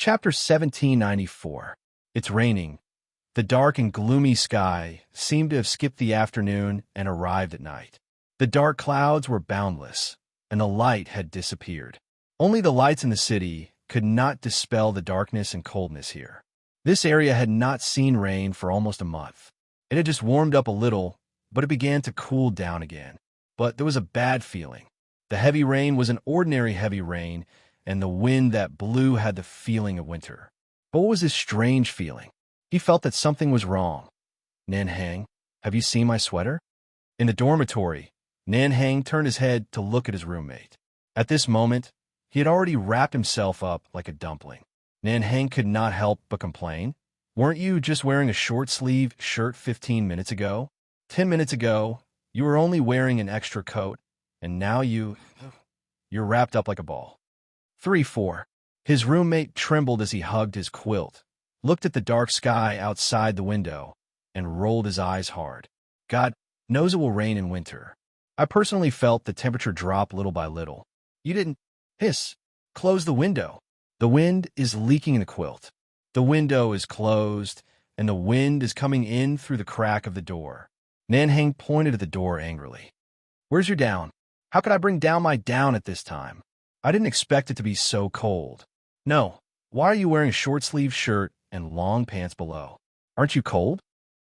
Chapter 1794. It's raining. The dark and gloomy sky seemed to have skipped the afternoon and arrived at night. The dark clouds were boundless, and the light had disappeared. Only the lights in the city could not dispel the darkness and coldness here. This area had not seen rain for almost a month. It had just warmed up a little, but it began to cool down again. But there was a bad feeling. The heavy rain was an ordinary heavy rain, and the wind that blew had the feeling of winter. But what was this strange feeling? He felt that something was wrong. "Nanhang, have you seen my sweater?" In the dormitory, Nanhang turned his head to look at his roommate. At this moment, he had already wrapped himself up like a dumpling. Nanhang could not help but complain. "Weren't you just wearing a short-sleeve shirt 15 minutes ago? 10 minutes ago, you were only wearing an extra coat, and now you're wrapped up like a ball." 3-4. His roommate trembled as he hugged his quilt, looked at the dark sky outside the window, and rolled his eyes hard. "God knows it will rain in winter. I personally felt the temperature drop little by little." "You didn't." "Hiss. Close the window. The wind is leaking in the quilt." The window is closed, and the wind is coming in through the crack of the door. Nanhang pointed at the door angrily. "Where's your down? How could I bring down my down at this time? I didn't expect it to be so cold." "No. Why are you wearing a short-sleeved shirt and long pants below? Aren't you cold?"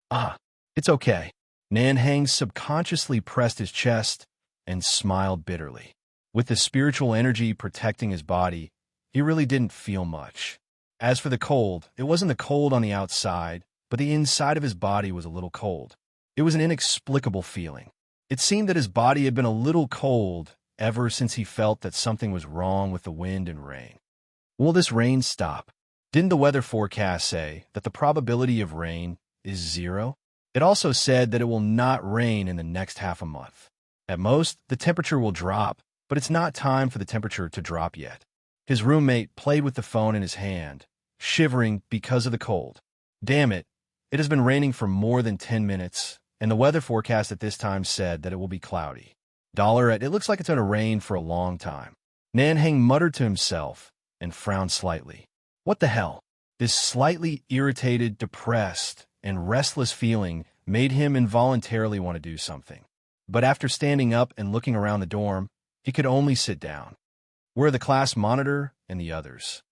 "Ah, it's okay." Nanhang subconsciously pressed his chest and smiled bitterly. With the spiritual energy protecting his body, he really didn't feel much. As for the cold, it wasn't the cold on the outside, but the inside of his body was a little cold. It was an inexplicable feeling. It seemed that his body had been a little cold ever since he felt that something was wrong with the wind and rain. Will this rain stop? Didn't the weather forecast say that the probability of rain is 0? It also said that it will not rain in the next half a month. At most, the temperature will drop, but it's not time for the temperature to drop yet. His roommate played with the phone in his hand, shivering because of the cold. "Damn it, it has been raining for more than 10 minutes, and the weather forecast at this time said that it will be cloudy. It looks like it's going to rain for a long time." Nanhang muttered to himself and frowned slightly. What the hell? This slightly irritated, depressed, and restless feeling made him involuntarily want to do something. But after standing up and looking around the dorm, he could only sit down. Where are the class monitor and the others?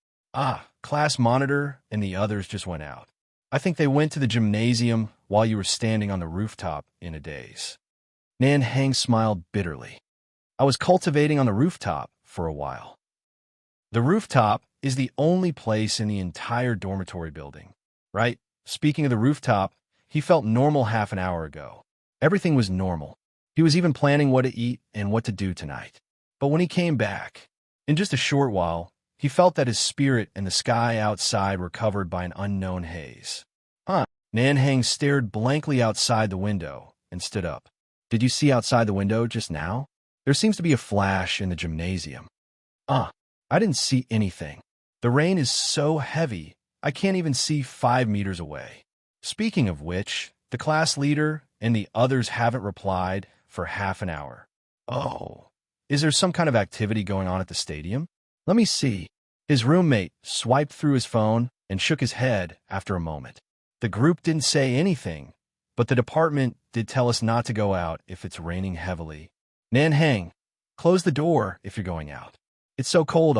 Class monitor and the others just went out. I think they went to the gymnasium while you were standing on the rooftop in a daze. Nanhang smiled bitterly. "I was cultivating on the rooftop for a while." The rooftop is the only place in the entire dormitory building, right? Speaking of the rooftop, he felt normal half an hour ago. Everything was normal. He was even planning what to eat and what to do tonight. But when he came back, in just a short while, he felt that his spirit and the sky outside were covered by an unknown haze. Nanhang stared blankly outside the window and stood up. "Did you see outside the window just now? There seems to be a flash in the gymnasium." I didn't see anything. The rain is so heavy, I can't even see 5 meters away." Speaking of which, the class leader and the others haven't replied for half an hour. "Oh, is there some kind of activity going on at the stadium? Let me see." His roommate swiped through his phone and shook his head after a moment. The group didn't say anything, but the department did tell us not to go out if it's raining heavily. "Nanhang, close the door if you're going out. It's so cold.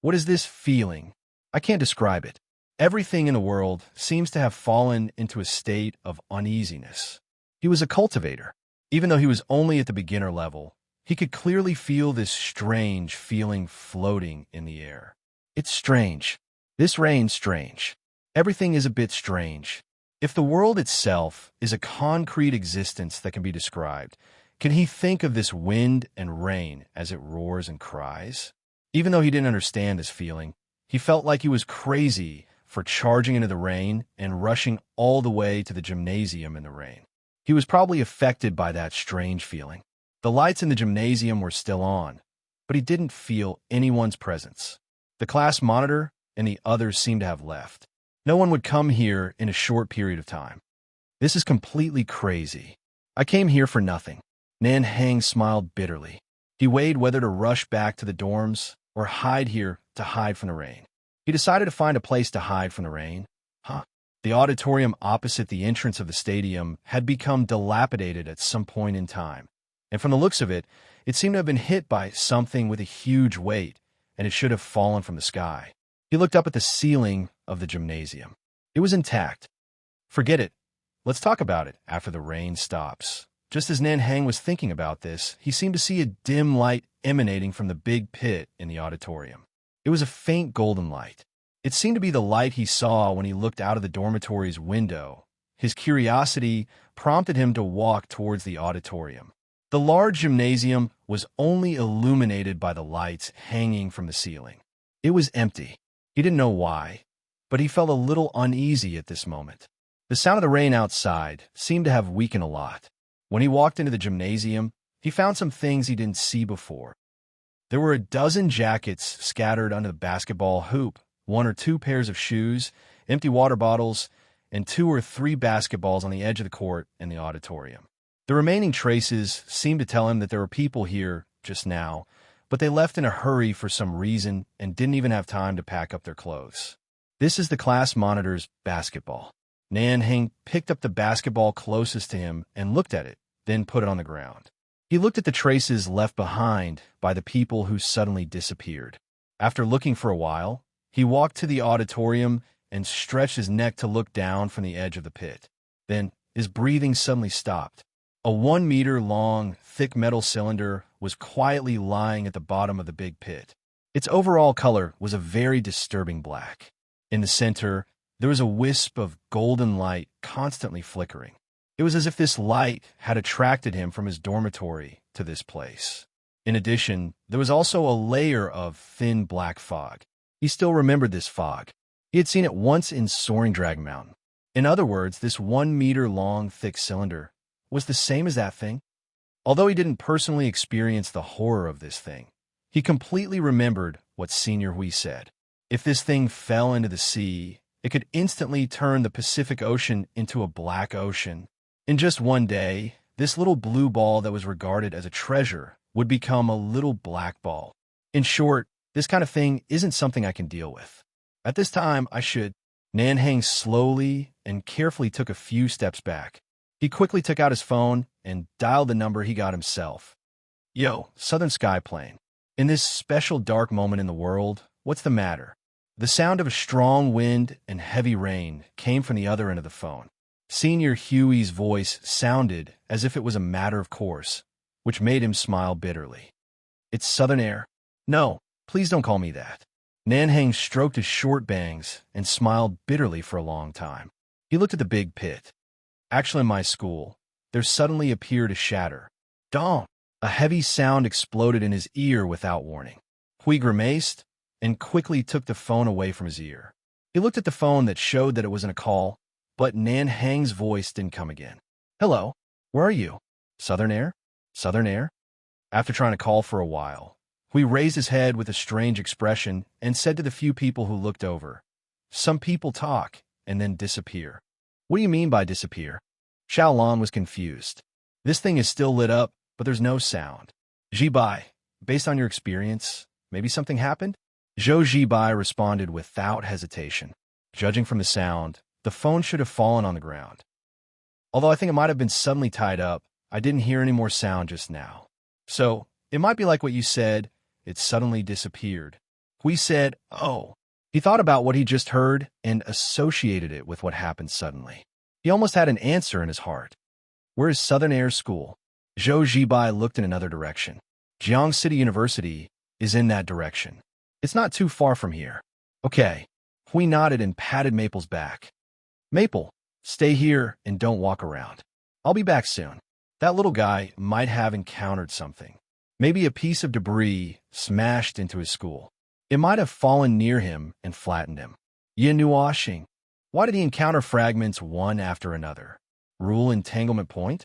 What is this feeling? I can't describe it. Everything in the world seems to have fallen into a state of uneasiness." He was a cultivator. Even though he was only at the beginner level, he could clearly feel this strange feeling floating in the air. It's strange. This rain's strange. Everything is a bit strange. If the world itself is a concrete existence that can be described, can he think of this wind and rain as it roars and cries? Even though he didn't understand this feeling, he felt like he was crazy for charging into the rain and rushing all the way to the gymnasium in the rain. He was probably affected by that strange feeling. The lights in the gymnasium were still on, but he didn't feel anyone's presence. The class monitor and the others seemed to have left. No one would come here in a short period of time. This is completely crazy. I came here for nothing. Nanhang smiled bitterly. He weighed whether to rush back to the dorms or hide here to hide from the rain. He decided to find a place to hide from the rain. The auditorium opposite the entrance of the stadium had become dilapidated at some point in time, and from the looks of it, it seemed to have been hit by something with a huge weight, and it should have fallen from the sky. He looked up at the ceiling of the gymnasium. It was intact. Forget it. Let's talk about it after the rain stops. Just as Nan Hang was thinking about this, he seemed to see a dim light emanating from the big pit in the auditorium. It was a faint golden light. It seemed to be the light he saw when he looked out of the dormitory's window. His curiosity prompted him to walk towards the auditorium. The large gymnasium was only illuminated by the lights hanging from the ceiling. It was empty. He didn't know why, but he felt a little uneasy at this moment. The sound of the rain outside seemed to have weakened a lot. When he walked into the gymnasium, he found some things he didn't see before. There were a dozen jackets scattered under the basketball hoop, 1 or 2 pairs of shoes, empty water bottles, and 2 or 3 basketballs on the edge of the court in the auditorium. The remaining traces seemed to tell him that there were people here just now, but they left in a hurry for some reason and didn't even have time to pack up their clothes. This is the class monitor's basketball. Nan Hang picked up the basketball closest to him and looked at it, then put it on the ground. He looked at the traces left behind by the people who suddenly disappeared. After looking for a while, he walked to the auditorium and stretched his neck to look down from the edge of the pit. Then his breathing suddenly stopped. A 1-meter-long, thick metal cylinder was quietly lying at the bottom of the big pit. Its overall color was a very disturbing black. In the center, there was a wisp of golden light constantly flickering. It was as if this light had attracted him from his dormitory to this place. In addition, there was also a layer of thin black fog. He still remembered this fog. He had seen it once in Soaring Dragon Mountain. In other words, this 1-meter-long thick cylinder was the same as that thing. Although he didn't personally experience the horror of this thing, he completely remembered what Senior Hui said. If this thing fell into the sea, it could instantly turn the Pacific Ocean into a black ocean. In just one day, this little blue ball that was regarded as a treasure would become a little black ball. In short, this kind of thing isn't something I can deal with. At this time, I should. Nan Hang slowly and carefully took a few steps back. He quickly took out his phone and dialed the number he got himself. Yo, Southern Sky Plane. In this special dark moment in the world, what's the matter? The sound of a strong wind and heavy rain came from the other end of the phone. Senior Huey's voice sounded as if it was a matter of course, which made him smile bitterly. It's Southern Air. No, please don't call me that. Nan Hang stroked his short bangs and smiled bitterly for a long time. He looked at the big pit. Actually, in my school, there suddenly appeared a shatter. Dong! A heavy sound exploded in his ear without warning. Hui grimaced and quickly took the phone away from his ear. He looked at the phone that showed that it was in a call, but Nan Hang's voice didn't come again. Hello, where are you? Southern Air? Southern Air? After trying to call for a while, Hui raised his head with a strange expression and said to the few people who looked over, Some people talk and then disappear. What do you mean by disappear? Xiaolan was confused. This thing is still lit up, but there's no sound. Jibai, based on your experience, maybe something happened? Zhou Jibai responded without hesitation. Judging from the sound, the phone should have fallen on the ground. Although I think it might have been suddenly tied up, I didn't hear any more sound just now. So, it might be like what you said, it suddenly disappeared. Hui said, oh. He thought about what he just heard and associated it with what happened suddenly. He almost had an answer in his heart. Where is Southern Air School? Zhou Jibai looked in another direction. Jiang City University is in that direction. It's not too far from here. Okay. Hui nodded and patted Maple's back. Maple, stay here and don't walk around. I'll be back soon. That little guy might have encountered something. Maybe a piece of debris smashed into his school. It might have fallen near him and flattened him. Yin Nuashing. Why did he encounter fragments one after another? Rule entanglement point?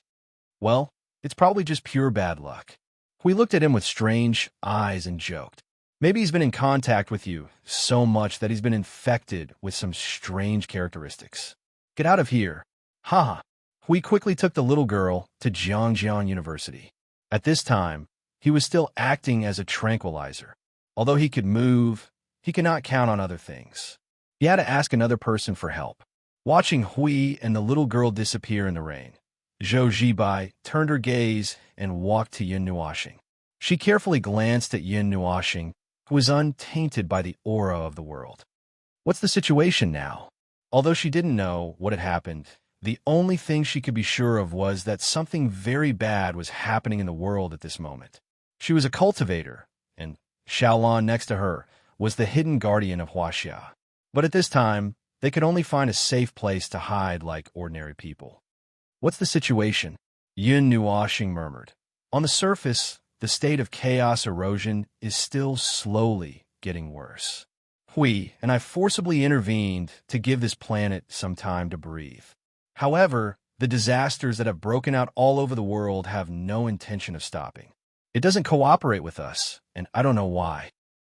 Well, it's probably just pure bad luck. Hui looked at him with strange eyes and joked. Maybe he's been in contact with you so much that he's been infected with some strange characteristics. Get out of here. Haha. Hui quickly took the little girl to Jiangjiang University. At this time, he was still acting as a tranquilizer. Although he could move, He could not count on other things. He had to ask another person for help. Watching Hui and the little girl disappear in the rain, Zhou Zibai turned her gaze and walked to Yin Nuoxing. She carefully glanced at Yin Nuoxing, who was untainted by the aura of the world. What's the situation now? Although she didn't know what had happened, the only thing she could be sure of was that something very bad was happening in the world at this moment. She was a cultivator, and Xiaolan next to her was the hidden guardian of Huaxia. But at this time, they could only find a safe place to hide like ordinary people. What's the situation? Yin Nuoxing murmured. On the surface, the state of chaos erosion is still slowly getting worse. Hui and I forcibly intervened to give this planet some time to breathe. However, the disasters that have broken out all over the world have no intention of stopping. It doesn't cooperate with us, and I don't know why.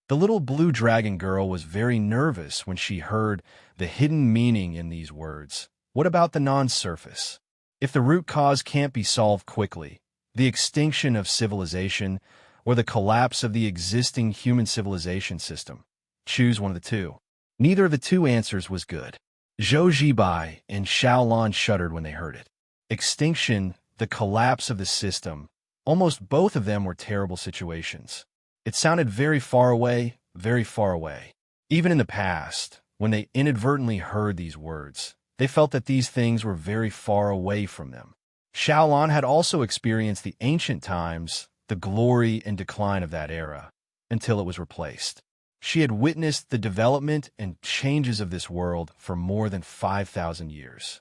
The little blue dragon girl was very nervous when she heard the hidden meaning in these words. What about the non-surface? If the root cause can't be solved quickly, the extinction of civilization or the collapse of the existing human civilization system, choose one of the two. Neither of the two answers was good. Zhou Zibai and Xiaolan shuddered when they heard it. Extinction, the collapse of the system, almost both of them were terrible situations. It sounded very far away, very far away. Even in the past, when they inadvertently heard these words, they felt that these things were very far away from them. Xiaolan had also experienced the ancient times, the glory and decline of that era, until it was replaced. She had witnessed the development and changes of this world for more than 5,000 years.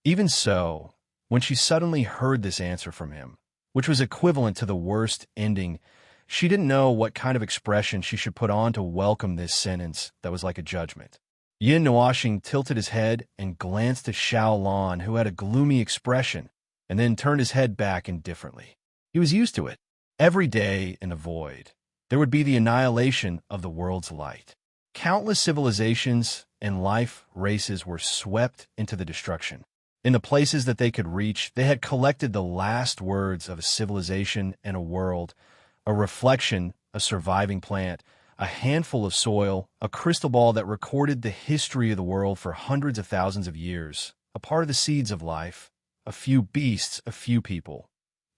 Even so, when she suddenly heard this answer from him, which was equivalent to the worst ending, she didn't know what kind of expression she should put on to welcome this sentence that was like a judgment. Yin Nuoxing tilted his head and glanced at Xiaolan, who had a gloomy expression, and then turned his head back indifferently. He was used to it. Every day in the void, there would be the annihilation of the world's light. Countless civilizations and life races were swept into the destruction. In the places that they could reach, they had collected the last words of a civilization and a world, a reflection, a surviving plant, a handful of soil, a crystal ball that recorded the history of the world for hundreds of thousands of years, a part of the seeds of life, a few beasts, a few people.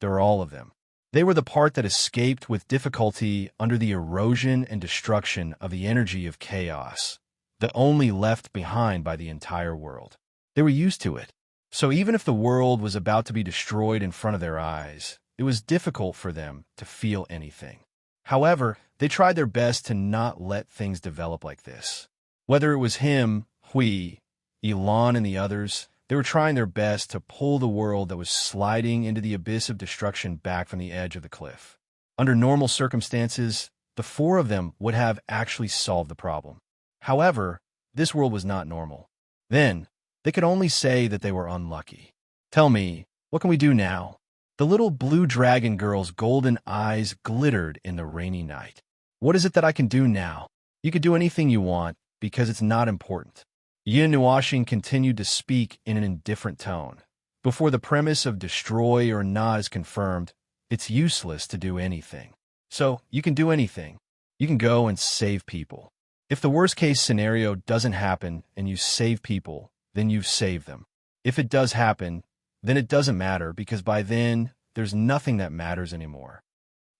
There were all of them. They were the part that escaped with difficulty under the erosion and destruction of the energy of chaos, the only left behind by the entire world. They were used to it. So even if the world was about to be destroyed in front of their eyes, it was difficult for them to feel anything. However, they tried their best to not let things develop like this. Whether it was him, Hui, Elan, and the others, they were trying their best to pull the world that was sliding into the abyss of destruction back from the edge of the cliff. Under normal circumstances, the four of them would have actually solved the problem. However, this world was not normal. Then, they could only say that they were unlucky. Tell me, what can we do now? The little blue dragon girl's golden eyes glittered in the rainy night. What is it that I can do now? You could do anything you want, because it's not important. Yin Nuoxing continued to speak in an indifferent tone. Before the premise of destroy or not is confirmed, it's useless to do anything. So, you can do anything. You can go and save people. If the worst-case scenario doesn't happen and you save people, then you've saved them. If it does happen, then it doesn't matter, because by then, there's nothing that matters anymore.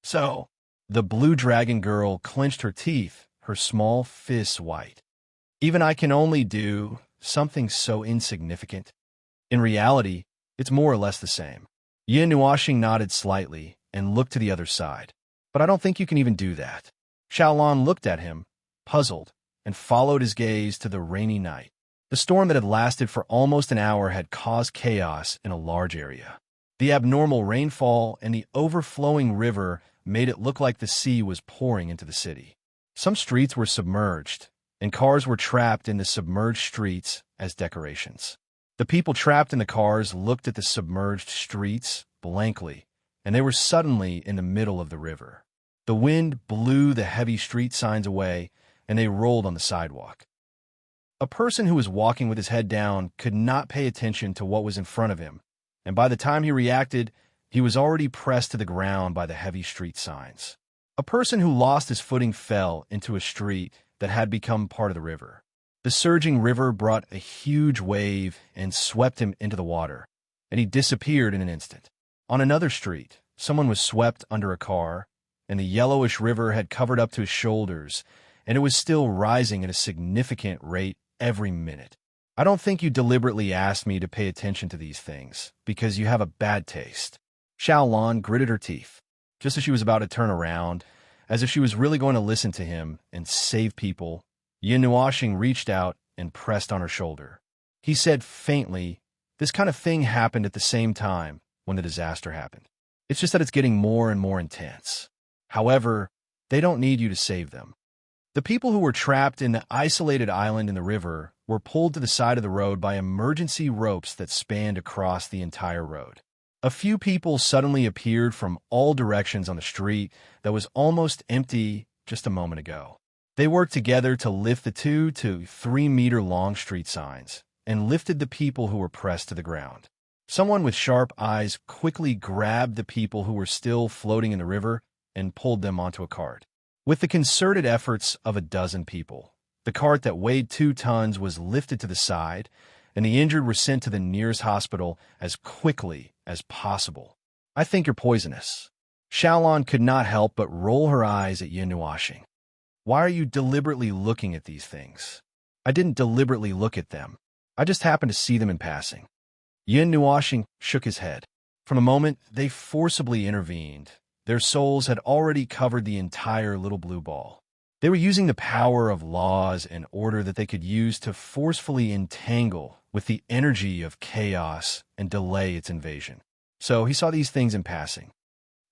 So, the blue dragon girl clenched her teeth, her small fists white. Even I can only do something so insignificant. In reality, it's more or less the same. Yin Nuoxing nodded slightly and looked to the other side. But I don't think you can even do that. Xiaolan looked at him, puzzled, and followed his gaze to the rainy night. The storm that had lasted for almost an hour had caused chaos in a large area. The abnormal rainfall and the overflowing river made it look like the sea was pouring into the city. Some streets were submerged, and cars were trapped in the submerged streets as decorations. The people trapped in the cars looked at the submerged streets blankly, and they were suddenly in the middle of the river. The wind blew the heavy street signs away, and they rolled on the sidewalk. A person who was walking with his head down could not pay attention to what was in front of him, and by the time he reacted, he was already pressed to the ground by the heavy street signs. A person who lost his footing fell into a street that had become part of the river. The surging river brought a huge wave and swept him into the water, and he disappeared in an instant. On another street, someone was swept under a car, and the yellowish river had covered up to his shoulders, and it was still rising at a significant rate every minute. I don't think you deliberately asked me to pay attention to these things, because you have a bad taste. Xiaolan gritted her teeth, just as she was about to turn around, as if she was really going to listen to him and save people. Yin Nuoxing reached out and pressed on her shoulder. He said faintly, "This kind of thing happened at the same time when the disaster happened. It's just that it's getting more and more intense. However, they don't need you to save them." The people who were trapped in the isolated island in the river were pulled to the side of the road by emergency ropes that spanned across the entire road. A few people suddenly appeared from all directions on the street that was almost empty just a moment ago. They worked together to lift the 2 to 3 meter long street signs and lifted the people who were pressed to the ground. Someone with sharp eyes quickly grabbed the people who were still floating in the river and pulled them onto a cart. With the concerted efforts of a dozen people, the cart that weighed 2 tons was lifted to the side, and the injured were sent to the nearest hospital as quickly as possible. "I think you're poisonous." Xiaolan could not help but roll her eyes at Yin Nuoxing. "Why are you deliberately looking at these things?" "I didn't deliberately look at them. I just happened to see them in passing." Yin Nuoxing shook his head. From the moment they forcibly intervened, their souls had already covered the entire little blue ball. They were using the power of laws and order that they could use to forcefully entangle with the energy of chaos and delay its invasion. So he saw these things in passing.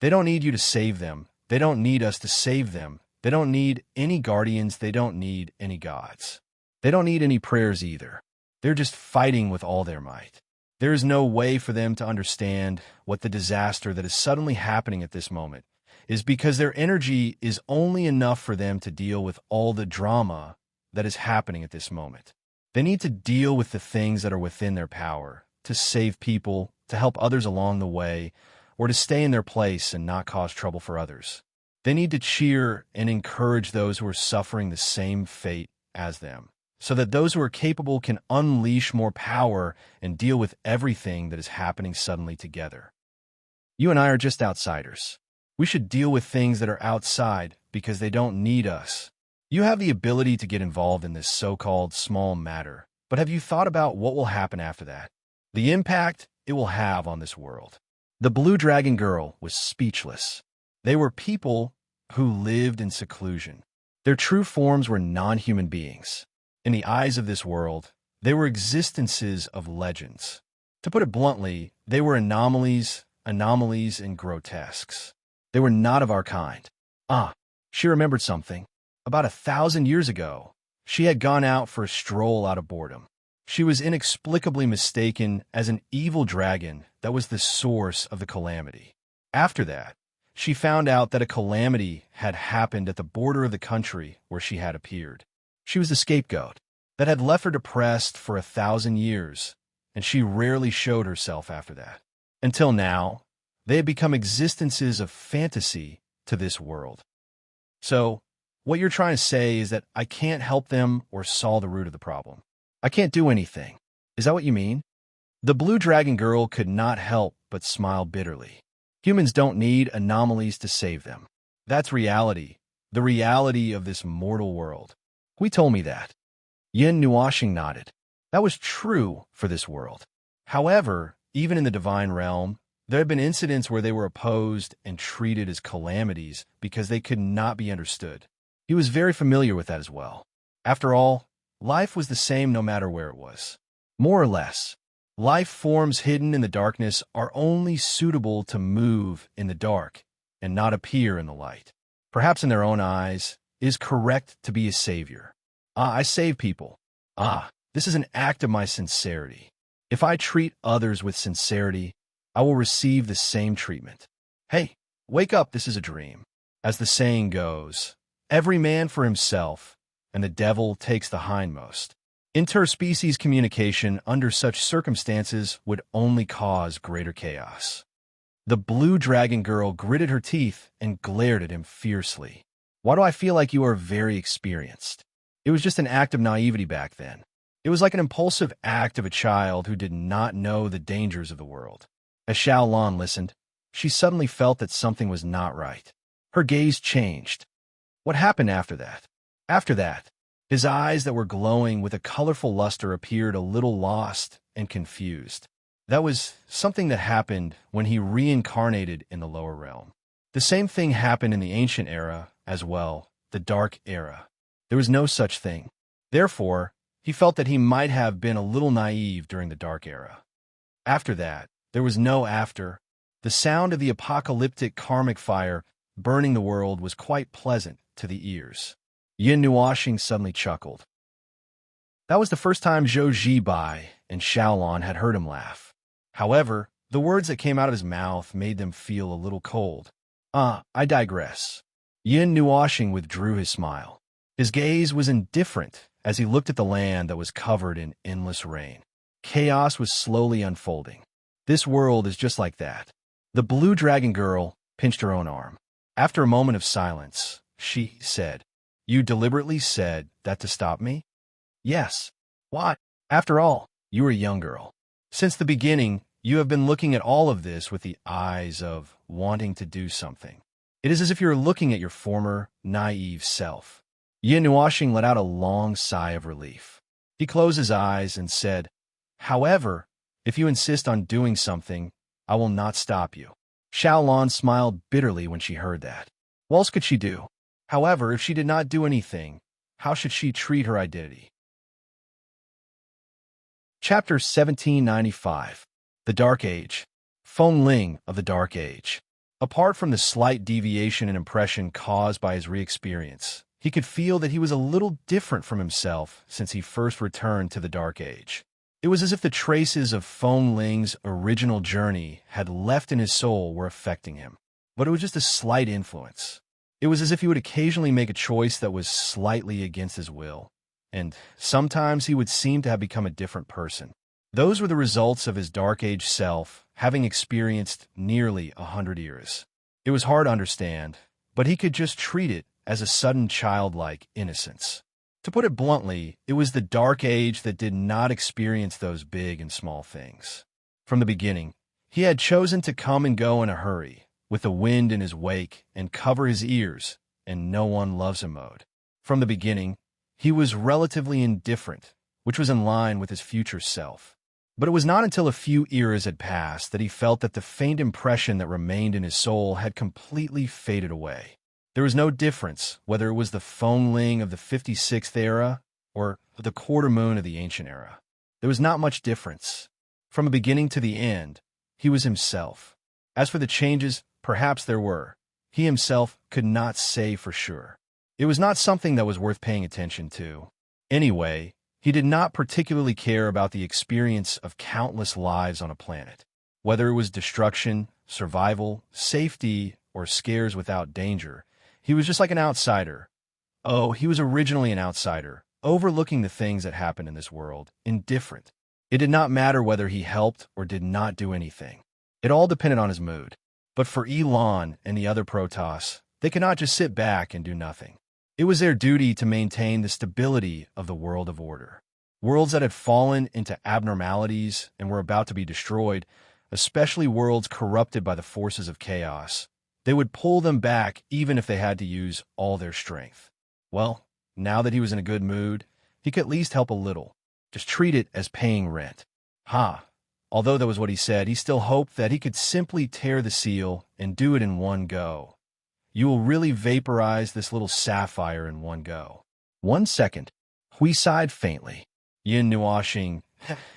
They don't need you to save them. They don't need us to save them. They don't need any guardians. They don't need any gods. They don't need any prayers either. They're just fighting with all their might. There is no way for them to understand what the disaster that is suddenly happening at this moment is, because their energy is only enough for them to deal with all the drama that is happening at this moment. They need to deal with the things that are within their power, to save people, to help others along the way, or to stay in their place and not cause trouble for others. They need to cheer and encourage those who are suffering the same fate as them, so that those who are capable can unleash more power and deal with everything that is happening suddenly together. You and I are just outsiders. We should deal with things that are outside because they don't need us. You have the ability to get involved in this so-called small matter, but have you thought about what will happen after that? The impact it will have on this world. The Blue Dragon Girl was speechless. They were people who lived in seclusion. Their true forms were non-human beings. In the eyes of this world, they were existences of legends. To put it bluntly, they were anomalies and grotesques. They were not of our kind. She remembered something. About 1,000 years ago, she had gone out for a stroll out of boredom. She was inexplicably mistaken as an evil dragon that was the source of the calamity. After that, she found out that a calamity had happened at the border of the country where she had appeared. She was the scapegoat that had left her depressed for 1,000 years, and she rarely showed herself after that. Until now, they had become existences of fantasy to this world. So, what you're trying to say is that I can't help them or solve the root of the problem. I can't do anything. Is that what you mean? The Blue Dragon Girl could not help but smile bitterly. Humans don't need anomalies to save them. That's reality, the reality of this mortal world. Hui told me that. Yin Nuoxing nodded. That was true for this world. However, even in the divine realm, there have been incidents where they were opposed and treated as calamities because they could not be understood. He was very familiar with that as well. After all, life was the same no matter where it was. More or less, life forms hidden in the darkness are only suitable to move in the dark and not appear in the light. Perhaps in their own eyes, it is correct to be a savior. I save people. This is an act of my sincerity. If I treat others with sincerity, I will receive the same treatment. Hey, wake up, this is a dream. As the saying goes, every man for himself, and the devil takes the hindmost. Interspecies communication under such circumstances would only cause greater chaos. The blue dragon girl gritted her teeth and glared at him fiercely. Why do I feel like you are very experienced? It was just an act of naivety back then. It was like an impulsive act of a child who did not know the dangers of the world. As Xiaolon listened, she suddenly felt that something was not right. Her gaze changed. What happened after that? After that, his eyes that were glowing with a colorful luster appeared a little lost and confused. That was something that happened when he reincarnated in the lower realm. The same thing happened in the ancient era as well, the dark era. There was no such thing. Therefore, he felt that he might have been a little naive during the dark era. After that, there was no after. The sound of the apocalyptic karmic fire burning the world was quite pleasant to the ears. Yin Nuoxing suddenly chuckled. That was the first time Zhou Zibai and Xiaolon had heard him laugh. However, the words that came out of his mouth made them feel a little cold. I digress. Yin Nuoxing withdrew his smile. His gaze was indifferent as he looked at the land that was covered in endless rain. Chaos was slowly unfolding. This world is just like that. The blue dragon girl pinched her own arm. After a moment of silence, she said, "You deliberately said that to stop me?" "Yes." "Why? After all, you are a young girl. Since the beginning, you have been looking at all of this with the eyes of wanting to do something. It is as if you are looking at your former, naive self." Yin Nuoxing let out a long sigh of relief. He closed his eyes and said, "However, if you insist on doing something, I will not stop you." Xiaolon smiled bitterly when she heard that. What else could she do? However, if she did not do anything, how should she treat her identity? Chapter 1795. The Dark Age. Feng Ling of the Dark Age. Apart from the slight deviation in impression caused by his re-experience, he could feel that he was a little different from himself since he first returned to the Dark Age. It was as if the traces of Feng Ling's original journey had left in his soul were affecting him. But it was just a slight influence. It was as if he would occasionally make a choice that was slightly against his will, and sometimes he would seem to have become a different person. Those were the results of his Dark Age self having experienced nearly 100 years. It was hard to understand, but he could just treat it as a sudden childlike innocence. To put it bluntly, it was the Dark Age that did not experience those big and small things. From the beginning, he had chosen to come and go in a hurry, with the wind in his wake and cover his ears, and no one loves him mode. From the beginning, he was relatively indifferent, which was in line with his future self. But it was not until a few eras had passed that he felt that the faint impression that remained in his soul had completely faded away. There was no difference whether it was the Feng Ling of the 56th era or the quarter moon of the ancient era. There was not much difference. From the beginning to the end, he was himself. As for the changes, perhaps there were. He himself could not say for sure. It was not something that was worth paying attention to. Anyway, he did not particularly care about the experience of countless lives on a planet. Whether it was destruction, survival, safety, or scares without danger, he was just like an outsider. Oh, he was originally an outsider, overlooking the things that happened in this world, indifferent. It did not matter whether he helped or did not do anything. It all depended on his mood. But for Elon and the other Protoss, they could not just sit back and do nothing. It was their duty to maintain the stability of the world of order. Worlds that had fallen into abnormalities and were about to be destroyed, especially worlds corrupted by the forces of chaos, they would pull them back even if they had to use all their strength. Well, now that he was in a good mood, he could at least help a little. Just treat it as paying rent. Although that was what he said, he still hoped that he could simply tear the seal and do it in one go. You will really vaporize this little sapphire in one go. 1 second. Hui sighed faintly. Yin Nuoxing,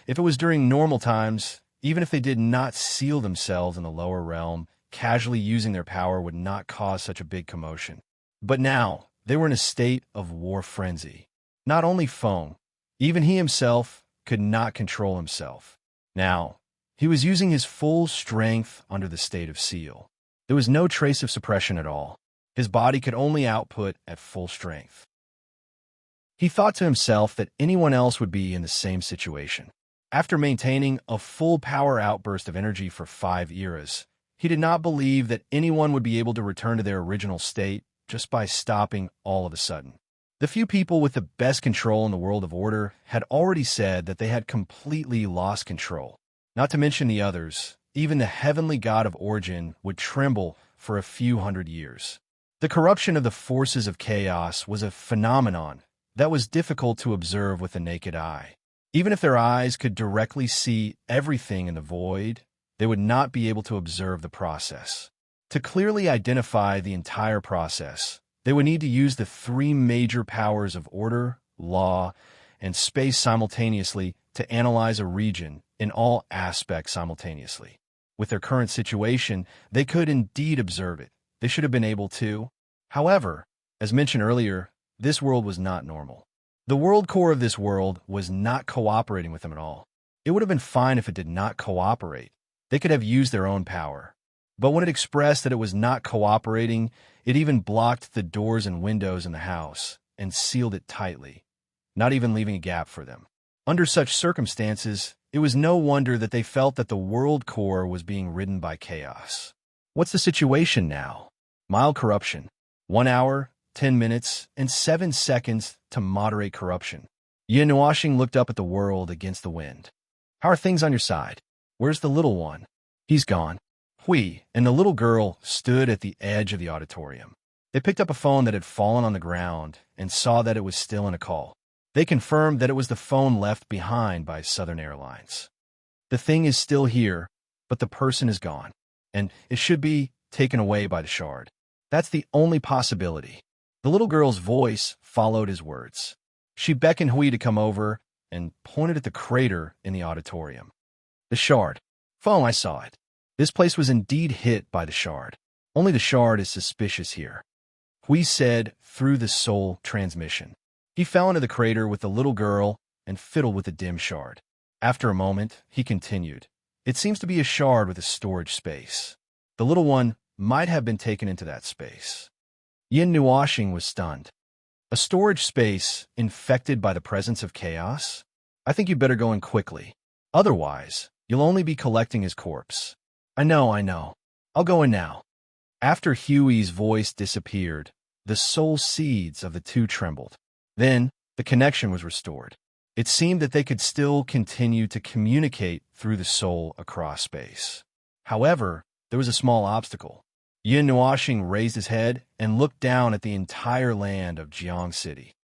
if it was during normal times, even if they did not seal themselves in the lower realm, casually using their power would not cause such a big commotion. But now, they were in a state of war frenzy. Not only Feng, even he himself could not control himself. Now, he was using his full strength under the state of seal. There was no trace of suppression at all. His body could only output at full strength. He thought to himself that anyone else would be in the same situation. After maintaining a full power outburst of energy for 5 eras, He did not believe that anyone would be able to return to their original state just by stopping all of a sudden. The few people with the best control in the world of order had already said that they had completely lost control. Not to mention the others, even the heavenly god of origin would tremble for a few hundred years. The corruption of the forces of chaos was a phenomenon that was difficult to observe with the naked eye. Even if their eyes could directly see everything in the void, they would not be able to observe the process. To clearly identify the entire process, they would need to use the three major powers of order, law, and space simultaneously to analyze a region in all aspects simultaneously. With their current situation, they could indeed observe it. They should have been able to. However, as mentioned earlier, this world was not normal. The world core of this world was not cooperating with them at all. It would have been fine if it did not cooperate. They could have used their own power. But when it expressed that it was not cooperating, it even blocked the doors and windows in the house and sealed it tightly, not even leaving a gap for them. Under such circumstances, it was no wonder that they felt that the world core was being ridden by chaos. What's the situation now? Mild corruption. 1 hour, 10 minutes, and 7 seconds to moderate corruption. Yin Nuashing looked up at the world against the wind. How are things on your side? Where's the little one? He's gone. Hui and the little girl stood at the edge of the auditorium. They picked up a phone that had fallen on the ground and saw that it was still in a call. They confirmed that it was the phone left behind by Southern Airlines. The thing is still here, but the person is gone, and it should be taken away by the shard. That's the only possibility. The little girl's voice followed his words. She beckoned Hui to come over and pointed at the crater in the auditorium. The shard. Phone, I saw it. This place was indeed hit by the shard. Only the shard is suspicious here. Hui said through the soul transmission. He fell into the crater with the little girl and fiddled with the dim shard. After a moment, he continued. It seems to be a shard with a storage space. The little one might have been taken into that space. Yin Nuashing was stunned. A storage space infected by the presence of chaos? I think you better go in quickly. Otherwise, you'll only be collecting his corpse. I know. I'll go in now. After Huey's voice disappeared, the soul seeds of the two trembled. Then, the connection was restored. It seemed that they could still continue to communicate through the soul across space. However, there was a small obstacle. Yin Nuashing raised his head and looked down at the entire land of Jiang City.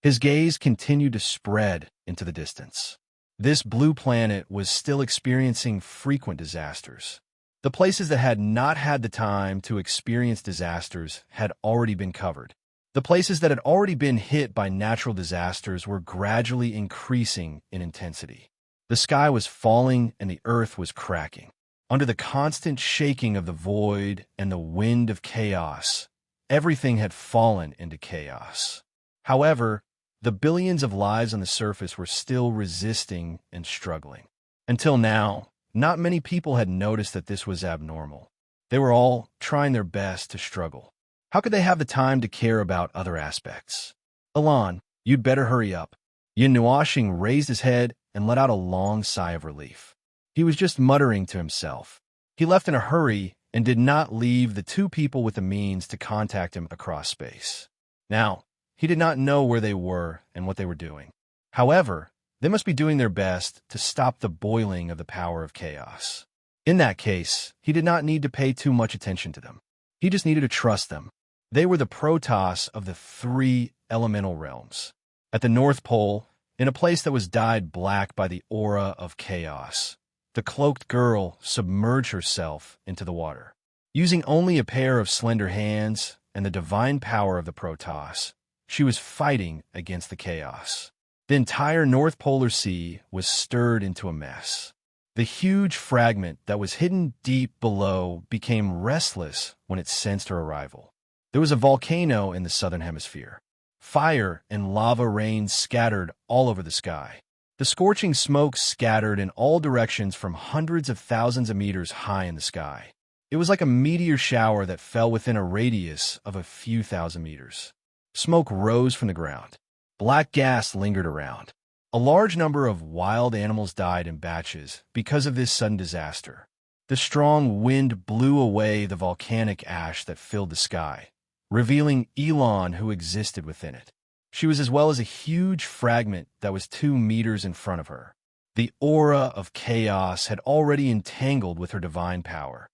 His gaze continued to spread into the distance. This blue planet was still experiencing frequent disasters. The places that had not had the time to experience disasters had already been covered. The places that had already been hit by natural disasters were gradually increasing in intensity. The sky was falling and the earth was cracking. Under the constant shaking of the void and the wind of chaos, everything had fallen into chaos. However, the billions of lives on the surface were still resisting and struggling. Until now, not many people had noticed that this was abnormal. They were all trying their best to struggle. How could they have the time to care about other aspects? Alan, you'd better hurry up. Yin Nuashing raised his head and let out a long sigh of relief. He was just muttering to himself. He left in a hurry and did not leave the two people with the means to contact him across space. Now, he did not know where they were and what they were doing. However, they must be doing their best to stop the boiling of the power of chaos. In that case, he did not need to pay too much attention to them. He just needed to trust them. They were the Protoss of the 3 elemental realms. At the North Pole, in a place that was dyed black by the aura of chaos, the cloaked girl submerged herself into the water. Using only a pair of slender hands and the divine power of the Protoss, she was fighting against the chaos. The entire North Polar Sea was stirred into a mess. The huge fragment that was hidden deep below became restless when it sensed her arrival. There was a volcano in the southern hemisphere. Fire and lava rain scattered all over the sky. The scorching smoke scattered in all directions from hundreds of thousands of meters high in the sky. It was like a meteor shower that fell within a radius of a few thousand meters. Smoke rose from the ground. Black gas lingered around. A large number of wild animals died in batches because of this sudden disaster. The strong wind blew away the volcanic ash that filled the sky, revealing Elon who existed within it. She was as well as a huge fragment that was 2 meters in front of her. The aura of chaos had already entangled with her divine power.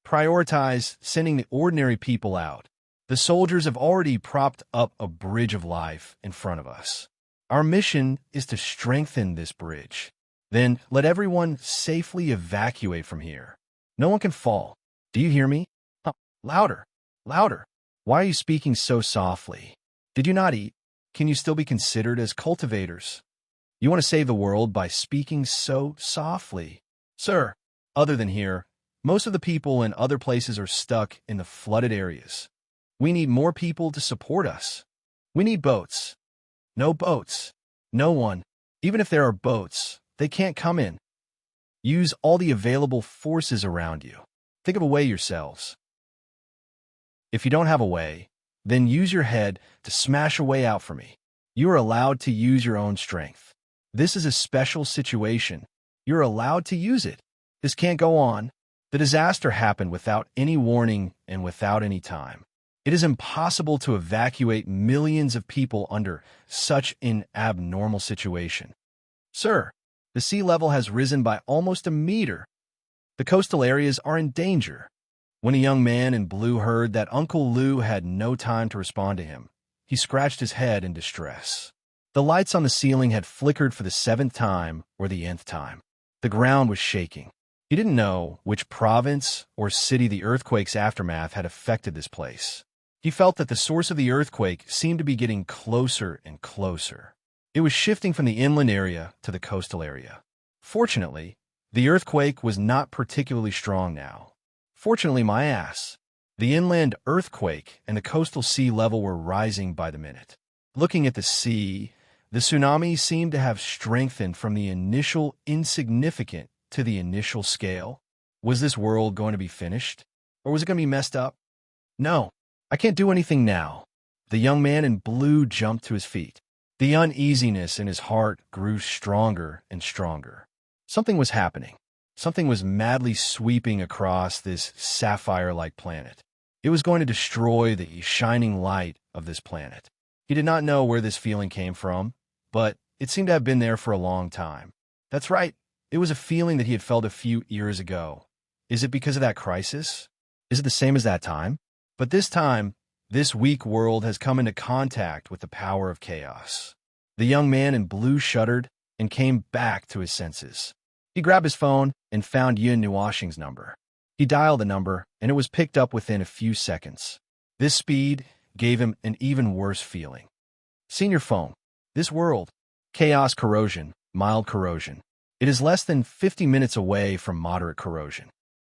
Prioritize sending the ordinary people out. The soldiers have already propped up a bridge of life in front of us. Our mission is to strengthen this bridge. Then let everyone safely evacuate from here. No one can fall. Do you hear me? Louder, louder. Why are you speaking so softly? Did you not eat? Can you still be considered as cultivators? You want to save the world by speaking so softly. Sir, other than here, most of the people in other places are stuck in the flooded areas. We need more people to support us. We need boats. No boats. No one. Even if there are boats, they can't come in. Use all the available forces around you. Think of a way yourselves. If you don't have a way, then use your head to smash a way out for me. You are allowed to use your own strength. This is a special situation. You're allowed to use it. This can't go on. The disaster happened without any warning and without any time. It is impossible to evacuate millions of people under such an abnormal situation. Sir, the sea level has risen by almost 1 meter. The coastal areas are in danger. When a young man in blue heard that Uncle Lou had no time to respond to him, he scratched his head in distress. The lights on the ceiling had flickered for the 7th time or the nth time. The ground was shaking. He didn't know which province or city the earthquake's aftermath had affected this place. He felt that the source of the earthquake seemed to be getting closer and closer. It was shifting from the inland area to the coastal area. Fortunately, the earthquake was not particularly strong now. Fortunately, my ass. The inland earthquake and the coastal sea level were rising by the minute. Looking at the sea, the tsunami seemed to have strengthened from the initial insignificant to the initial scale. Was this world going to be finished? Or was it going to be messed up? No, I can't do anything now. The young man in blue jumped to his feet. The uneasiness in his heart grew stronger and stronger. Something was happening. Something was madly sweeping across this sapphire-like planet. It was going to destroy the shining light of this planet. He did not know where this feeling came from, but it seemed to have been there for a long time. That's right. It was a feeling that he had felt a few years ago. Is it because of that crisis? Is it the same as that time? But this time, this weak world has come into contact with the power of chaos. The young man in blue shuddered and came back to his senses. He grabbed his phone and found Yun Nuashing's number. He dialed the number, and it was picked up within a few seconds. This speed gave him an even worse feeling. Senior phone. This world. Chaos corrosion, mild corrosion. It is less than 50 minutes away from moderate corrosion.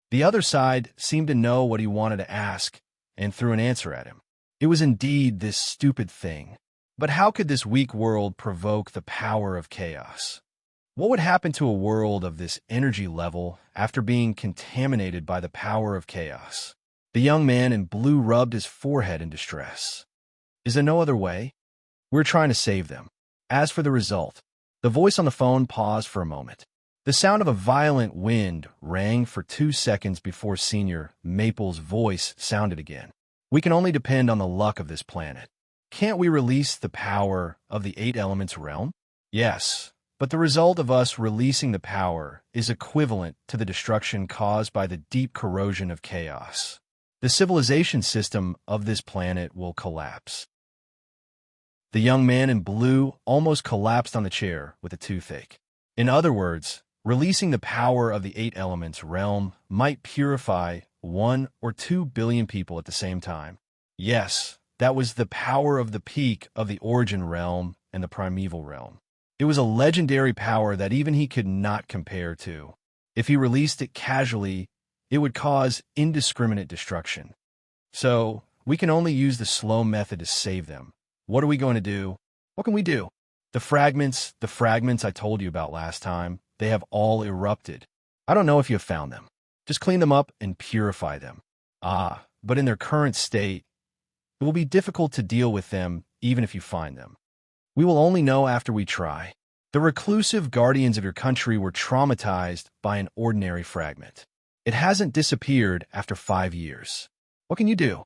The other side seemed to know what he wanted to ask and threw an answer at him. It was indeed this stupid thing. But how could this weak world provoke the power of chaos? What would happen to a world of this energy level after being contaminated by the power of chaos? The young man in blue rubbed his forehead in distress. Is there no other way? We're trying to save them. As for the result, the voice on the phone paused for a moment. The sound of a violent wind rang for 2 seconds before Senior Maple's voice sounded again. We can only depend on the luck of this planet. Can't we release the power of the 8 elements realm? Yes, but the result of us releasing the power is equivalent to the destruction caused by the deep corrosion of chaos. The civilization system of this planet will collapse. The young man in blue almost collapsed on the chair with a toothache. In other words, releasing the power of the 8 elements realm might purify 1 or 2 billion people at the same time. Yes, that was the power of the peak of the origin realm and the primeval realm. It was a legendary power that even he could not compare to. If he released it casually, it would cause indiscriminate destruction. So, we can only use the slow method to save them. What are we going to do? What can we do? The fragments I told you about last time, they have all erupted. I don't know if you have found them. Just clean them up and purify them. But in their current state, it will be difficult to deal with them even if you find them. We will only know after we try. The reclusive guardians of your country were traumatized by an ordinary fragment. It hasn't disappeared after 5 years. What can you do?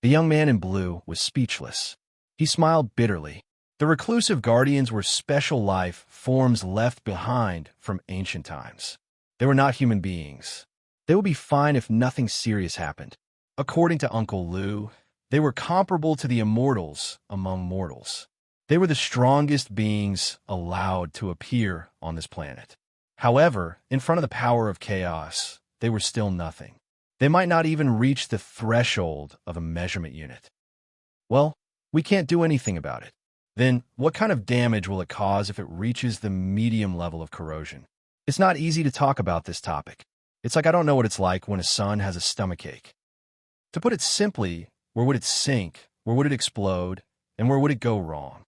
The young man in blue was speechless. He smiled bitterly. The reclusive guardians were special life forms left behind from ancient times. They were not human beings. They would be fine if nothing serious happened. According to Uncle Lou, they were comparable to the immortals among mortals. They were the strongest beings allowed to appear on this planet. However, in front of the power of chaos, they were still nothing. They might not even reach the threshold of a measurement unit. Well, we can't do anything about it. Then, what kind of damage will it cause if it reaches the medium level of corrosion? It's not easy to talk about this topic. It's like I don't know what it's like when a sun has a stomachache. To put it simply, where would it sink, where would it explode, and where would it go wrong?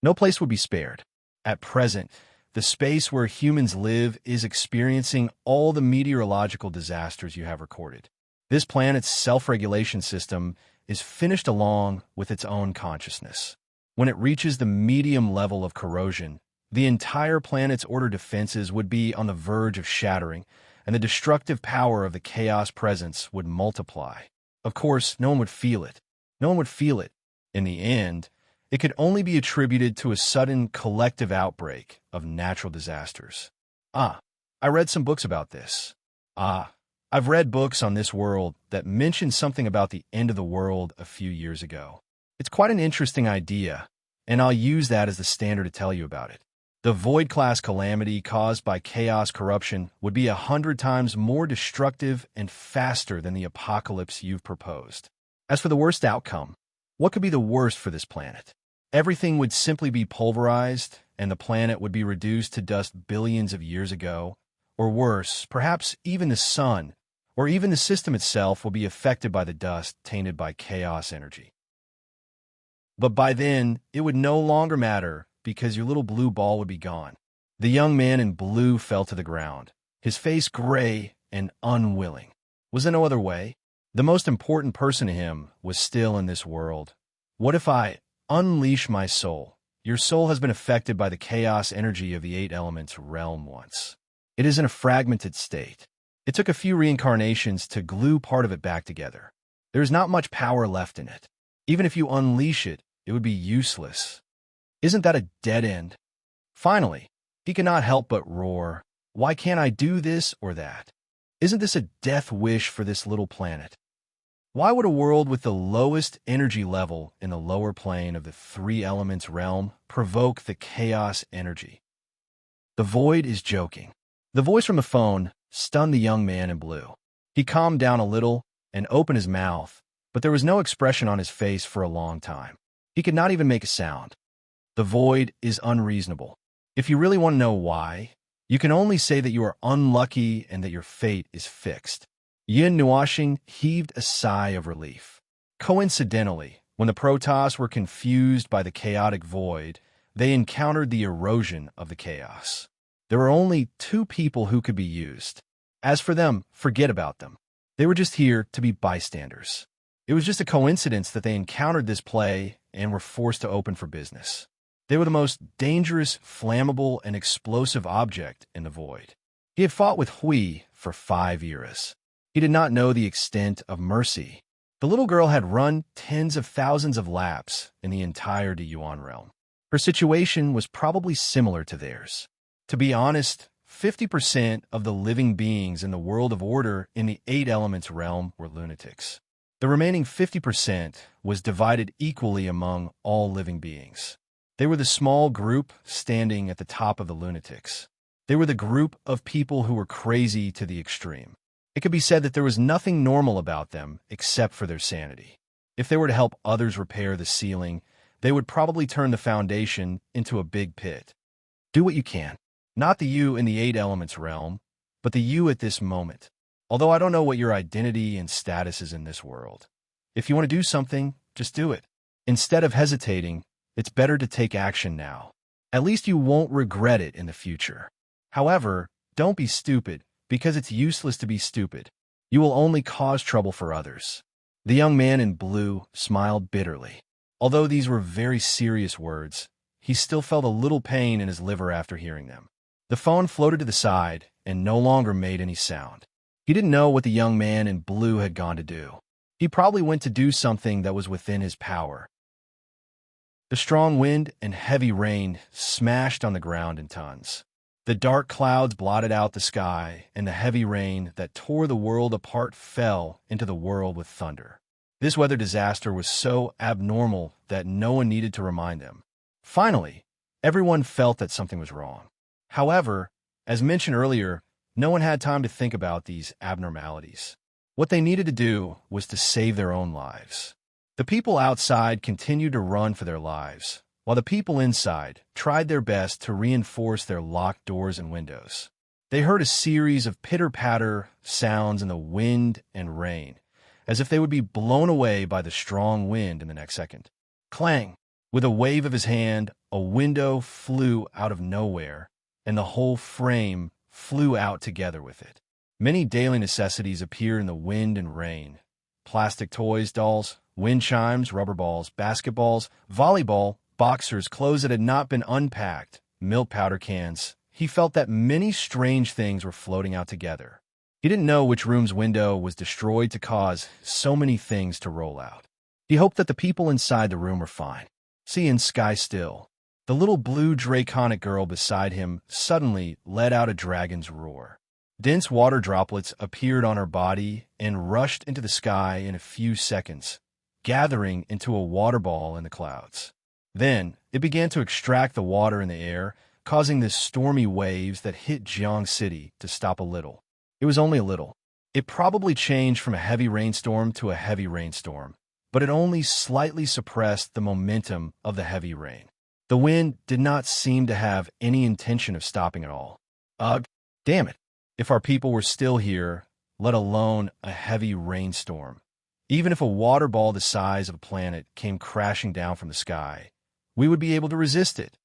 No place would be spared. At present, the space where humans live is experiencing all the meteorological disasters you have recorded. This planet's self-regulation system is finished along with its own consciousness. When it reaches the medium level of corrosion, the entire planet's order defenses would be on the verge of shattering, and the destructive power of the chaos presence would multiply. Of course, no one would feel it. No one would feel it. In the end, it could only be attributed to a sudden collective outbreak of natural disasters. I read some books about this. I've read books on this world that mention something about the end of the world a few years ago. It's quite an interesting idea, and I'll use that as the standard to tell you about it. The void-class calamity caused by chaos corruption would be 100 times more destructive and faster than the apocalypse you've proposed. As for the worst outcome, what could be the worst for this planet? Everything would simply be pulverized, and the planet would be reduced to dust billions of years ago. Or worse, perhaps even the sun, or even the system itself will be affected by the dust tainted by chaos energy. But by then, it would no longer matter because your little blue ball would be gone. The young man in blue fell to the ground, his face gray and unwilling. Was there no other way? The most important person to him was still in this world. What if I unleash my soul? Your soul has been affected by the chaos energy of the 8 elements realm once. It is in a fragmented state. It took a few reincarnations to glue part of it back together. There is not much power left in it. Even if you unleash it, it would be useless. Isn't that a dead end? Finally, he cannot help but roar. Why can't I do this or that? Isn't this a death wish for this little planet? Why would a world with the lowest energy level in the lower plane of the 3 elements realm provoke the chaos energy? The void is joking. The voice from the phone stunned the young man in blue. He calmed down a little and opened his mouth, but there was no expression on his face for a long time. He could not even make a sound. The void is unreasonable. If you really want to know why, you can only say that you are unlucky and that your fate is fixed. Yin Nuashing heaved a sigh of relief. Coincidentally, when the Protoss were confused by the chaotic void, they encountered the erosion of the chaos. There were only 2 people who could be used. As for them, forget about them. They were just here to be bystanders. It was just a coincidence that they encountered this play and were forced to open for business. They were the most dangerous, flammable, and explosive object in the void. He had fought with Hui for 5 eras. He did not know the extent of mercy. The little girl had run tens of thousands of laps in the entire Yuan realm. Her situation was probably similar to theirs. To be honest, 50% of the living beings in the world of order in the 8 elements realm were lunatics. The remaining 50% was divided equally among all living beings. They were the small group standing at the top of the lunatics. They were the group of people who were crazy to the extreme. It could be said that there was nothing normal about them except for their sanity. If they were to help others repair the ceiling, they would probably turn the foundation into a big pit. Do what you can. Not the you in the 8 elements realm, but the you at this moment. Although I don't know what your identity and status is in this world. If you want to do something, just do it. Instead of hesitating, it's better to take action now. At least you won't regret it in the future. However, don't be stupid, because it's useless to be stupid. You will only cause trouble for others. The young man in blue smiled bitterly. Although these were very serious words, he still felt a little pain in his liver after hearing them. The phone floated to the side and no longer made any sound. He didn't know what the young man in blue had gone to do. He probably went to do something that was within his power. The strong wind and heavy rain smashed on the ground in tons. The dark clouds blotted out the sky, and the heavy rain that tore the world apart fell into the world with thunder. This weather disaster was so abnormal that no one needed to remind them. Finally, everyone felt that something was wrong. However, as mentioned earlier, no one had time to think about these abnormalities. What they needed to do was to save their own lives. The people outside continued to run for their lives, while the people inside tried their best to reinforce their locked doors and windows. They heard a series of pitter-patter sounds in the wind and rain, as if they would be blown away by the strong wind in the next second. Clang! With a wave of his hand, a window flew out of nowhere, and the whole frame flew out together with it. Many daily necessities appear in the wind and rain. Plastic toys, dolls, wind chimes, rubber balls, basketballs, volleyball, boxers, clothes that had not been unpacked, milk powder cans. He felt that many strange things were floating out together. He didn't know which room's window was destroyed to cause so many things to roll out. He hoped that the people inside the room were fine. Sea and sky still. The little blue draconic girl beside him suddenly let out a dragon's roar. Dense water droplets appeared on her body and rushed into the sky in a few seconds, gathering into a water ball in the clouds. Then, it began to extract the water in the air, causing the stormy waves that hit Jiang City to stop a little. It was only a little. It probably changed from a heavy rainstorm to a heavy rainstorm, but it only slightly suppressed the momentum of the heavy rain. The wind did not seem to have any intention of stopping at all. Ugh, damn it. If our people were still here, let alone a heavy rainstorm. Even if a water ball the size of a planet came crashing down from the sky, we would be able to resist it.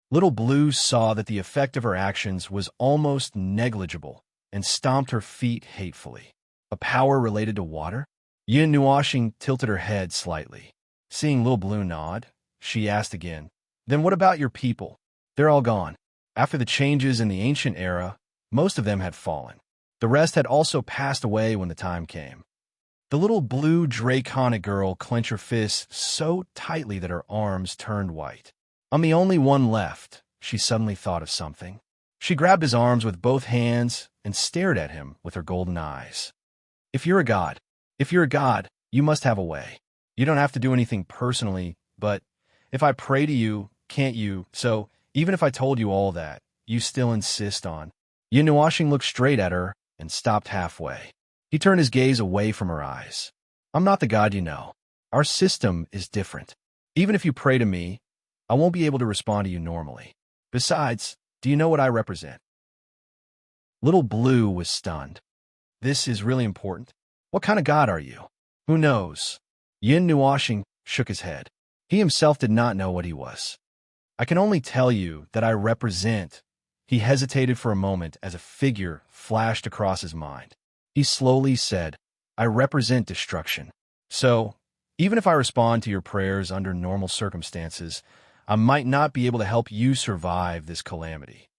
Little Blue saw that the effect of her actions was almost negligible and stomped her feet hatefully. A power related to water? Yin Nuoxing tilted her head slightly. Seeing Little Blue nod, she asked again, "Then what about your people? They're all gone. After the changes in the ancient era, most of them had fallen. The rest had also passed away when the time came." The little blue draconic girl clenched her fists so tightly that her arms turned white. "I'm the only one left," she suddenly thought of something. She grabbed his arms with both hands and stared at him with her golden eyes. If you're a god, you must have a way. You don't have to do anything personally, but if I pray to you, can't you? So, even if I told you all that, you still insist on." Yin Nuoxing looked straight at her and stopped halfway. He turned his gaze away from her eyes. "I'm not the god you know. Our system is different. Even if you pray to me, I won't be able to respond to you normally. Besides, do you know what I represent?" Little Blue was stunned. "This is really important. What kind of god are you?" "Who knows?" Yin Nuoxing shook his head. He himself did not know what he was. "I can only tell you that I represent." He hesitated for a moment as a figure flashed across his mind. He slowly said, "I represent destruction. So, even if I respond to your prayers under normal circumstances, I might not be able to help you survive this calamity."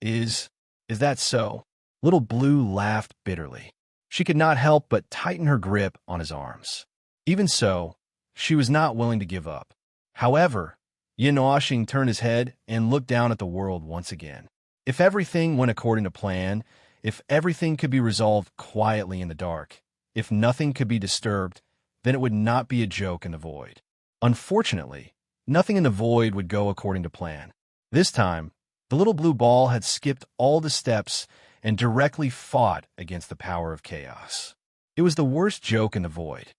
Is that so?" Little Blue laughed bitterly. She could not help but tighten her grip on his arms. Even so, she was not willing to give up. However, Yin Nuoxing turned his head and looked down at the world once again. If everything went according to plan, if everything could be resolved quietly in the dark, if nothing could be disturbed, then it would not be a joke in the void. Unfortunately, nothing in the void would go according to plan. This time, the little blue ball had skipped all the steps and directly fought against the power of chaos. It was the worst joke in the void.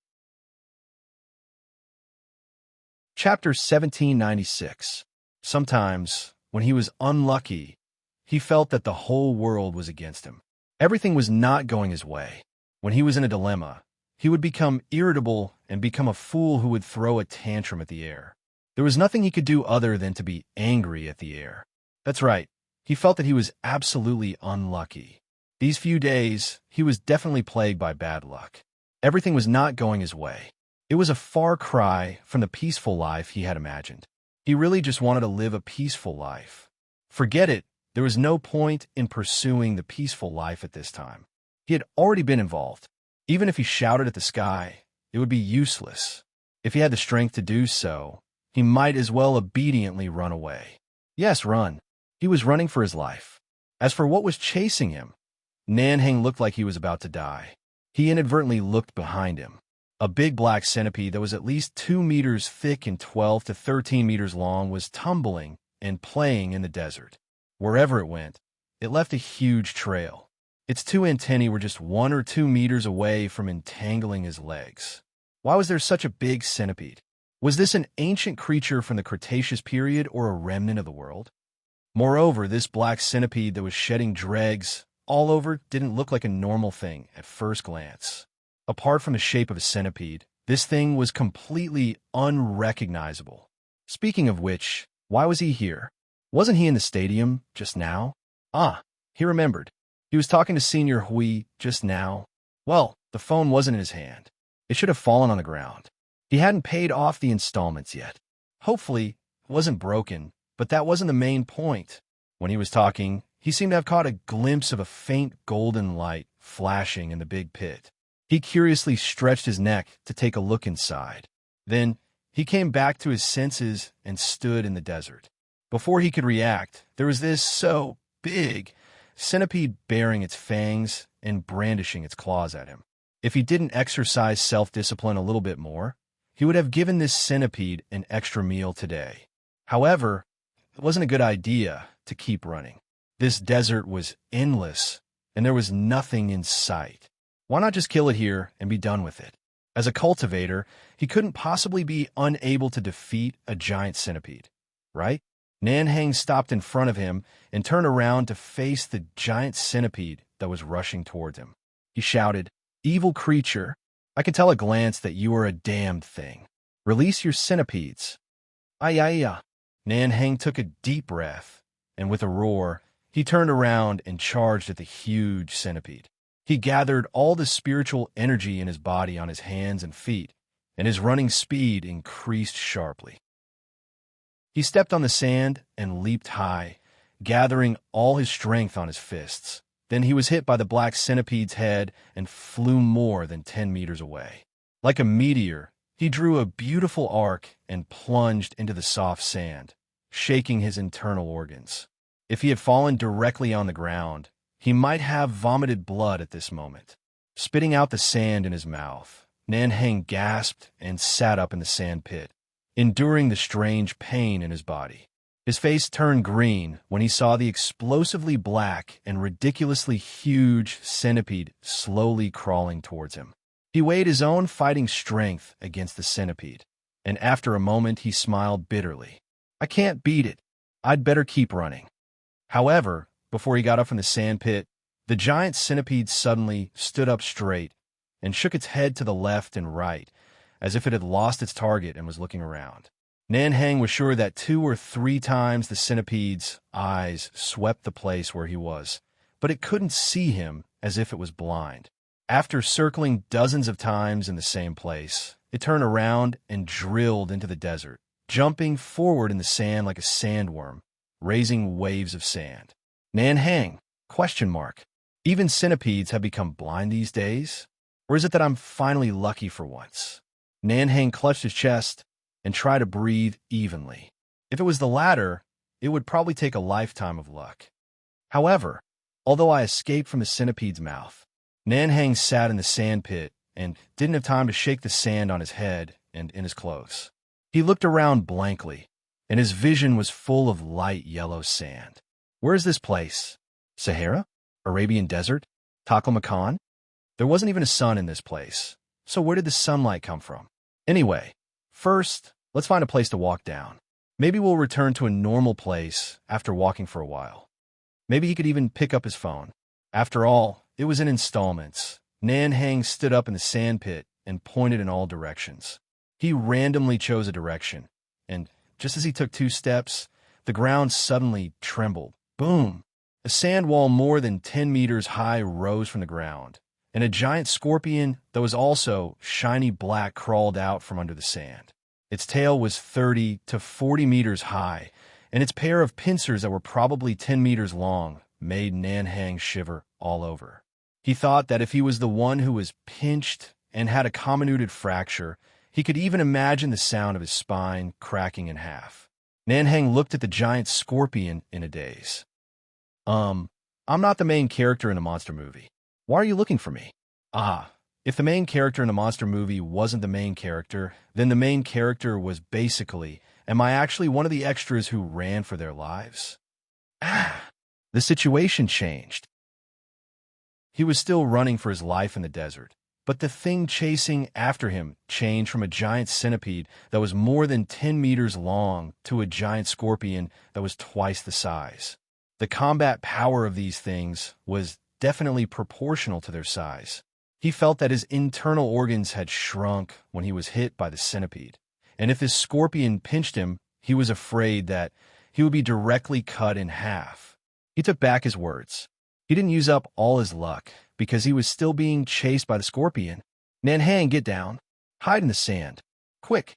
Chapter 1796. Sometimes, when he was unlucky, he felt that the whole world was against him. Everything was not going his way. When he was in a dilemma, he would become irritable and become a fool who would throw a tantrum at the air. There was nothing he could do other than to be angry at the air. That's right, he felt that he was absolutely unlucky. These few days, he was definitely plagued by bad luck. Everything was not going his way. It was a far cry from the peaceful life he had imagined. He really just wanted to live a peaceful life. Forget it, there was no point in pursuing the peaceful life at this time. He had already been involved. Even if he shouted at the sky, it would be useless. If he had the strength to do so, he might as well obediently run away. Yes, run. He was running for his life. As for what was chasing him, Nanhang looked like he was about to die. He inadvertently looked behind him. A big black centipede that was at least 2 meters thick and 12 to 13 meters long was tumbling and playing in the desert. Wherever it went, it left a huge trail. Its 2 antennae were just 1 or 2 meters away from entangling his legs. Why was there such a big centipede? Was this an ancient creature from the Cretaceous period or a remnant of the world? Moreover, this black centipede that was shedding dregs all over didn't look like a normal thing at first glance. Apart from the shape of a centipede, this thing was completely unrecognizable. Speaking of which, why was he here? Wasn't he in the stadium just now? Ah, he remembered. He was talking to Senior Hui just now. Well, the phone wasn't in his hand. It should have fallen on the ground. He hadn't paid off the installments yet. Hopefully, it wasn't broken, but that wasn't the main point. When he was talking, he seemed to have caught a glimpse of a faint golden light flashing in the big pit. He curiously stretched his neck to take a look inside. Then, he came back to his senses and stood in the desert. Before he could react, there was this so big centipede baring its fangs and brandishing its claws at him. If he didn't exercise self-discipline a little bit more, he would have given this centipede an extra meal today. However, it wasn't a good idea to keep running. This desert was endless, and there was nothing in sight. Why not just kill it here and be done with it? As a cultivator, he couldn't possibly be unable to defeat a giant centipede, right? Nanhang stopped in front of him and turned around to face the giant centipede that was rushing towards him. He shouted, "Evil creature, I can tell at a glance that you are a damned thing. Release your centipedes." Ayaya. Nanhang took a deep breath, and with a roar, he turned around and charged at the huge centipede. He gathered all the spiritual energy in his body on his hands and feet, and his running speed increased sharply. He stepped on the sand and leaped high, gathering all his strength on his fists. Then he was hit by the black centipede's head and flew more than 10 meters away. Like a meteor, he drew a beautiful arc and plunged into the soft sand, shaking his internal organs. If he had fallen directly on the ground, he might have vomited blood at this moment. Spitting out the sand in his mouth, Nanhang gasped and sat up in the sand pit, enduring the strange pain in his body. His face turned green when he saw the explosively black and ridiculously huge centipede slowly crawling towards him. He weighed his own fighting strength against the centipede, and after a moment he smiled bitterly. "I can't beat it. I'd better keep running." However, before he got up from the sand pit, the giant centipede suddenly stood up straight and shook its head to the left and right, as if it had lost its target and was looking around. Nanhang was sure that 2 or 3 times the centipede's eyes swept the place where he was, but it couldn't see him as if it was blind. After circling dozens of times in the same place, it turned around and drilled into the desert, jumping forward in the sand like a sandworm, raising waves of sand. Nanhang? Question mark. Even centipedes have become blind these days? Or is it that I'm finally lucky for once? Nanhang clutched his chest and tried to breathe evenly. If it was the latter, it would probably take a lifetime of luck. However, although I escaped from the centipede's mouth, Nanhang sat in the sand pit and didn't have time to shake the sand on his head and in his clothes. He looked around blankly, and his vision was full of light yellow sand. Where is this place? Sahara? Arabian Desert? Taklamakan? There wasn't even a sun in this place, so where did the sunlight come from? Anyway, first, let's find a place to walk down. Maybe we'll return to a normal place after walking for a while. Maybe he could even pick up his phone. After all, it was in installments. Nanhang stood up in the sand pit and pointed in all directions. He randomly chose a direction, and just as he took 2 steps, the ground suddenly trembled. Boom! A sand wall more than 10 meters high rose from the ground, and a giant scorpion that was also shiny black crawled out from under the sand. Its tail was 30 to 40 meters high, and its pair of pincers that were probably 10 meters long made Nanhang shiver all over. He thought that if he was the one who was pinched and had a comminuted fracture, he could even imagine the sound of his spine cracking in half. Nanhang looked at the giant scorpion in a daze. I'm not the main character in a monster movie. Why are you looking for me? Ah, if the main character in a monster movie wasn't the main character, then the main character was basically, am I actually one of the extras who ran for their lives? Ah, the situation changed. He was still running for his life in the desert, but the thing chasing after him changed from a giant centipede that was more than 10 meters long to a giant scorpion that was twice the size. The combat power of these things was definitely proportional to their size. He felt that his internal organs had shrunk when he was hit by the centipede, and if his scorpion pinched him, he was afraid that he would be directly cut in half. He took back his words. He didn't use up all his luck, because he was still being chased by the scorpion. Nanhang, get down. Hide in the sand. Quick.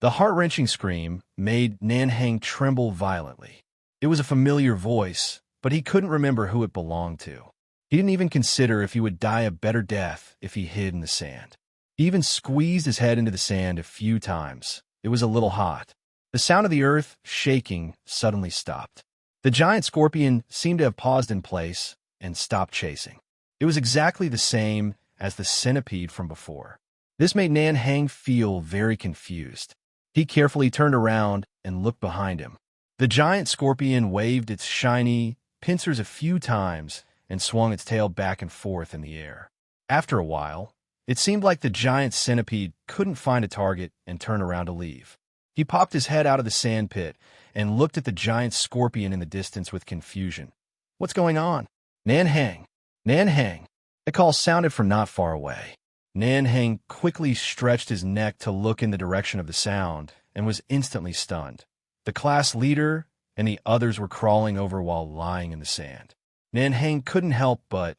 The heart-wrenching scream made Nanhang tremble violently. It was a familiar voice, but he couldn't remember who it belonged to. He didn't even consider if he would die a better death if he hid in the sand. He even squeezed his head into the sand a few times. It was a little hot. The sound of the earth shaking suddenly stopped. The giant scorpion seemed to have paused in place and stopped chasing. It was exactly the same as the centipede from before. This made Nanhang feel very confused. He carefully turned around and looked behind him. The giant scorpion waved its shiny pincers a few times and swung its tail back and forth in the air. After a while, it seemed like the giant centipede couldn't find a target and turned around to leave. He popped his head out of the sand pit and looked at the giant scorpion in the distance with confusion. What's going on? Nanhang! Nanhang! The call sounded from not far away. Nanhang quickly stretched his neck to look in the direction of the sound and was instantly stunned. The class leader and the others were crawling over while lying in the sand. Nanhang couldn't help but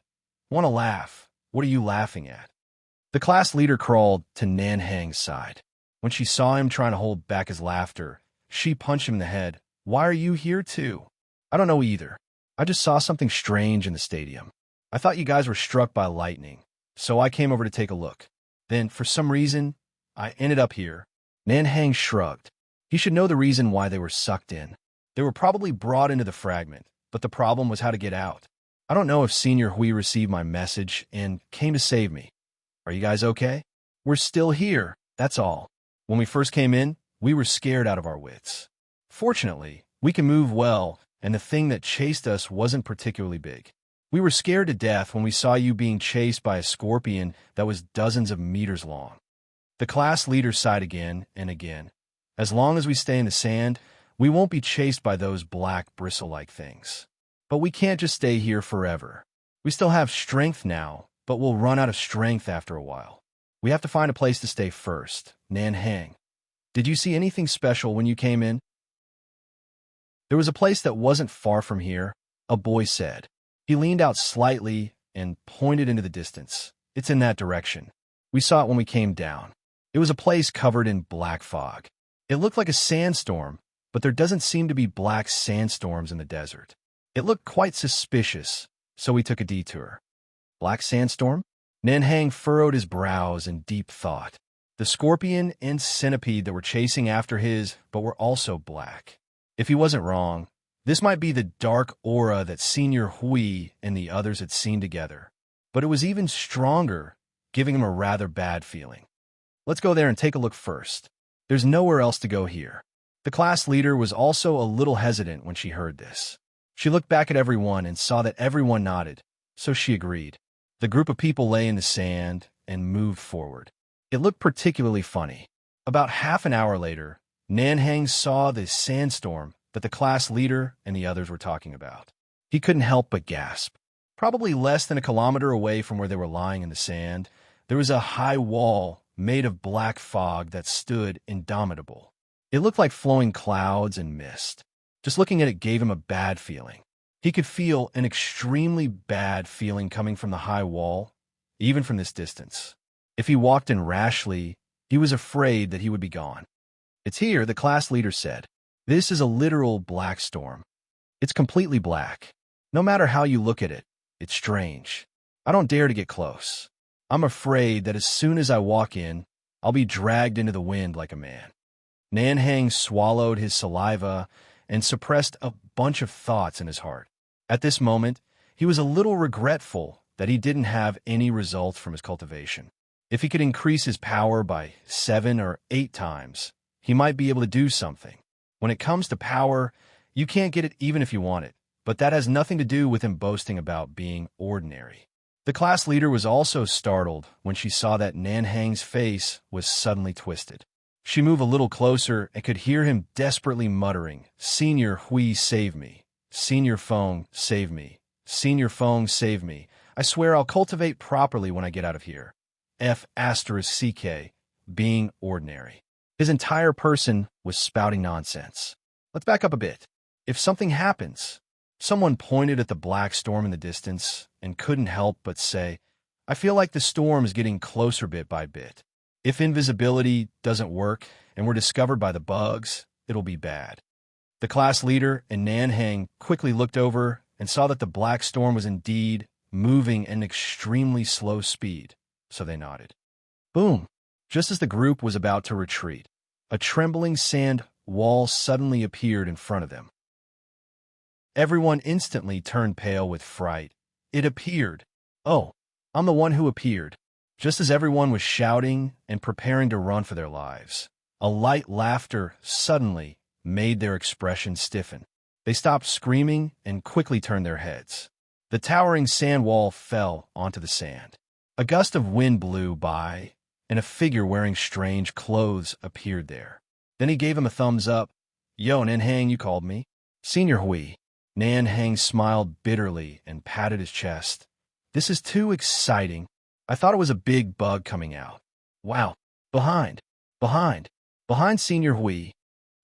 want to laugh. What are you laughing at? The class leader crawled to Nanhang's side. When she saw him trying to hold back his laughter, she punched him in the head. Why are you here too? I don't know either. I just saw something strange in the stadium. I thought you guys were struck by lightning, so I came over to take a look. Then, for some reason, I ended up here. Nanhang shrugged. He should know the reason why they were sucked in. They were probably brought into the fragment, but the problem was how to get out. I don't know if Senior Hui received my message and came to save me. Are you guys okay? We're still here, that's all. When we first came in, we were scared out of our wits. Fortunately, we can move well, and the thing that chased us wasn't particularly big. We were scared to death when we saw you being chased by a scorpion that was dozens of meters long. The class leader sighed again and again. As long as we stay in the sand, we won't be chased by those black bristle-like things. But we can't just stay here forever. We still have strength now, but we'll run out of strength after a while. We have to find a place to stay first. Nanhang. Did you see anything special when you came in? There was a place that wasn't far from here, a boy said. He leaned out slightly and pointed into the distance. It's in that direction. We saw it when we came down. It was a place covered in black fog. It looked like a sandstorm, but there doesn't seem to be black sandstorms in the desert. It looked quite suspicious, so we took a detour. Black sandstorm? Nanhang furrowed his brows in deep thought. The scorpion and centipede that were chasing after his, but were also black. If he wasn't wrong, this might be the dark aura that Senior Hui and the others had seen together. But it was even stronger, giving him a rather bad feeling. Let's go there and take a look first. There's nowhere else to go here. The class leader was also a little hesitant when she heard this. She looked back at everyone and saw that everyone nodded, so she agreed. The group of people lay in the sand and moved forward. It looked particularly funny. About half an hour later, Nanhang saw the sandstorm that the class leader and the others were talking about. He couldn't help but gasp. Probably less than a kilometer away from where they were lying in the sand, there was a high wall made of black fog that stood indomitable. It looked like flowing clouds and mist. Just looking at it gave him a bad feeling. He could feel an extremely bad feeling coming from the high wall, even from this distance. If he walked in rashly, he was afraid that he would be gone. It's here, the class leader said. This is a literal black storm. It's completely black. No matter how you look at it, it's strange. I don't dare to get close. I'm afraid that as soon as I walk in, I'll be dragged into the wind like a man. Nanhang swallowed his saliva and suppressed a bunch of thoughts in his heart. At this moment, he was a little regretful that he didn't have any results from his cultivation. If he could increase his power by 7 or 8 times, he might be able to do something. When it comes to power, you can't get it even if you want it, but that has nothing to do with him boasting about being ordinary. The class leader was also startled when she saw that Nanhang's face was suddenly twisted. She moved a little closer and could hear him desperately muttering, "Senior Hui, save me. Senior Feng, save me. Senior Feng, save me. I swear I'll cultivate properly when I get out of here." F***CK, being ordinary. His entire person was spouting nonsense. Let's back up a bit. If something happens, someone pointed at the black storm in the distance and couldn't help but say, "I feel like the storm is getting closer bit by bit. If invisibility doesn't work and we're discovered by the bugs, it'll be bad." The class leader and Nanhang quickly looked over and saw that the black storm was indeed moving at an extremely slow speed, so they nodded. Boom! Just as the group was about to retreat, a trembling sand wall suddenly appeared in front of them. Everyone instantly turned pale with fright. It appeared. Oh, I'm the one who appeared. Just as everyone was shouting and preparing to run for their lives, a light laughter suddenly made their expression stiffen. They stopped screaming and quickly turned their heads. The towering sand wall fell onto the sand. A gust of wind blew by, and a figure wearing strange clothes appeared there. Then he gave him a thumbs up. "Yo, Nanhang, you called me." "Senior Hui." Nanhang smiled bitterly and patted his chest. "This is too exciting. I thought it was a big bug coming out. Wow. Behind Senior Hui."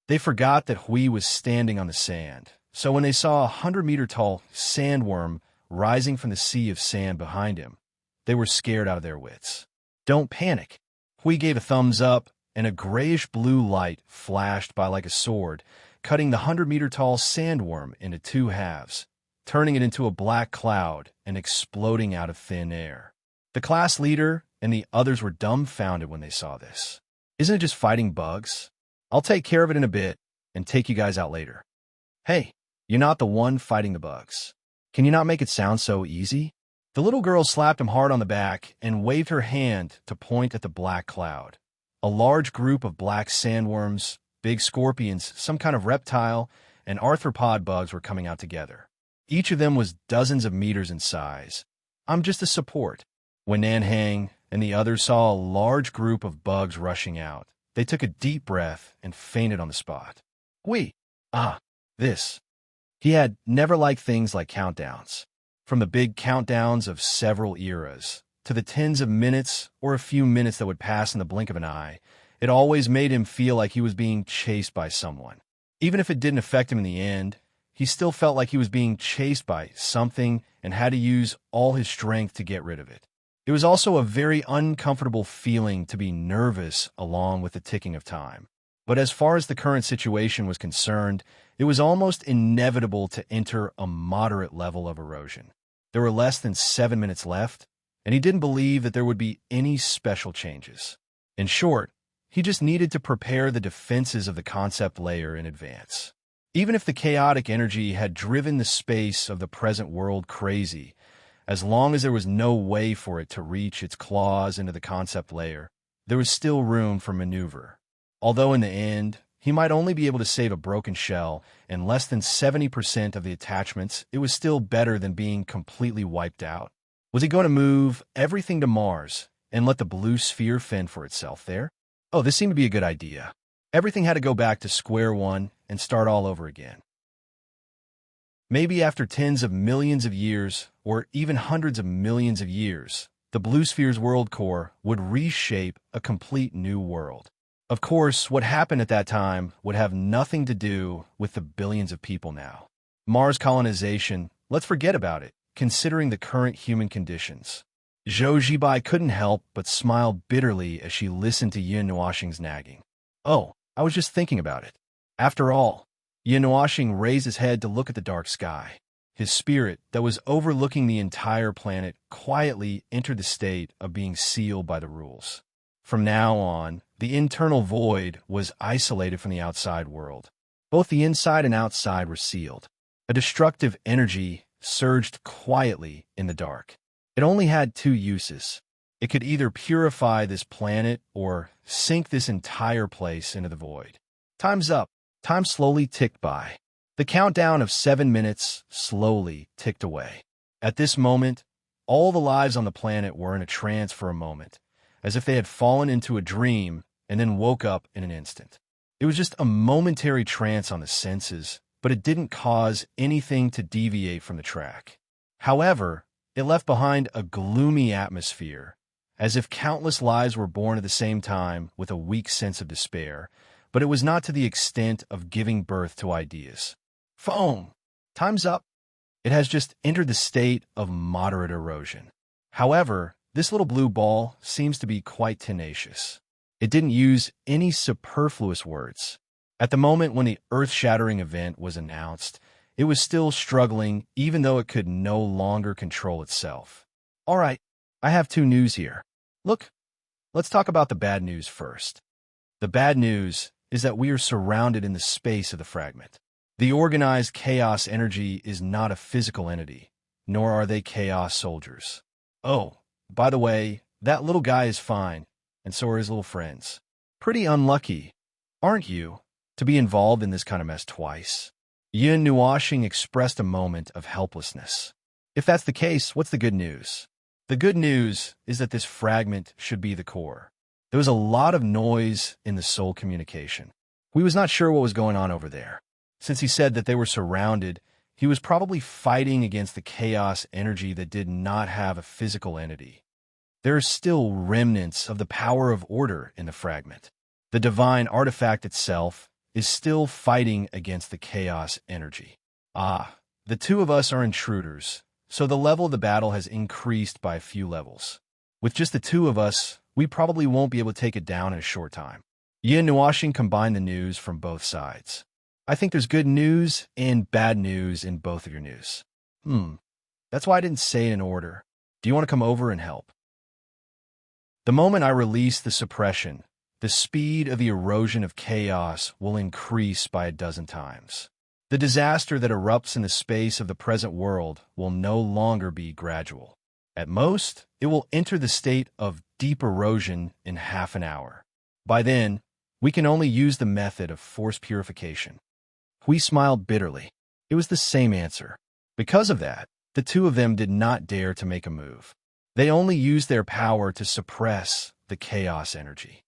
They forgot that Hui was standing on the sand, so when they saw a 100-meter-tall sandworm rising from the sea of sand behind him, they were scared out of their wits. "Don't panic." Hui gave a thumbs up, and a grayish-blue light flashed by like a sword, cutting the 100-meter-tall sandworm into 2 halves, turning it into a black cloud and exploding out of thin air. The class leader and the others were dumbfounded when they saw this. "Isn't it just fighting bugs? I'll take care of it in a bit and take you guys out later." "Hey, you're not the one fighting the bugs. Can you not make it sound so easy?" The little girl slapped him hard on the back and waved her hand to point at the black cloud. A large group of black sandworms, big scorpions, some kind of reptile, and arthropod bugs were coming out together. Each of them was dozens of meters in size. "I'm just a support." When Nanhang and the others saw a large group of bugs rushing out, they took a deep breath and fainted on the spot. This. He had never liked things like countdowns. From the big countdowns of several eras, to the tens of minutes or a few minutes that would pass in the blink of an eye, it always made him feel like he was being chased by someone. Even if it didn't affect him in the end, he still felt like he was being chased by something and had to use all his strength to get rid of it. It was also a very uncomfortable feeling to be nervous along with the ticking of time. But as far as the current situation was concerned, it was almost inevitable to enter a moderate level of erosion. There were less than 7 minutes left, and he didn't believe that there would be any special changes. In short, he just needed to prepare the defenses of the concept layer in advance. Even if the chaotic energy had driven the space of the present world crazy, as long as there was no way for it to reach its claws into the concept layer, there was still room for maneuver. Although in the end, he might only be able to save a broken shell and less than 70% of the attachments, it was still better than being completely wiped out. Was he going to move everything to Mars and let the blue sphere fend for itself there? Oh, this seemed to be a good idea. Everything had to go back to square one and start all over again. Maybe after tens of millions of years, or even hundreds of millions of years, the blue sphere's world core would reshape a complete new world. Of course, what happened at that time would have nothing to do with the billions of people now. Mars colonization, let's forget about it, considering the current human conditions. Zhou Zibai couldn't help but smile bitterly as she listened to Yin Nuoxing's nagging. "Oh, I was just thinking about it." After all, Yin Nuoxing raised his head to look at the dark sky. his spirit that was overlooking the entire planet quietly entered the state of being sealed by the rules. From now on, the internal void was isolated from the outside world. Both the inside and outside were sealed. A destructive energy surged quietly in the dark. It only had two uses. It could either purify this planet or sink this entire place into the void. Time's up. Time slowly ticked by. The countdown of 7 minutes slowly ticked away. At this moment, all the lives on the planet were in a trance for a moment, as if they had fallen into a dream and then woke up in an instant. It was just a momentary trance on the senses, but it didn't cause anything to deviate from the track. However, it left behind a gloomy atmosphere, as if countless lives were born at the same time with a weak sense of despair, but it was not to the extent of giving birth to ideas. Foam! Time's up. It has just entered the state of moderate erosion. However, this little blue ball seems to be quite tenacious. It didn't use any superfluous words. At the moment when the earth-shattering event was announced, it was still struggling even though it could no longer control itself. All right, I have two news here. Look, let's talk about the bad news first. The bad news is that we are surrounded in the space of the fragment. The organized chaos energy is not a physical entity, nor are they chaos soldiers. Oh, by the way, that little guy is fine, and so are his little friends. Pretty unlucky, aren't you, to be involved in this kind of mess twice? Yin Nuashing expressed a moment of helplessness. If that's the case, what's the good news? The good news is that this fragment should be the core. There was a lot of noise in the soul communication. We was not sure what was going on over there. Since he said that they were surrounded, he was probably fighting against the chaos energy that did not have a physical entity. There are still remnants of the power of order in the fragment. The divine artifact itself is still fighting against the chaos energy. The two of us are intruders, so the level of the battle has increased by a few levels. With just the two of us, we probably won't be able to take it down in a short time. Yin Nuashing combined the news from both sides. I think there's good news and bad news in both of your news. That's why I didn't say it in order. Do you want to come over and help? The moment I release the suppression, the speed of the erosion of chaos will increase by a dozen times. The disaster that erupts in the space of the present world will no longer be gradual. At most, it will enter the state of deep erosion in half an hour. By then, we can only use the method of force purification. Hui smiled bitterly. It was the same answer. Because of that, the two of them did not dare to make a move. They only used their power to suppress the chaos energy.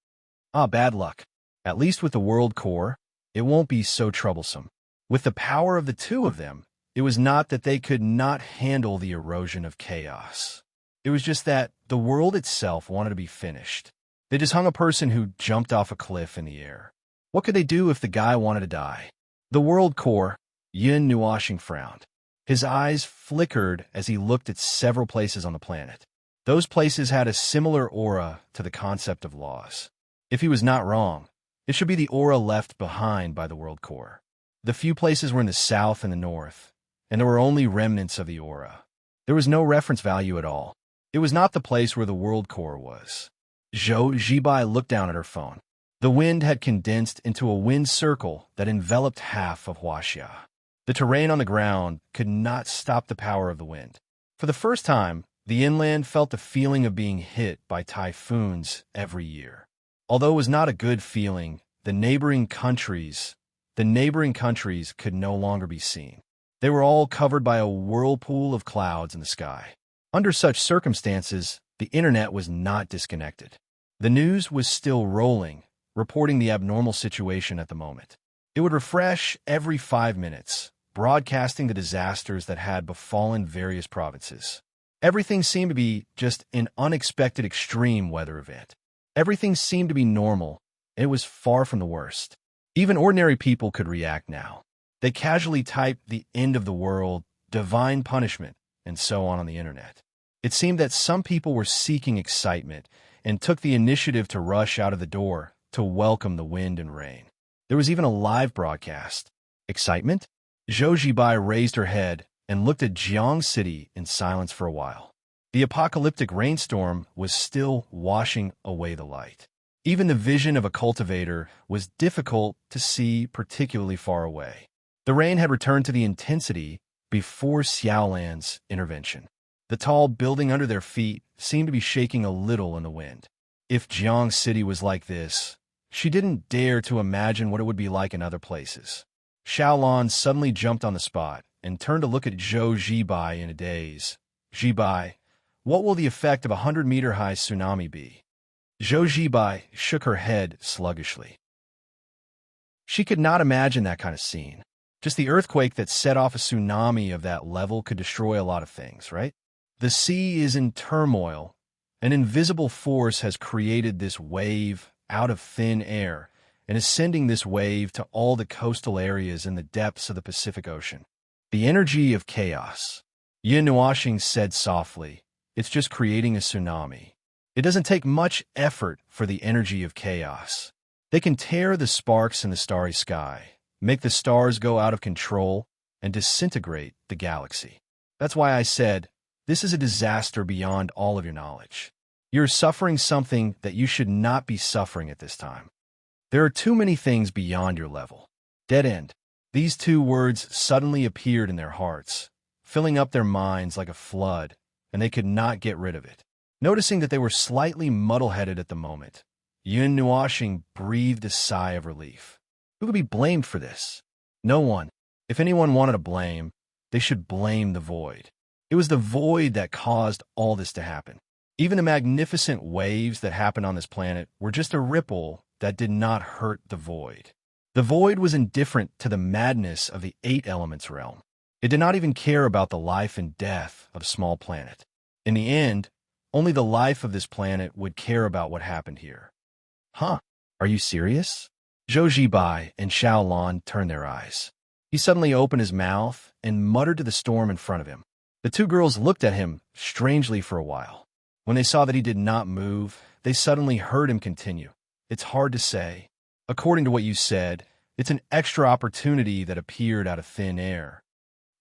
Bad luck. At least with the world core, it won't be so troublesome. With the power of the two of them, it was not that they could not handle the erosion of chaos. It was just that the world itself wanted to be finished. They just hung a person who jumped off a cliff in the air. What could they do if the guy wanted to die? The world core, Yin Nuashing frowned. His eyes flickered as he looked at several places on the planet. Those places had a similar aura to the concept of laws. If he was not wrong, it should be the aura left behind by the world core. The few places were in the south and the north, and there were only remnants of the aura. There was no reference value at all. It was not the place where the world core was. Zhou Zibai looked down at her phone. The wind had condensed into a wind circle that enveloped half of Huaxia. The terrain on the ground could not stop the power of the wind. For the first time, the inland felt the feeling of being hit by typhoons every year. Although it was not a good feeling, the neighboring countries could no longer be seen. They were all covered by a whirlpool of clouds in the sky. Under such circumstances, the internet was not disconnected. The news was still rolling, reporting the abnormal situation at the moment. It would refresh every 5 minutes, broadcasting the disasters that had befallen various provinces. Everything seemed to be just an unexpected extreme weather event. Everything seemed to be normal, and it was far from the worst. Even ordinary people could react now. They casually typed the end of the world, divine punishment, and so on the internet. It seemed that some people were seeking excitement and took the initiative to rush out of the door to welcome the wind and rain. There was even a live broadcast. Excitement? Zhou Zibai raised her head and looked at Jiang City in silence for a while. The apocalyptic rainstorm was still washing away the light. Even the vision of a cultivator was difficult to see particularly far away. The rain had returned to the intensity before Xiaolan's intervention. The tall building under their feet seemed to be shaking a little in the wind. If Jiang City was like this, she didn't dare to imagine what it would be like in other places. Xiaolan suddenly jumped on the spot and turned to look at Zhou Zibai in a daze. Zibai, what will the effect of a 100-meter-high tsunami be? Zhou Zibai shook her head sluggishly. She could not imagine that kind of scene. Just the earthquake that set off a tsunami of that level could destroy a lot of things, right? The sea is in turmoil. An invisible force has created this wave out of thin air and is sending this wave to all the coastal areas in the depths of the Pacific Ocean. The energy of chaos. Yin Nuoxing said softly, it's just creating a tsunami. It doesn't take much effort for the energy of chaos. They can tear the sparks in the starry sky, make the stars go out of control, and disintegrate the galaxy. That's why I said, this is a disaster beyond all of your knowledge. You're suffering something that you should not be suffering at this time. There are too many things beyond your level. Dead end. These two words suddenly appeared in their hearts, filling up their minds like a flood, and they could not get rid of it. Noticing that they were slightly muddle-headed at the moment, Yun Nuoxing breathed a sigh of relief. Who could be blamed for this? No one. If anyone wanted to blame, they should blame the void. It was the void that caused all this to happen. Even the magnificent waves that happened on this planet were just a ripple that did not hurt the void. The void was indifferent to the madness of the 8 elements realm. It did not even care about the life and death of a small planet. In the end, only the life of this planet would care about what happened here. Huh? Are you serious? Zhou Zibai and Xiaolan turned their eyes. He suddenly opened his mouth and muttered to the storm in front of him. The two girls looked at him strangely for a while. When they saw that he did not move, they suddenly heard him continue. It's hard to say. According to what you said, it's an extra opportunity that appeared out of thin air.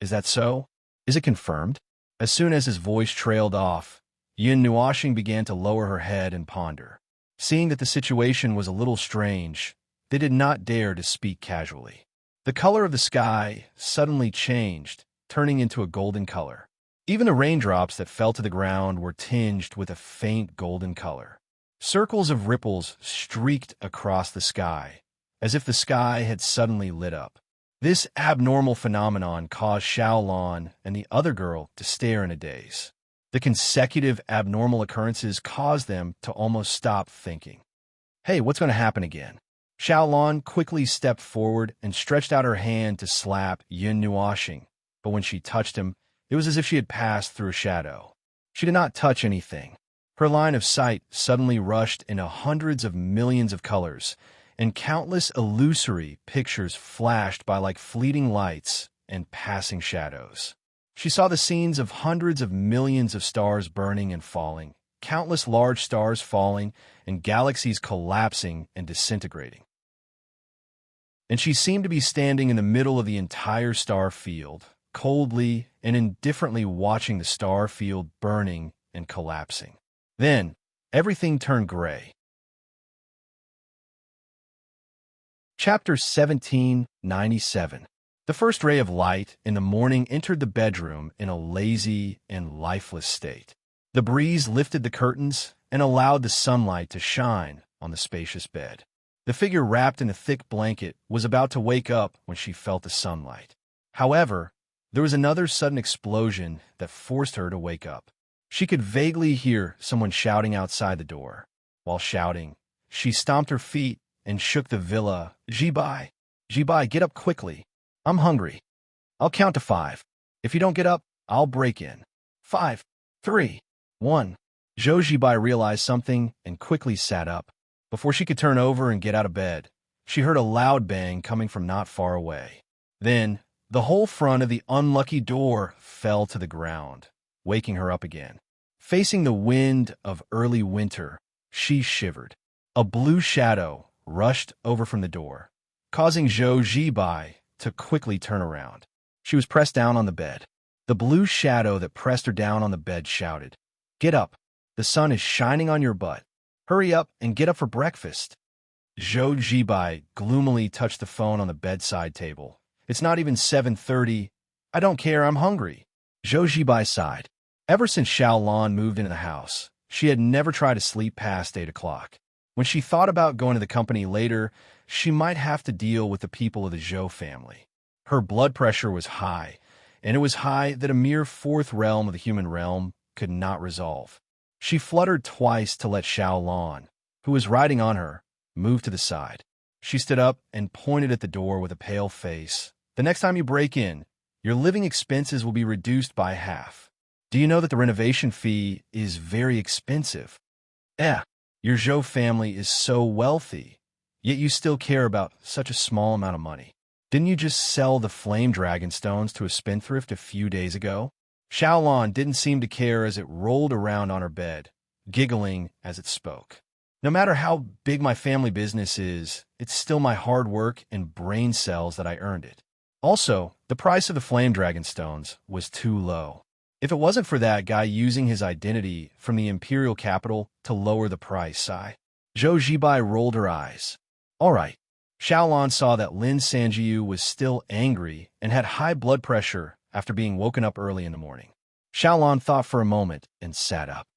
Is that so? Is it confirmed? As soon as his voice trailed off, Yin Nuoxing began to lower her head and ponder. Seeing that the situation was a little strange, they did not dare to speak casually. The color of the sky suddenly changed, turning into a golden color. Even the raindrops that fell to the ground were tinged with a faint golden color. Circles of ripples streaked across the sky, as if the sky had suddenly lit up. This abnormal phenomenon caused Xiaolan and the other girl to stare in a daze. The consecutive abnormal occurrences caused them to almost stop thinking. Hey, what's going to happen again? Xiaolan quickly stepped forward and stretched out her hand to slap Yin Nuoxing, but when she touched him, it was as if she had passed through a shadow. She did not touch anything. Her line of sight suddenly rushed into hundreds of millions of colors, and countless illusory pictures flashed by like fleeting lights and passing shadows. She saw the scenes of hundreds of millions of stars burning and falling, countless large stars falling, and galaxies collapsing and disintegrating. And she seemed to be standing in the middle of the entire star field, coldly and indifferently watching the star field burning and collapsing. Then, everything turned gray. Chapter 1797. The first ray of light in the morning entered the bedroom in a lazy and lifeless state. The breeze lifted the curtains and allowed the sunlight to shine on the spacious bed. The figure wrapped in a thick blanket was about to wake up when she felt the sunlight. However, there was another sudden explosion that forced her to wake up. She could vaguely hear someone shouting outside the door. While shouting, she stomped her feet and shook the villa. Zibai, Zibai, get up quickly. I'm hungry. I'll count to 5. If you don't get up, I'll break in. 5, 3, 1. Zhou Zibai realized something and quickly sat up. Before she could turn over and get out of bed, she heard a loud bang coming from not far away. Then, the whole front of the unlucky door fell to the ground, waking her up again. Facing the wind of early winter, she shivered. A blue shadow rushed over from the door, causing Zhou Zibai to quickly turn around. She was pressed down on the bed. The blue shadow that pressed her down on the bed shouted, "Get up! The sun is shining on your butt. Hurry up and get up for breakfast." Zhou Jibai gloomily touched the phone on the bedside table. "It's not even 7:30. I don't care, I'm hungry." Zhou Jibai sighed. Ever since Xiaolan moved into the house, she had never tried to sleep past 8 o'clock. When she thought about going to the company later, she might have to deal with the people of the Zhou family. Her blood pressure was high, and it was high that a mere fourth realm of the human realm could not resolve. She fluttered twice to let Xiaolan, who was riding on her, move to the side. She stood up and pointed at the door with a pale face. "The next time you break in, your living expenses will be reduced by half. Do you know that the renovation fee is very expensive? Your Zhou family is so wealthy, yet you still care about such a small amount of money. Didn't you just sell the flame dragon stones to a spendthrift a few days ago?" Xiaolan didn't seem to care as it rolled around on her bed, giggling as it spoke. "No matter how big my family business is, it's still my hard work and brain cells that I earned it. Also, the price of the flame dragon stones was too low. If it wasn't for that guy using his identity from the imperial capital to lower the price, Zhou Jibai rolled her eyes. "All right." Xiaolan saw that Lin Sanjiu was still angry and had high blood pressure after being woken up early in the morning. Xiaolan thought for a moment and sat up.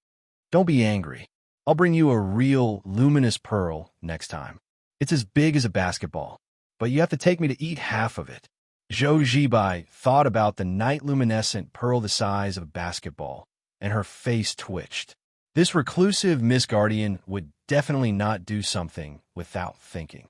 "Don't be angry. I'll bring you a real luminous pearl next time. It's as big as a basketball, but you have to take me to eat half of it." Zhou Jibai thought about the night-luminescent pearl the size of a basketball, and her face twitched. This reclusive Miss Guardian would definitely not do something without thinking.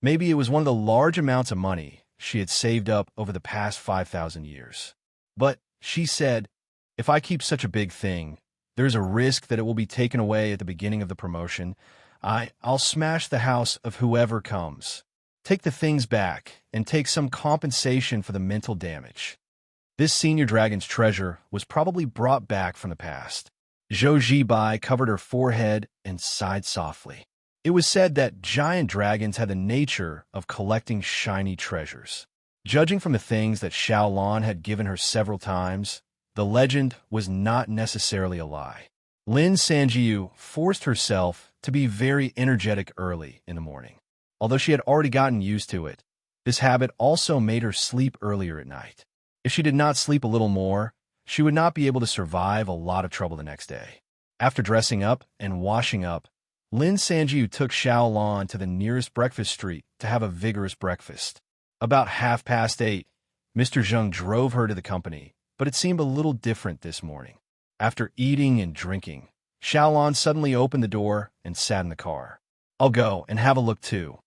Maybe it was one of the large amounts of money she had saved up over the past 5,000 years. But, she said, "If I keep such a big thing, there's a risk that it will be taken away at the beginning of the promotion. I'll smash the house of whoever comes. Take the things back, and take some compensation for the mental damage." This senior dragon's treasure was probably brought back from the past. Zhou Jibai covered her forehead and sighed softly. It was said that giant dragons had the nature of collecting shiny treasures. Judging from the things that Xiaolan had given her several times, the legend was not necessarily a lie. Lin Sanjiu forced herself to be very energetic early in the morning. Although she had already gotten used to it, this habit also made her sleep earlier at night. If she did not sleep a little more, she would not be able to survive a lot of trouble the next day. After dressing up and washing up, Lin Sanjiu took Xiaolan to the nearest breakfast street to have a vigorous breakfast. About 8:30, Mr. Zheng drove her to the company, but it seemed a little different this morning. After eating and drinking, Xiaolan suddenly opened the door and sat in the car. "I'll go and have a look too.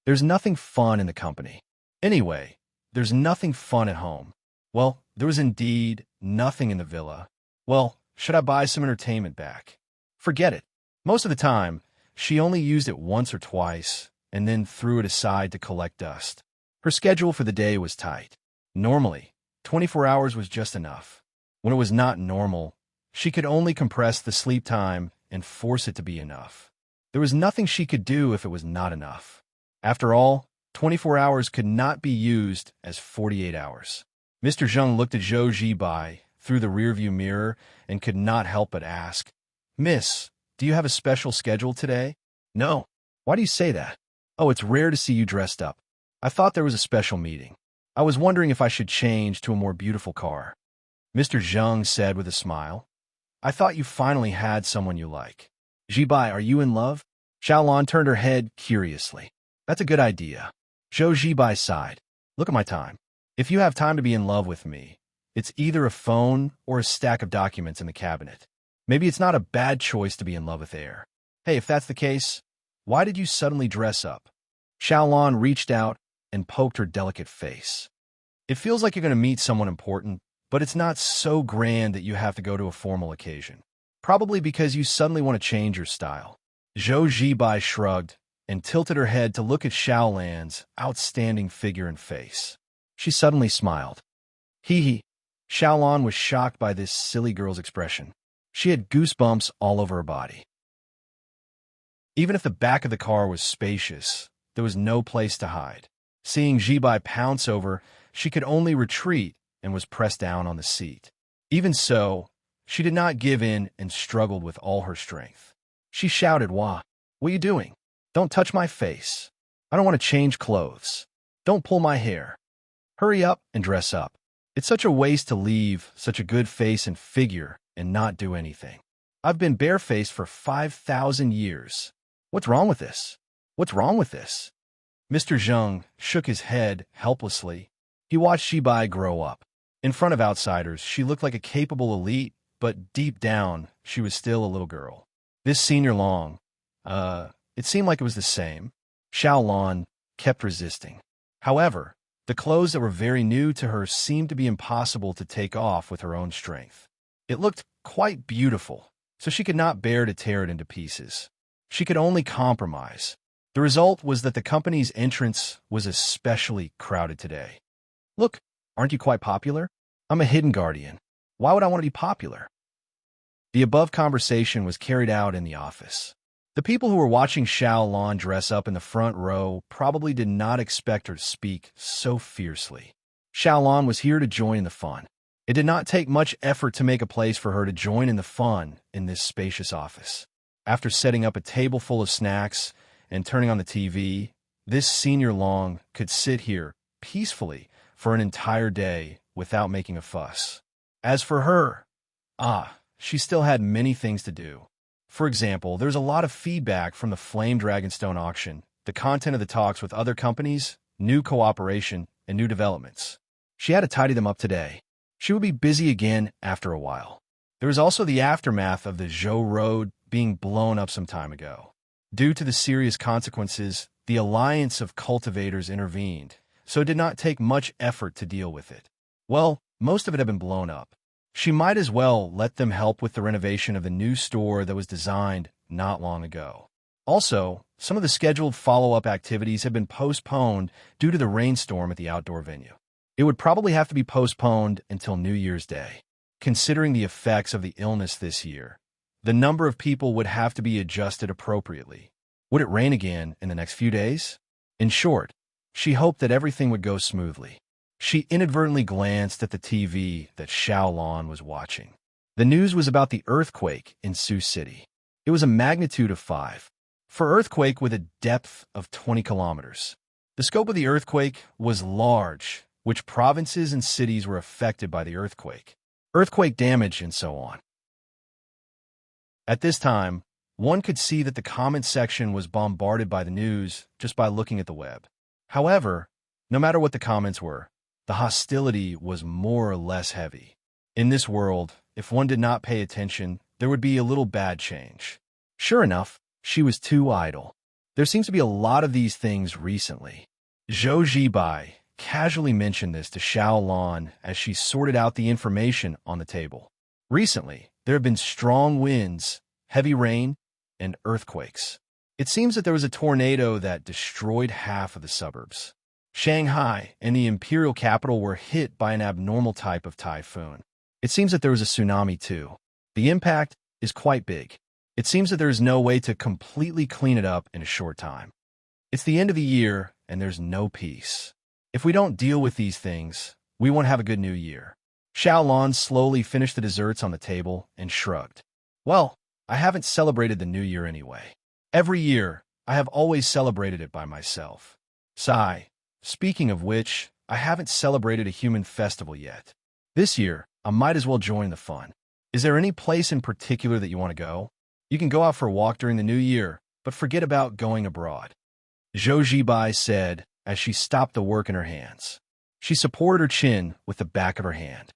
There's nothing fun in the company. Anyway, there's nothing fun at home." Well, there was indeed nothing in the villa. Well, should I buy some entertainment back? Forget it. Most of the time, she only used it once or twice, and then threw it aside to collect dust. Her schedule for the day was tight. Normally, 24 hours was just enough. When it was not normal, she could only compress the sleep time and force it to be enough. There was nothing she could do if it was not enough. After all, 24 hours could not be used as 48 hours. Mr. Zheng looked at Zhou Jibai through the rearview mirror and could not help but ask, "Miss, do you have a special schedule today?" "No." "Why do you say that?" "Oh, it's rare to see you dressed up. I thought there was a special meeting. I was wondering if I should change to a more beautiful car." Mr. Zheng said with a smile, "I thought you finally had someone you like." "Jibai, are you in love?" Xiaolan turned her head curiously. "That's a good idea." Zhou Jibai sighed. "Look at my time. If you have time to be in love with me, it's either a phone or a stack of documents in the cabinet. Maybe it's not a bad choice to be in love with air. Hey, if that's the case, why did you suddenly dress up?" Xiaolan reached out and poked her delicate face. "It feels like you're going to meet someone important, but it's not so grand that you have to go to a formal occasion. Probably because you suddenly want to change your style." Zhou Jibai shrugged and tilted her head to look at Xiaolan's outstanding figure and face. She suddenly smiled. Hee hee. Xiaolan was shocked by this silly girl's expression. She had goosebumps all over her body. Even if the back of the car was spacious, there was no place to hide. Seeing Jibai pounce over, she could only retreat and was pressed down on the seat. Even so, she did not give in and struggled with all her strength. She shouted, "Wah, what are you doing? Don't touch my face. I don't want to change clothes. Don't pull my hair. Hurry up and dress up. It's such a waste to leave such a good face and figure and not do anything. I've been barefaced for 5,000 years. What's wrong with this? What's wrong with this?" Mr. Zheng shook his head helplessly. He watched Shibai grow up. In front of outsiders, she looked like a capable elite, but deep down, she was still a little girl. This senior Long, it seemed like it was the same. Xiao Lan kept resisting. However, the clothes that were very new to her seemed to be impossible to take off with her own strength. It looked quite beautiful, so she could not bear to tear it into pieces. She could only compromise. The result was that the company's entrance was especially crowded today. "Look, aren't you quite popular? I'm a hidden guardian. Why would I want to be popular?" The above conversation was carried out in the office. The people who were watching Xiao Lan dress up in the front row probably did not expect her to speak so fiercely. Xiao Lan was here to join in the fun. It did not take much effort to make a place for her to join in the fun in this spacious office. After setting up a table full of snacks and turning on the TV, this senior Long could sit here peacefully for an entire day without making a fuss. As for her, she still had many things to do. For example, there's a lot of feedback from the Flame Dragonstone auction, the content of the talks with other companies, new cooperation, and new developments. She had to tidy them up today. She would be busy again after a while. There was also the aftermath of the Zhou Road being blown up some time ago. Due to the serious consequences, the Alliance of Cultivators intervened, so it did not take much effort to deal with it. Well, most of it had been blown up. She might as well let them help with the renovation of the new store that was designed not long ago. Also, some of the scheduled follow-up activities have been postponed due to the rainstorm at the outdoor venue. It would probably have to be postponed until New Year's Day. Considering the effects of the illness this year, the number of people would have to be adjusted appropriately. Would it rain again in the next few days? In short, she hoped that everything would go smoothly. She inadvertently glanced at the TV that Xiao Lan was watching. The news was about the earthquake in Sioux City. It was a magnitude of 5 for earthquake with a depth of 20 kilometers. The scope of the earthquake was large, which provinces and cities were affected by the earthquake damage, and so on. At this time, one could see that the comment section was bombarded by the news just by looking at the web. However, no matter what the comments were, the hostility was more or less heavy. In this world, if one did not pay attention, there would be a little bad change. Sure enough, she was too idle. There seems to be a lot of these things recently. Zhou Zibai casually mentioned this to Xiao Lan as she sorted out the information on the table. Recently, there have been strong winds, heavy rain, and earthquakes. It seems that there was a tornado that destroyed half of the suburbs. Shanghai and the imperial capital were hit by an abnormal type of typhoon. It seems that there was a tsunami too. The impact is quite big. It seems that there is no way to completely clean it up in a short time. It's the end of the year, and there's no peace. If we don't deal with these things, we won't have a good new year. Xiao Lan slowly finished the desserts on the table and shrugged. Well, I haven't celebrated the new year anyway. Every year, I have always celebrated it by myself. Sigh. Speaking of which, I haven't celebrated a human festival yet. This year, I might as well join the fun. Is there any place in particular that you want to go? You can go out for a walk during the new year, but forget about going abroad. Zhou Zibai said as she stopped the work in her hands. She supported her chin with the back of her hand.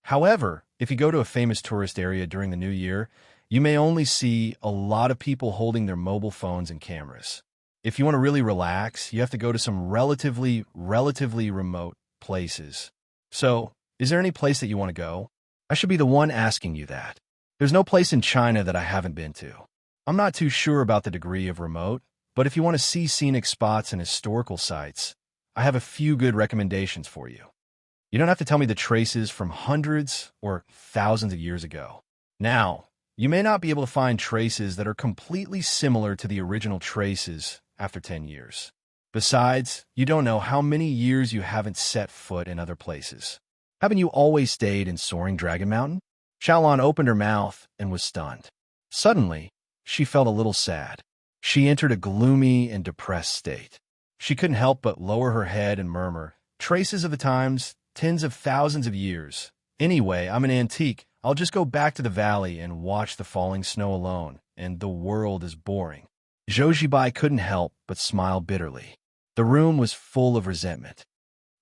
However, if you go to a famous tourist area during the new year, you may only see a lot of people holding their mobile phones and cameras. If you want to really relax, you have to go to some relatively remote places. So, is there any place that you want to go? I should be the one asking you that. There's no place in China that I haven't been to. I'm not too sure about the degree of remote, but if you want to see scenic spots and historical sites, I have a few good recommendations for you. You don't have to tell me the traces from hundreds or thousands of years ago. Now, you may not be able to find traces that are completely similar to the original traces after 10 years. Besides, you don't know how many years you haven't set foot in other places. Haven't you always stayed in Soaring Dragon Mountain? Xiaolon opened her mouth and was stunned. Suddenly, she felt a little sad. She entered a gloomy and depressed state. She couldn't help but lower her head and murmur, "Traces of the times, tens of thousands of years. Anyway, I'm an antique. I'll just go back to the valley and watch the falling snow alone, and the world is boring." Zhou Zibai couldn't help but smile bitterly. The room was full of resentment.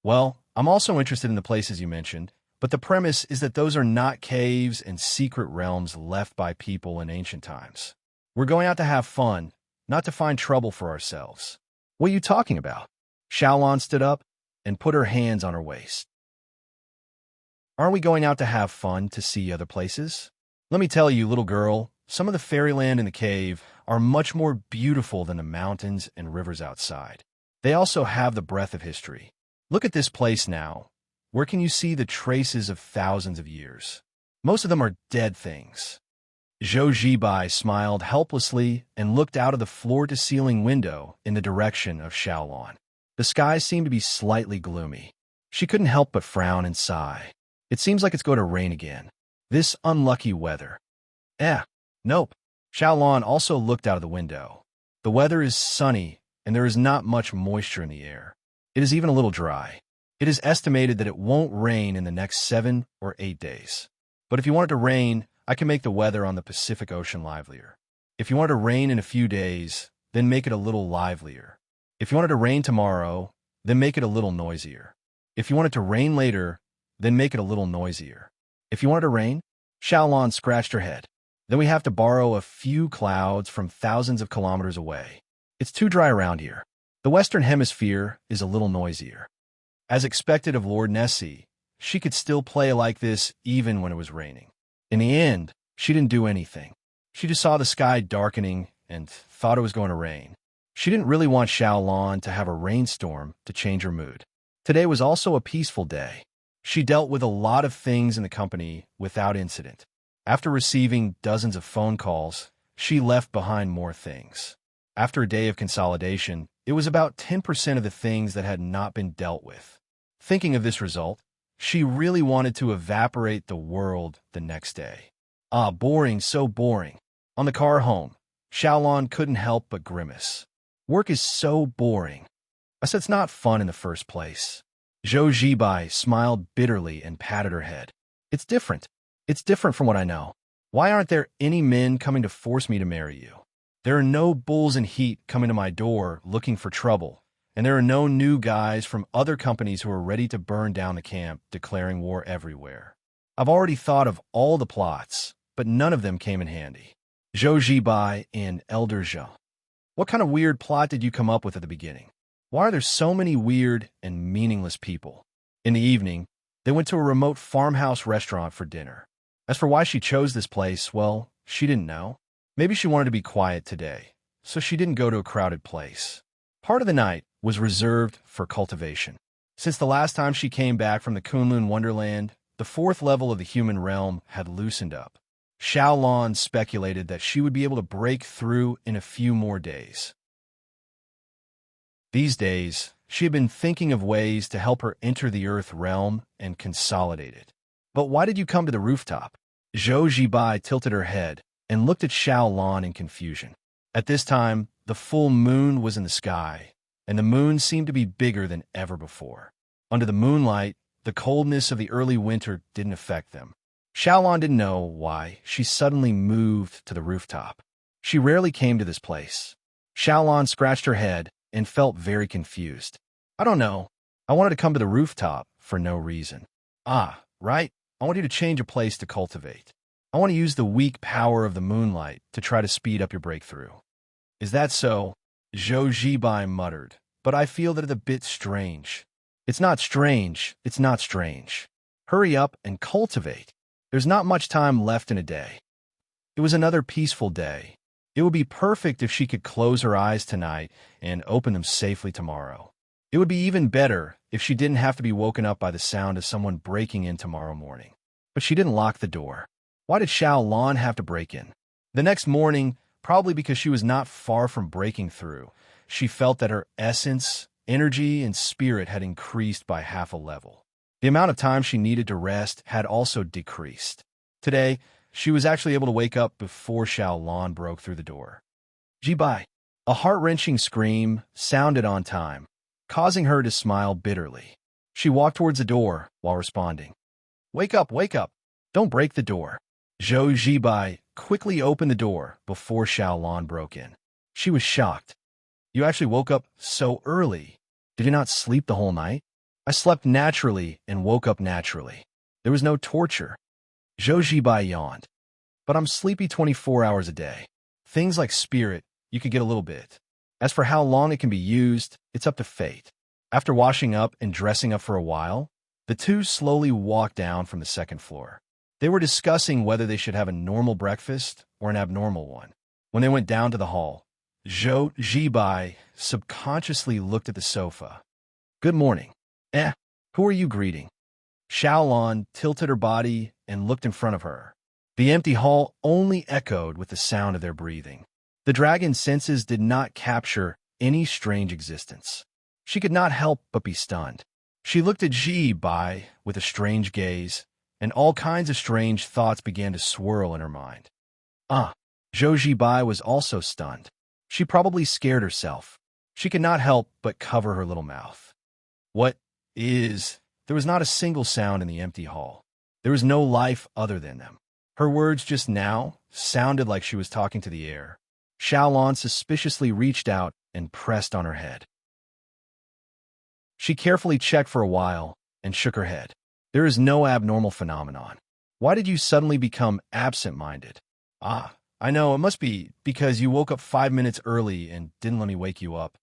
"Well, I'm also interested in the places you mentioned, but the premise is that those are not caves and secret realms left by people in ancient times. We're going out to have fun, not to find trouble for ourselves." "What are you talking about?" Xiaolon stood up and put her hands on her waist. "Aren't we going out to have fun to see other places? Let me tell you, little girl, some of the fairyland in the cave are much more beautiful than the mountains and rivers outside. They also have the breath of history. Look at this place now. Where can you see the traces of thousands of years? Most of them are dead things." Zhou Zibai smiled helplessly and looked out of the floor-to-ceiling window in the direction of Xiaolon. The sky seemed to be slightly gloomy. She couldn't help but frown and sigh. "It seems like it's going to rain again. This unlucky weather." Nope. Xiaolon also looked out of the window. The weather is sunny, and there is not much moisture in the air. It is even a little dry. It is estimated that it won't rain in the next 7 or 8 days. But if you want it to rain, I can make the weather on the Pacific Ocean livelier. If you want it to rain in a few days, then make it a little livelier. If you want it to rain tomorrow, then make it a little noisier. If you want it to rain later, then make it a little noisier. If you want it to rain, Xiaolon scratched her head. Then we have to borrow a few clouds from thousands of kilometers away. It's too dry around here. The Western Hemisphere is a little noisier. As expected of Lord Nessie, she could still play like this even when it was raining. In the end, she didn't do anything. She just saw the sky darkening and thought it was going to rain. She didn't really want Xiaolon to have a rainstorm to change her mood. Today was also a peaceful day. She dealt with a lot of things in the company without incident. After receiving dozens of phone calls, she left behind more things. After a day of consolidation, it was about 10% of the things that had not been dealt with. Thinking of this result, she really wanted to evaporate the world the next day. Boring, so boring. On the car home, Xiaolon couldn't help but grimace. Work is so boring. I said it's not fun in the first place. Zhou Zibai smiled bitterly and patted her head. It's different. It's different from what I know. Why aren't there any men coming to force me to marry you? There are no bulls in heat coming to my door looking for trouble, and there are no new guys from other companies who are ready to burn down the camp, declaring war everywhere. I've already thought of all the plots, but none of them came in handy. Zhou Zibai and Elder Zhou. What kind of weird plot did you come up with at the beginning? Why are there so many weird and meaningless people? In the evening, they went to a remote farmhouse restaurant for dinner. As for why she chose this place, well, she didn't know. Maybe she wanted to be quiet today, so she didn't go to a crowded place. Part of the night was reserved for cultivation. Since the last time she came back from the Kunlun Wonderland, the 4th level of the human realm had loosened up. Xiaolon speculated that she would be able to break through in a few more days. These days, she had been thinking of ways to help her enter the Earth realm and consolidate it. But why did you come to the rooftop? Zhou Zibai tilted her head and looked at Xiaolon in confusion. At this time, the full moon was in the sky, and the moon seemed to be bigger than ever before. Under the moonlight, the coldness of the early winter didn't affect them. Xiaolon didn't know why she suddenly moved to the rooftop. She rarely came to this place. Xiaolon scratched her head and felt very confused. I don't know. I wanted to come to the rooftop for no reason. Right? I want you to change a place to cultivate. I want to use the weak power of the moonlight to try to speed up your breakthrough. Is that so? Zhou Zibai muttered, but I feel that it's a bit strange. It's not strange. It's not strange. Hurry up and cultivate. There's not much time left in a day. It was another peaceful day. It would be perfect if she could close her eyes tonight and open them safely tomorrow. It would be even better if she didn't have to be woken up by the sound of someone breaking in tomorrow morning. But she didn't lock the door. Why did Xiaolon have to break in? The next morning, probably because she was not far from breaking through, she felt that her essence, energy, and spirit had increased by half a level. The amount of time she needed to rest had also decreased. Today, she was actually able to wake up before Xiaolan broke through the door. Jibai. A heart-wrenching scream sounded on time, causing her to smile bitterly. She walked towards the door while responding. Wake up, wake up. Don't break the door. Zhou Jibai quickly opened the door before Xiaolan broke in. She was shocked. You actually woke up so early. Did you not sleep the whole night? I slept naturally and woke up naturally. There was no torture. Zhou Jibai yawned. But I'm sleepy 24 hours a day. Things like spirit, you could get a little bit. As for how long it can be used, it's up to fate. After washing up and dressing up for a while, the two slowly walked down from the second floor. They were discussing whether they should have a normal breakfast or an abnormal one. When they went down to the hall, Zhou Jibai subconsciously looked at the sofa. Good morning. Who are you greeting? Xiaolan tilted her body and looked in front of her. The empty hall only echoed with the sound of their breathing. The dragon's senses did not capture any strange existence. She could not help but be stunned. She looked at Jibai with a strange gaze, and all kinds of strange thoughts began to swirl in her mind. Zhou Jibai was also stunned. She probably scared herself. She could not help but cover her little mouth. There was not a single sound in the empty hall. There was no life other than them. Her words just now sounded like she was talking to the air. Xiaolan suspiciously reached out and pressed on her head. She carefully checked for a while and shook her head. There is no abnormal phenomenon. Why did you suddenly become absent-minded? I know, it must be because you woke up 5 minutes early and didn't let me wake you up.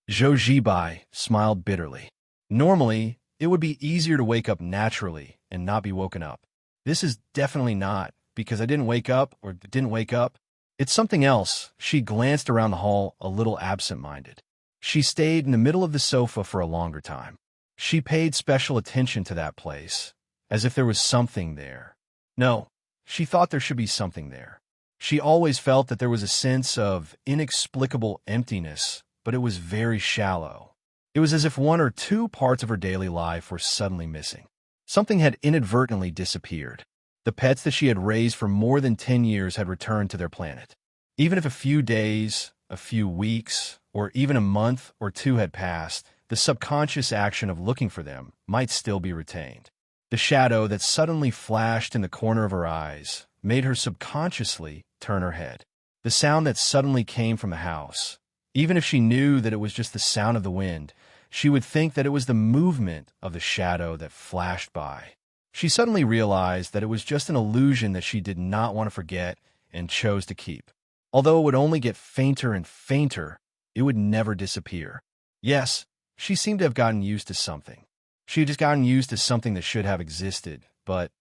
Zhou Jibai smiled bitterly. Normally, it would be easier to wake up naturally and not be woken up. This is definitely not because I didn't wake up or didn't wake up. It's something else. She glanced around the hall a little absent-minded. She stayed in the middle of the sofa for a longer time. She paid special attention to that place, as if there was something there. No, she thought there should be something there. She always felt that there was a sense of inexplicable emptiness, but it was very shallow. It was as if 1 or 2 parts of her daily life were suddenly missing. Something had inadvertently disappeared. The pets that she had raised for more than 10 years had returned to their planet. Even if a few days, a few weeks, or even a month or 2 had passed, the subconscious action of looking for them might still be retained. The shadow that suddenly flashed in the corner of her eyes made her subconsciously turn her head. The sound that suddenly came from the house, even if she knew that it was just the sound of the wind, she would think that it was the movement of the shadow that flashed by. She suddenly realized that it was just an illusion that she did not want to forget and chose to keep. Although it would only get fainter and fainter, it would never disappear. Yes, she seemed to have gotten used to something. She had just gotten used to something that should have existed, but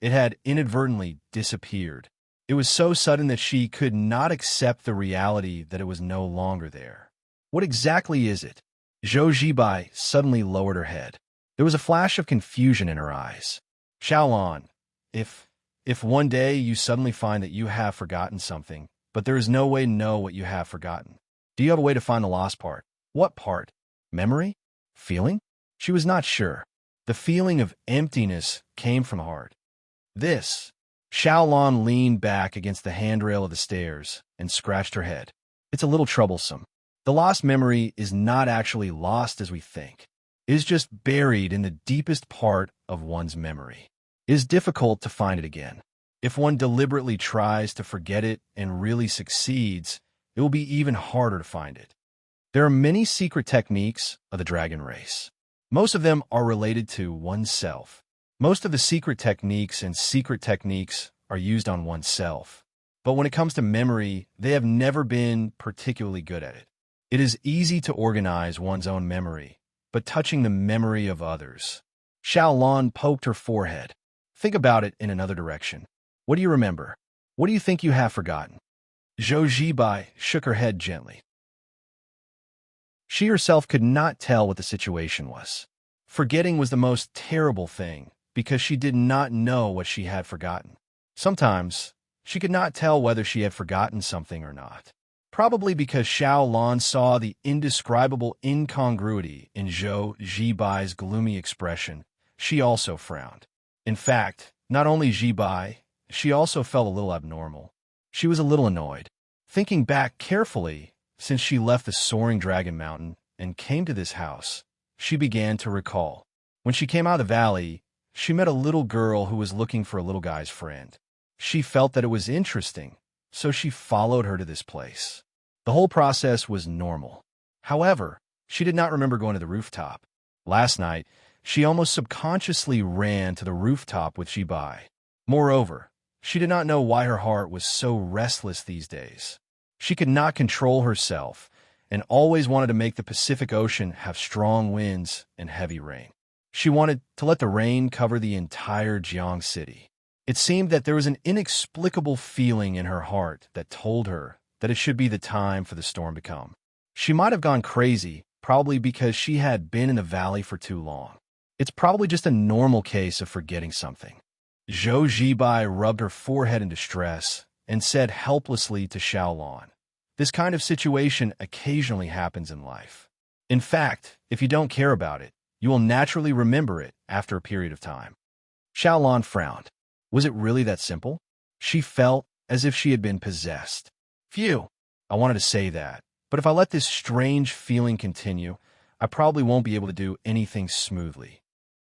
it had inadvertently disappeared. It was so sudden that she could not accept the reality that it was no longer there. What exactly is it? Zhou Jibai suddenly lowered her head. There was a flash of confusion in her eyes. Xiaolan, if one day you suddenly find that you have forgotten something, but there is no way to know what you have forgotten, do you have a way to find the lost part? What part? Memory? Feeling? She was not sure. The feeling of emptiness came from the heart. Xiaolan leaned back against the handrail of the stairs and scratched her head. It's a little troublesome. The lost memory is not actually lost as we think. It is just buried in the deepest part of one's memory. It is difficult to find it again. If one deliberately tries to forget it and really succeeds, it will be even harder to find it. There are many secret techniques of the dragon race. Most of them are related to oneself. Most of the secret techniques are used on oneself. But when it comes to memory, they have never been particularly good at it. It is easy to organize one's own memory, but touching the memory of others. Xiaolan poked her forehead. Think about it in another direction. What do you remember? What do you think you have forgotten? Zhou Jibai shook her head gently. She herself could not tell what the situation was. Forgetting was the most terrible thing because she did not know what she had forgotten. Sometimes, she could not tell whether she had forgotten something or not. Probably because Xiaolan saw the indescribable incongruity in Zhou Jibai's gloomy expression, She also frowned. In fact, not only Jibai, she also felt a little abnormal. She was a little annoyed. Thinking back carefully, since she left the soaring dragon mountain and came to this house, she began to recall. When she came out of the valley, she met a little girl who was looking for a little guy's friend. She felt that it was interesting, so she followed her to this place. The whole process was normal. However, she did not remember going to the rooftop. Last night, she almost subconsciously ran to the rooftop with Jibai. Moreover, she did not know why her heart was so restless these days. She could not control herself and always wanted to make the Pacific Ocean have strong winds and heavy rain. She wanted to let the rain cover the entire Jiang city. It seemed that there was an inexplicable feeling in her heart that told her that it should be the time for the storm to come. She might have gone crazy, probably because she had been in the valley for too long. It's probably just a normal case of forgetting something. Zhou Jibai rubbed her forehead in distress and said helplessly to Xiaolon, "This kind of situation occasionally happens in life. In fact, if you don't care about it, you will naturally remember it after a period of time." Xiaolon frowned. Was it really that simple? She felt as if she had been possessed. Phew, I wanted to say that, but if I let this strange feeling continue, I probably won't be able to do anything smoothly.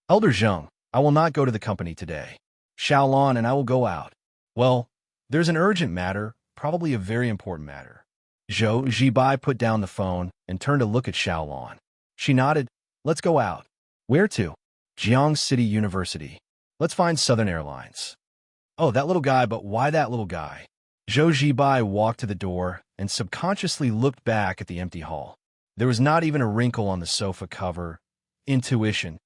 Elder Zheng, I will not go to the company today. Xiaolon and I will go out. Well, there's an urgent matter, probably a very important matter. Zhou Jibai put down the phone and turned to look at Xiaolon. She nodded. Let's go out. Where to? Jiang City University. Let's find Southern Airlines. Oh, that little guy, but why that little guy? Zhou Jibai walked to the door and subconsciously looked back at the empty hall. There was not even a wrinkle on the sofa cover. Intuition.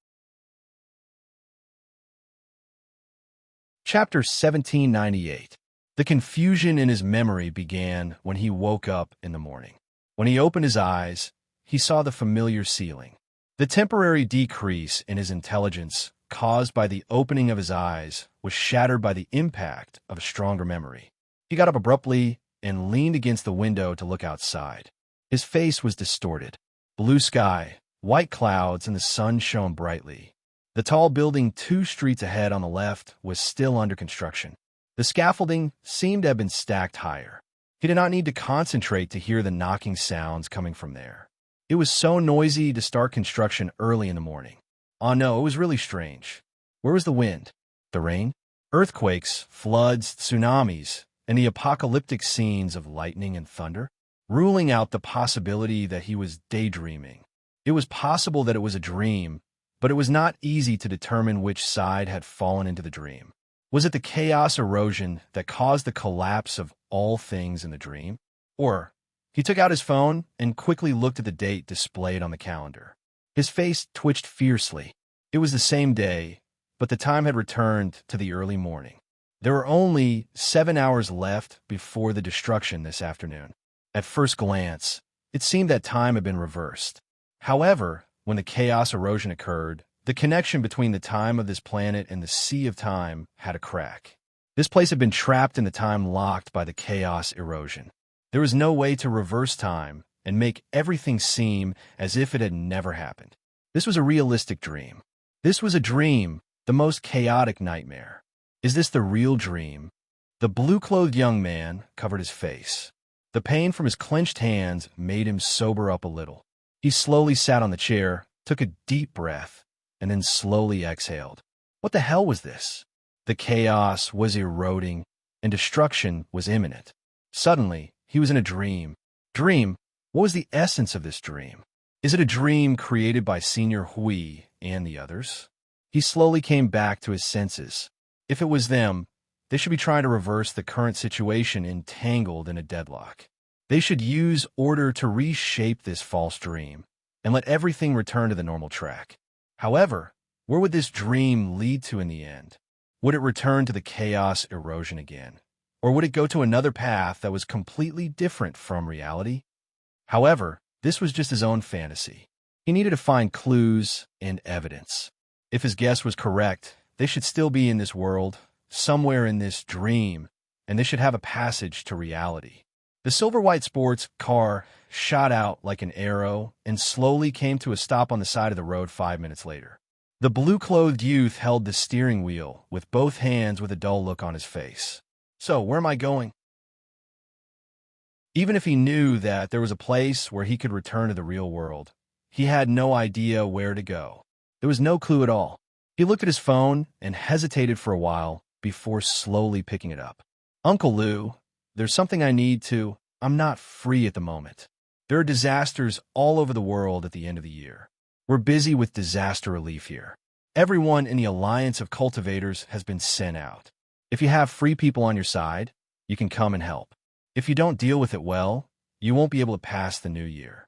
Chapter 1798. The confusion in his memory began when he woke up in the morning. When he opened his eyes, he saw the familiar ceiling. The temporary decrease in his intelligence caused by the opening of his eyes was shattered by the impact of a stronger memory. He got up abruptly and leaned against the window to look outside. His face was distorted. Blue sky, white clouds, and the sun shone brightly. The tall building 2 streets ahead on the left was still under construction. The scaffolding seemed to have been stacked higher. He did not need to concentrate to hear the knocking sounds coming from there. It was so noisy to start construction early in the morning. Oh no, it was really strange. Where was the wind? The rain? Earthquakes, floods, tsunamis, and the apocalyptic scenes of lightning and thunder? Ruling out the possibility that he was daydreaming. It was possible that it was a dream, but it was not easy to determine which side had fallen into the dream. Was it the chaos erosion that caused the collapse of all things in the dream? Or, he took out his phone and quickly looked at the date displayed on the calendar. His face twitched fiercely. It was the same day, but the time had returned to the early morning. There were only 7 hours left before the destruction this afternoon. At first glance, it seemed that time had been reversed. However, when the chaos erosion occurred, the connection between the time of this planet and the sea of time had a crack. This place had been trapped in the time locked by the chaos erosion. There was no way to reverse time and make everything seem as if it had never happened. This was a realistic dream. This was a dream, the most chaotic nightmare. Is this the real dream? The blue-clothed young man covered his face. The pain from his clenched hands made him sober up a little. He slowly sat on the chair, took a deep breath, and then slowly exhaled. What the hell was this? The chaos was eroding, and destruction was imminent. Suddenly, he was in a dream. Dream? What was the essence of this dream? Is it a dream created by Senior Hui and the others? He slowly came back to his senses. If it was them, they should be trying to reverse the current situation entangled in a deadlock. They should use order to reshape this false dream and let everything return to the normal track. However, where would this dream lead to in the end? Would it return to the chaos erosion again? Or would it go to another path that was completely different from reality? However, this was just his own fantasy. He needed to find clues and evidence. If his guess was correct, they should still be in this world, somewhere in this dream, and they should have a passage to reality. The silver-white sports car shot out like an arrow and slowly came to a stop on the side of the road 5 minutes later. The blue-clothed youth held the steering wheel with both hands with a dull look on his face. So, where am I going? Even if he knew that there was a place where he could return to the real world, he had no idea where to go. There was no clue at all. He looked at his phone and hesitated for a while before slowly picking it up. Uncle Lou, there's something I need to... I'm not free at the moment. There are disasters all over the world at the end of the year. We're busy with disaster relief here. Everyone in the Alliance of Cultivators has been sent out. If you have free people on your side, you can come and help. If you don't deal with it well, you won't be able to pass the new year.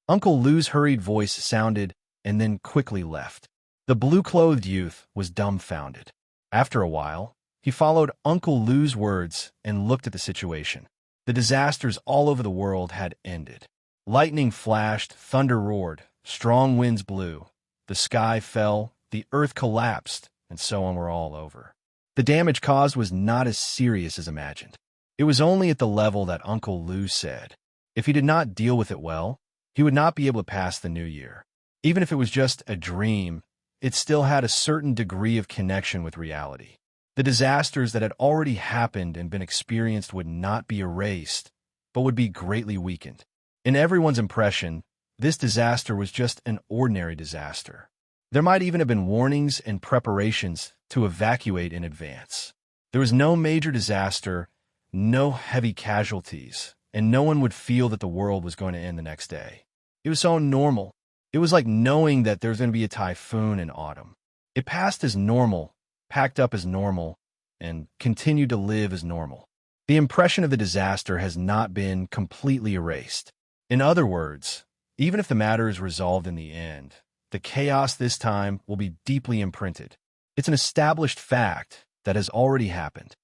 Uncle Lou's hurried voice sounded and then quickly left. The blue-clothed youth was dumbfounded. After a while, he followed Uncle Lou's words and looked at the situation. The disasters all over the world had ended. Lightning flashed, thunder roared, strong winds blew, the sky fell, the earth collapsed, and so on were all over. The damage caused was not as serious as imagined. It was only at the level that Uncle Lou said. If he did not deal with it well, he would not be able to pass the new year. Even if it was just a dream, it still had a certain degree of connection with reality. The disasters that had already happened and been experienced would not be erased, but would be greatly weakened. In everyone's impression, this disaster was just an ordinary disaster. There might even have been warnings and preparations to evacuate in advance. There was no major disaster, no heavy casualties, and no one would feel that the world was going to end the next day. It was so normal. It was like knowing that there was going to be a typhoon in autumn. It passed as normal, packed up as normal, and continued to live as normal. The impression of the disaster has not been completely erased. In other words, even if the matter is resolved in the end, the chaos this time will be deeply imprinted. It's an established fact that has already happened.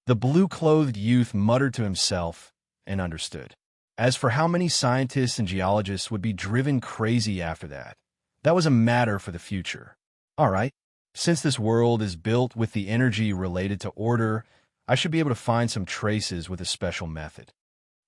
The blue-clothed youth muttered to himself and understood. As for how many scientists and geologists would be driven crazy after that, that was a matter for the future. All right, since this world is built with the energy related to order, I should be able to find some traces with a special method.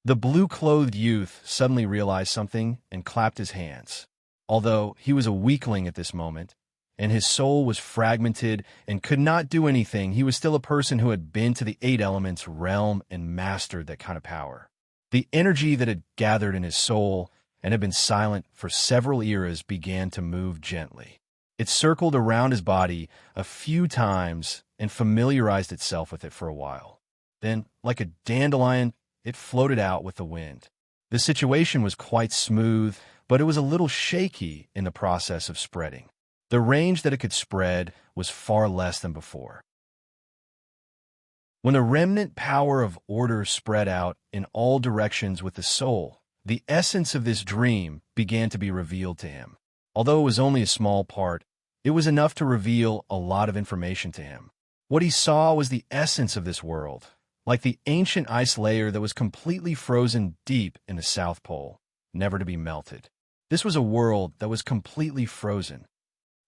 The blue-clothed youth suddenly realized something and clapped his hands. Although he was a weakling at this moment, and his soul was fragmented and could not do anything, he was still a person who had been to the Eight Elements realm and mastered that kind of power. The energy that had gathered in his soul and had been silent for several eras began to move gently. It circled around his body a few times and familiarized itself with it for a while. Then, like a dandelion, it floated out with the wind. The situation was quite smooth, but it was a little shaky in the process of spreading. The range that it could spread was far less than before. When the remnant power of order spread out in all directions with the soul, the essence of this dream began to be revealed to him. Although it was only a small part, it was enough to reveal a lot of information to him. What he saw was the essence of this world, like the ancient ice layer that was completely frozen deep in the South Pole, never to be melted. This was a world that was completely frozen.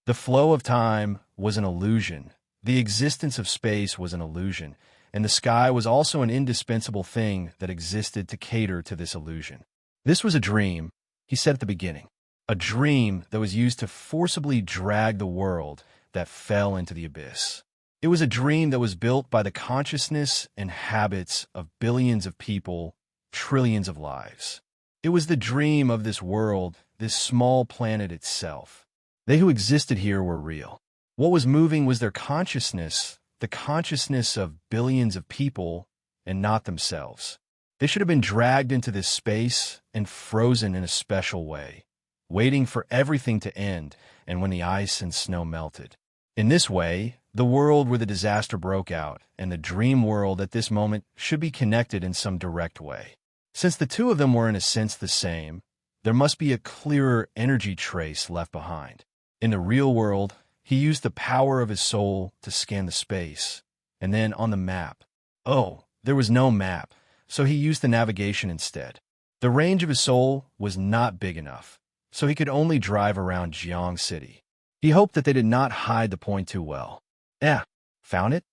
The flow of time was an illusion. The existence of space was an illusion, and the sky was also an indispensable thing that existed to cater to this illusion. This was a dream, he said at the beginning, a dream that was used to forcibly drag the world that fell into the abyss. It was a dream that was built by the consciousness and habits of billions of people, trillions of lives. It was the dream of this world, this small planet itself. They who existed here were real. What was moving was their consciousness, the consciousness of billions of people, and not themselves. They should have been dragged into this space and frozen in a special way, waiting for everything to end and when the ice and snow melted. In this way, the world where the disaster broke out and the dream world at this moment should be connected in some direct way. Since the two of them were in a sense the same, there must be a clearer energy trace left behind. In the real world, he used the power of his soul to scan the space, and then on the map. Oh, there was no map, so he used the navigation instead. The range of his soul was not big enough, so he could only drive around Jiang City. He hoped that they did not hide the point too well. Found it?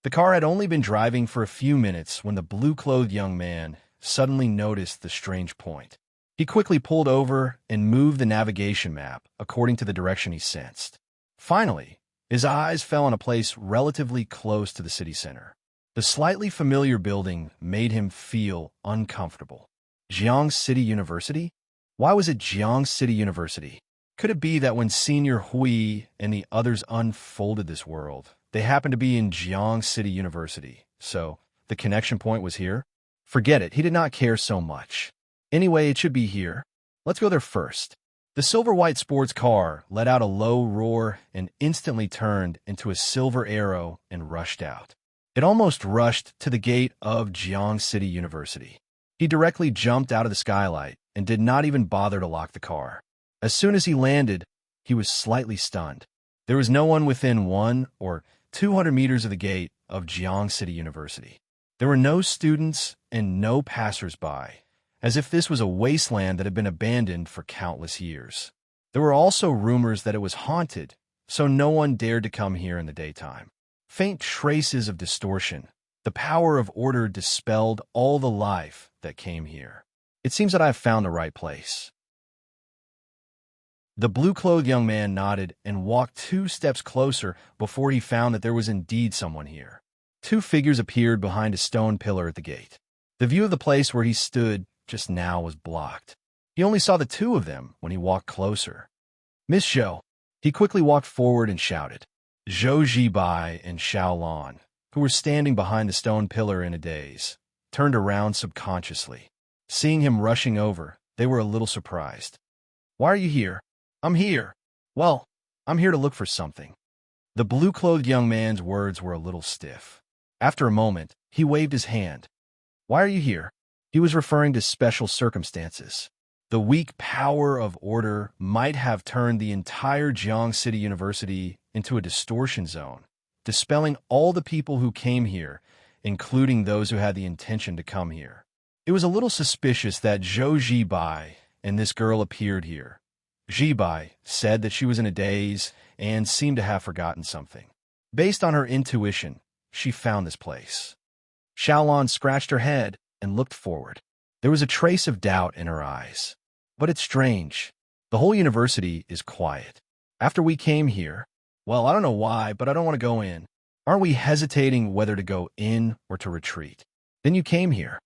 The car had only been driving for a few minutes when the blue-clothed young man suddenly noticed the strange point. He quickly pulled over and moved the navigation map according to the direction he sensed. Finally, his eyes fell on a place relatively close to the city center. The slightly familiar building made him feel uncomfortable. Jiang City University? Why was it Jiang City University? Could it be that when Senior Hui and the others unfolded this world, they happened to be in Jiang City University, so the connection point was here? Forget it, he did not care so much. Anyway, it should be here. Let's go there first. The silver-white sports car let out a low roar and instantly turned into a silver arrow and rushed out. It almost rushed to the gate of Jiang City University. He directly jumped out of the skylight and did not even bother to lock the car. As soon as he landed, he was slightly stunned. There was no one within 100 or 200 meters of the gate of Jiang City University. There were no students and no passers-by, as if this was a wasteland that had been abandoned for countless years. There were also rumors that it was haunted, so no one dared to come here in the daytime. Faint traces of distortion, the power of order dispelled all the life that came here. It seems that I have found the right place. The blue-clothed young man nodded and walked 2 steps closer before he found that there was indeed someone here. 2 figures appeared behind a stone pillar at the gate. The view of the place where he stood just now was blocked. He only saw the 2 of them when he walked closer. "Miss Zhou." He quickly walked forward and shouted. Zhou Zibai and Xiaolan, who were standing behind the stone pillar in a daze, turned around subconsciously. Seeing him rushing over, they were a little surprised. "Why are you here?" "I'm here." "Well, I'm here to look for something." The blue-clothed young man's words were a little stiff. After a moment, he waved his hand. "Why are you here?" He was referring to special circumstances. The weak power of order might have turned the entire Jiang City University into a distortion zone, dispelling all the people who came here, including those who had the intention to come here. It was a little suspicious that Zhou Zibai and this girl appeared here. Zibai said that she was in a daze and seemed to have forgotten something. Based on her intuition, she found this place. Xiaolan scratched her head and looked forward. There was a trace of doubt in her eyes. "But it's strange. The whole university is quiet. After we came here, well, I don't know why, but I don't want to go in. Aren't we hesitating whether to go in or to retreat? Then you came here."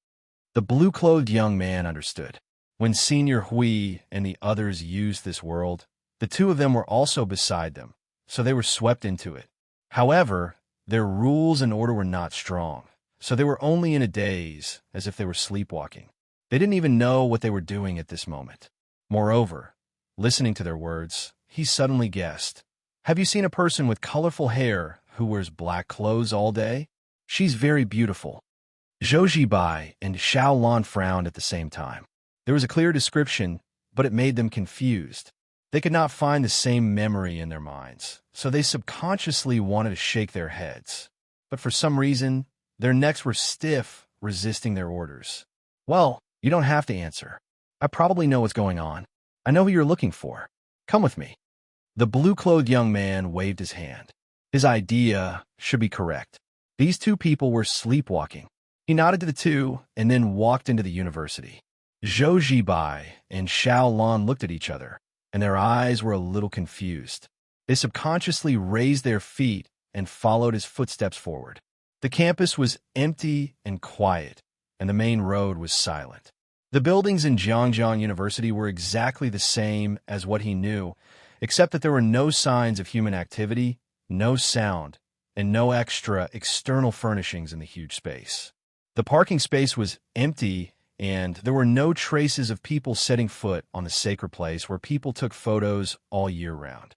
The blue-clothed young man understood. When Senior Hui and the others used this world, the 2 of them were also beside them, so they were swept into it. However, their rules and order were not strong, so they were only in a daze, as if they were sleepwalking. They didn't even know what they were doing at this moment. Moreover, listening to their words, he suddenly guessed. "Have you seen a person with colorful hair who wears black clothes all day? She's very beautiful." Zhou Zibai and Xiaolan frowned at the same time. There was a clear description, but it made them confused. They could not find the same memory in their minds, so they subconsciously wanted to shake their heads. But for some reason, their necks were stiff, resisting their orders. "Well, you don't have to answer. I probably know what's going on. I know who you're looking for. Come with me." The blue-clothed young man waved his hand. His idea should be correct. These 2 people were sleepwalking. He nodded to the 2 and then walked into the university. Zhou Zibai and Xiaolan looked at each other, and their eyes were a little confused. They subconsciously raised their feet and followed his footsteps forward. The campus was empty and quiet, and the main road was silent. The buildings in Jiangjiang University were exactly the same as what he knew, except that there were no signs of human activity, no sound, and no extra external furnishings in the huge space. The parking space was empty, and there were no traces of people setting foot on the sacred place where people took photos all year round.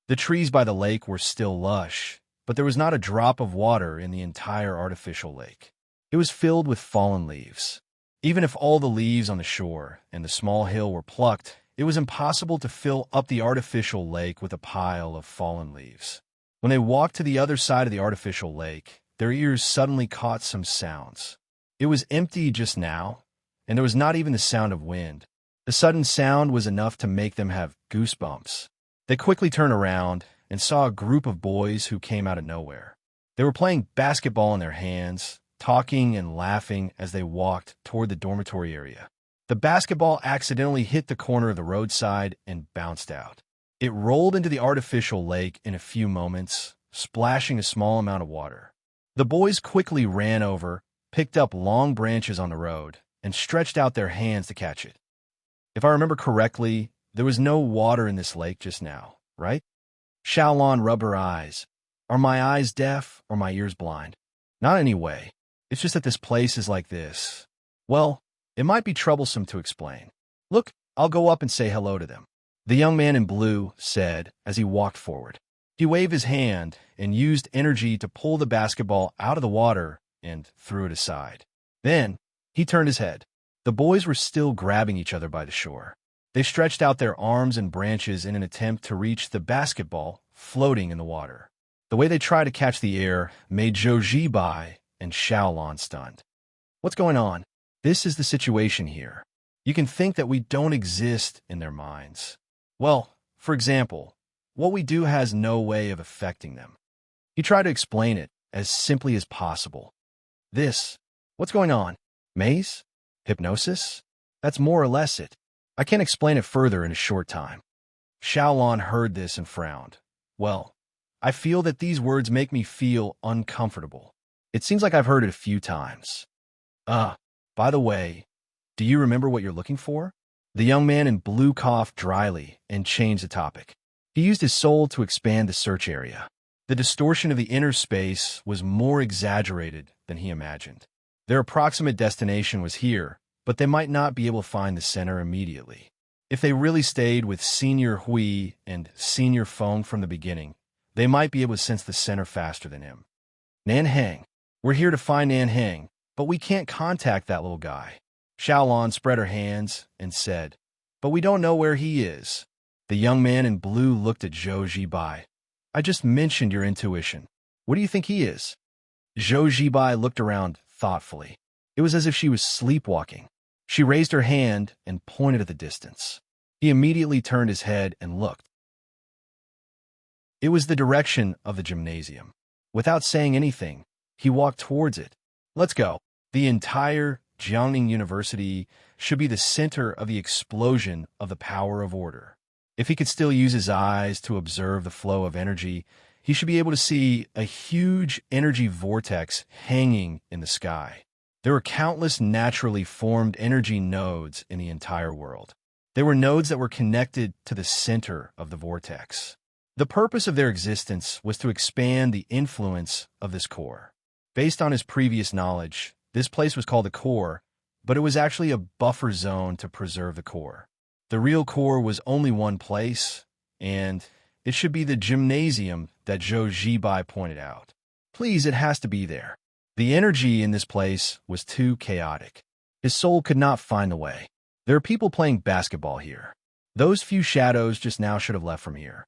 The trees by the lake were still lush, but there was not a drop of water in the entire artificial lake. It was filled with fallen leaves. Even if all the leaves on the shore and the small hill were plucked, it was impossible to fill up the artificial lake with a pile of fallen leaves. When they walked to the other side of the artificial lake, their ears suddenly caught some sounds. It was empty just now, and there was not even the sound of wind. The sudden sound was enough to make them have goosebumps. They quickly turned around and saw a group of boys who came out of nowhere. They were playing basketball in their hands, talking and laughing as they walked toward the dormitory area. The basketball accidentally hit the corner of the roadside and bounced out. It rolled into the artificial lake in a few moments, splashing a small amount of water. The boys quickly ran over, picked up long branches on the road, and stretched out their hands to catch it. If I remember correctly, there was no water in this lake just now, right? Xiaolon rubbed her eyes. Are my eyes deaf or my ears blind? Not anyway. It's just that this place is like this. Well, it might be troublesome to explain. Look, I'll go up and say hello to them. The young man in blue said as he walked forward. He waved his hand and used energy to pull the basketball out of the water and threw it aside. Then, he turned his head. The boys were still grabbing each other by the shore. They stretched out their arms and branches in an attempt to reach the basketball floating in the water. The way they tried to catch the air made Zhou Zibai and Xiaolon stunned. What's going on? This is the situation here. You can think that we don't exist in their minds. Well, for example, what we do has no way of affecting them. He tried to explain it as simply as possible. What's going on? Maze? Hypnosis? That's more or less it. I can't explain it further in a short time. Xiaolon heard this and frowned. Well, I feel that these words make me feel uncomfortable. It seems like I've heard it a few times. By the way, do you remember what you're looking for? The young man in blue coughed dryly and changed the topic. He used his soul to expand the search area. The distortion of the inner space was more exaggerated than he imagined. Their approximate destination was here, but they might not be able to find the center immediately. If they really stayed with Senior Hui and Senior Feng from the beginning, they might be able to sense the center faster than him. Nanhang. We're here to find Nanhang, but we can't contact that little guy. Xiaolon spread her hands and said, but we don't know where he is. The young man in blue looked at Zhou Zibai. I just mentioned your intuition. What do you think he is? Zhou Zibai looked around thoughtfully. It was as if she was sleepwalking. She raised her hand and pointed at the distance. He immediately turned his head and looked. It was the direction of the gymnasium. Without saying anything, he walked towards it. Let's go. The entire Jiangning University should be the center of the explosion of the power of order. If he could still use his eyes to observe the flow of energy, he should be able to see a huge energy vortex hanging in the sky. There were countless naturally formed energy nodes in the entire world. They were nodes that were connected to the center of the vortex. The purpose of their existence was to expand the influence of this core. Based on his previous knowledge, this place was called the core, but it was actually a buffer zone to preserve the core. The real core was only one place, and it should be the gymnasium that Zhou Zibai pointed out. Please, it has to be there. The energy in this place was too chaotic. His soul could not find the way. There are people playing basketball here. Those few shadows just now should have left from here.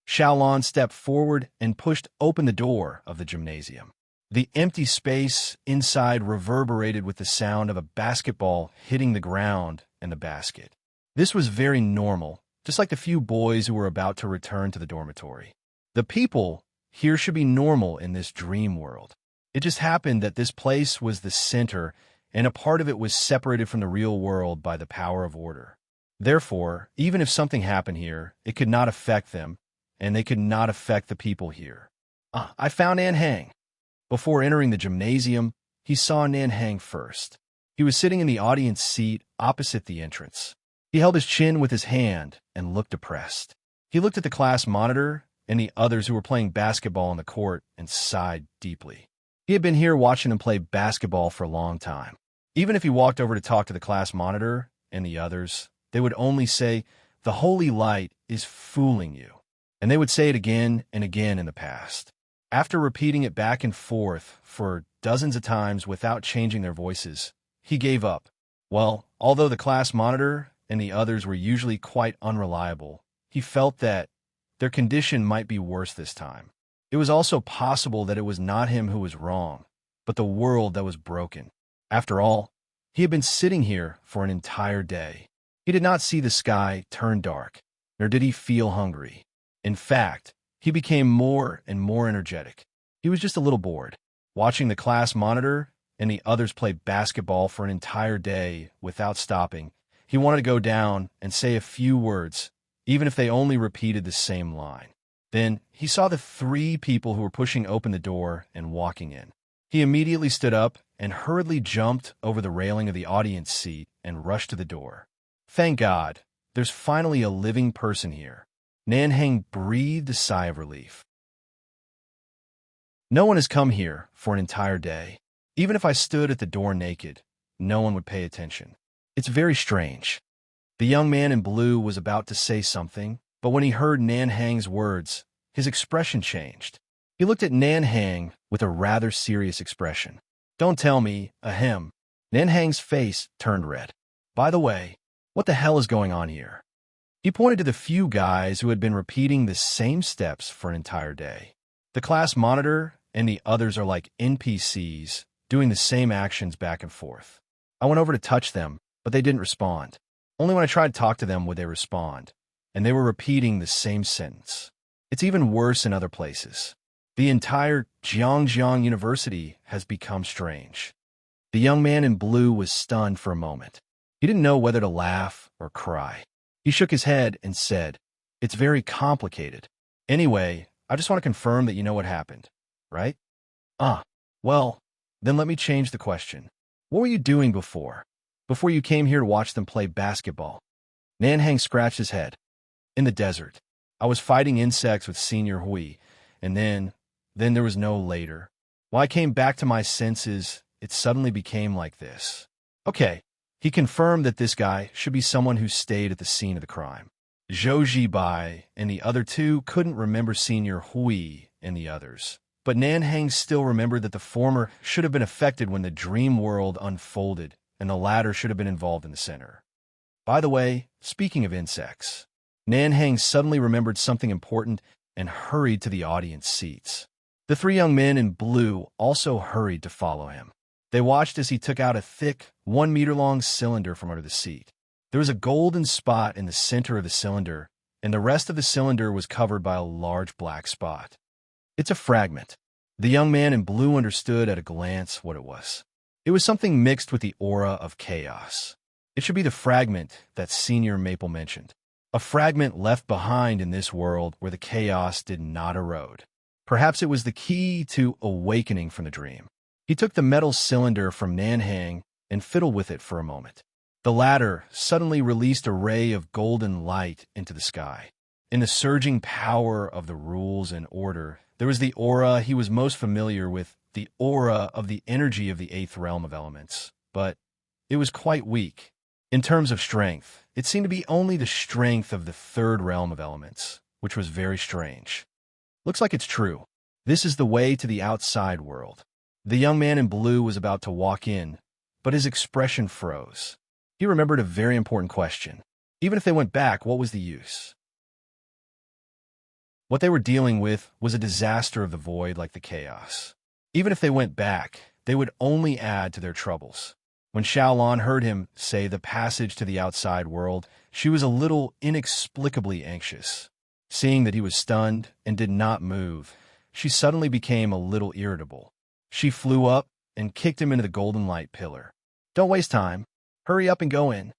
Xiaolon stepped forward and pushed open the door of the gymnasium. The empty space inside reverberated with the sound of a basketball hitting the ground and the basket. This was very normal, just like the few boys who were about to return to the dormitory. The people here should be normal in this dream world. It just happened that this place was the center, and a part of it was separated from the real world by the power of order. Therefore, even if something happened here, it could not affect them, and they could not affect the people here. I found Nanhang. Before entering the gymnasium, he saw Nanhang first. He was sitting in the audience seat opposite the entrance. He held his chin with his hand and looked depressed. He looked at the class monitor and the others who were playing basketball on the court and sighed deeply. He had been here watching them play basketball for a long time. Even if he walked over to talk to the class monitor and the others, they would only say, "The holy light is fooling you." And they would say it again and again in the past. After repeating it back and forth for dozens of times without changing their voices, he gave up. Well, although the class monitor and the others were usually quite unreliable, he felt that their condition might be worse this time. It was also possible that it was not him who was wrong, but the world that was broken. After all, he had been sitting here for an entire day. He did not see the sky turn dark, nor did he feel hungry. In fact, he became more and more energetic. He was just a little bored, watching the class monitor and the others play basketball for an entire day without stopping. He wanted to go down and say a few words, even if they only repeated the same line. Then he saw the three people who were pushing open the door and walking in. He immediately stood up and hurriedly jumped over the railing of the audience seat and rushed to the door. Thank God, there's finally a living person here. Nanhang breathed a sigh of relief. No one has come here for an entire day. Even if I stood at the door naked, no one would pay attention. It's very strange. The young man in blue was about to say something, but when he heard Nanhang's words, his expression changed. He looked at Nanhang with a rather serious expression. Don't tell me, ahem. Nanhang's face turned red. By the way, what the hell is going on here? He pointed to the few guys who had been repeating the same steps for an entire day. The class monitor and the others are like NPCs, doing the same actions back and forth. I went over to touch them, but they didn't respond. Only when I tried to talk to them would they respond, and they were repeating the same sentence. It's even worse in other places. The entire Zhangjiang University has become strange. The young man in blue was stunned for a moment. He didn't know whether to laugh or cry. He shook his head and said, "It's very complicated. Anyway, I just want to confirm that you know what happened, right?" Well, then let me change the question. What were you doing before you came here to watch them play basketball? Nanhang scratched his head. In the desert. I was fighting insects with Senior Hui, and then there was no later. When I came back to my senses, it suddenly became like this. Okay, he confirmed that this guy should be someone who stayed at the scene of the crime. Zhou Zibai and the other two couldn't remember Senior Hui and the others, but Nanhang still remembered that the former should have been affected when the dream world unfolded, and the latter should have been involved in the center. By the way, speaking of insects, Nanhang suddenly remembered something important and hurried to the audience seats. The three young men in blue also hurried to follow him. They watched as he took out a thick, 1-meter-long cylinder from under the seat. There was a golden spot in the center of the cylinder, and the rest of the cylinder was covered by a large black spot. It's a fragment. The young man in blue understood at a glance what it was. It was something mixed with the aura of chaos. It should be the fragment that Senior Maple mentioned. A fragment left behind in this world where the chaos did not erode. Perhaps it was the key to awakening from the dream. He took the metal cylinder from Nanhang and fiddled with it for a moment. The latter suddenly released a ray of golden light into the sky. In the surging power of the rules and order, there was the aura he was most familiar with, the aura of the energy of the eighth realm of elements. But it was quite weak. In terms of strength, it seemed to be only the strength of the third realm of elements, which was very strange. Looks like it's true. This is the way to the outside world. The young man in blue was about to walk in, but his expression froze. He remembered a very important question. Even if they went back, what was the use? What they were dealing with was a disaster of the void like the chaos. Even if they went back, they would only add to their troubles. When Xiaolan heard him say the passage to the outside world, she was a little inexplicably anxious. Seeing that he was stunned and did not move, she suddenly became a little irritable. She flew up and kicked him into the golden light pillar. Don't waste time. Hurry up and go in.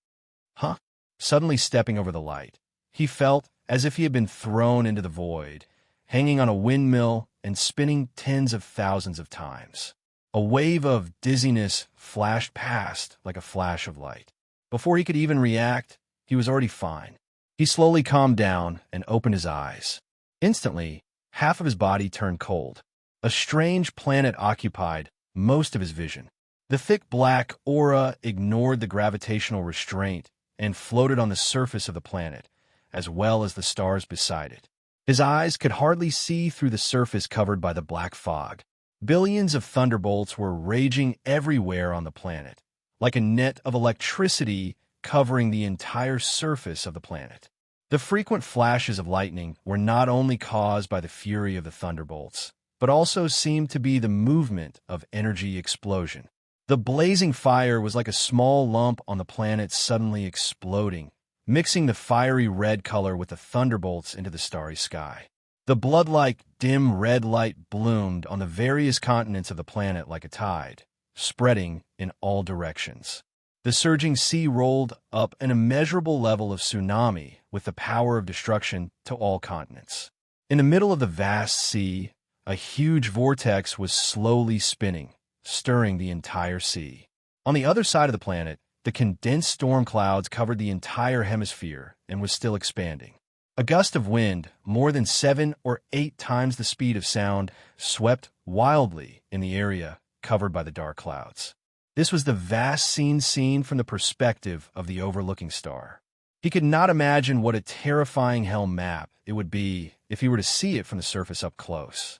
Huh? Suddenly stepping over the light, he felt as if he had been thrown into the void, hanging on a windmill and spinning tens of thousands of times. A wave of dizziness flashed past like a flash of light. Before he could even react, he was already fine. He slowly calmed down and opened his eyes. Instantly, half of his body turned cold. A strange planet occupied most of his vision. The thick black aura ignored the gravitational restraint and floated on the surface of the planet, as well as the stars beside it. His eyes could hardly see through the surface covered by the black fog. Billions of thunderbolts were raging everywhere on the planet, like a net of electricity covering the entire surface of the planet. The frequent flashes of lightning were not only caused by the fury of the thunderbolts, but also seemed to be the movement of energy explosion. The blazing fire was like a small lump on the planet suddenly exploding, mixing the fiery red color with the thunderbolts into the starry sky. The blood-like, dim red light bloomed on the various continents of the planet like a tide, spreading in all directions. The surging sea rolled up an immeasurable level of tsunami with the power of destruction to all continents. In the middle of the vast sea, a huge vortex was slowly spinning, stirring the entire sea. On the other side of the planet, the condensed storm clouds covered the entire hemisphere and was still expanding. A gust of wind, more than 7 or 8 times the speed of sound, swept wildly in the area covered by the dark clouds. This was the vast scene seen from the perspective of the overlooking star. He could not imagine what a terrifying hell map it would be if he were to see it from the surface up close.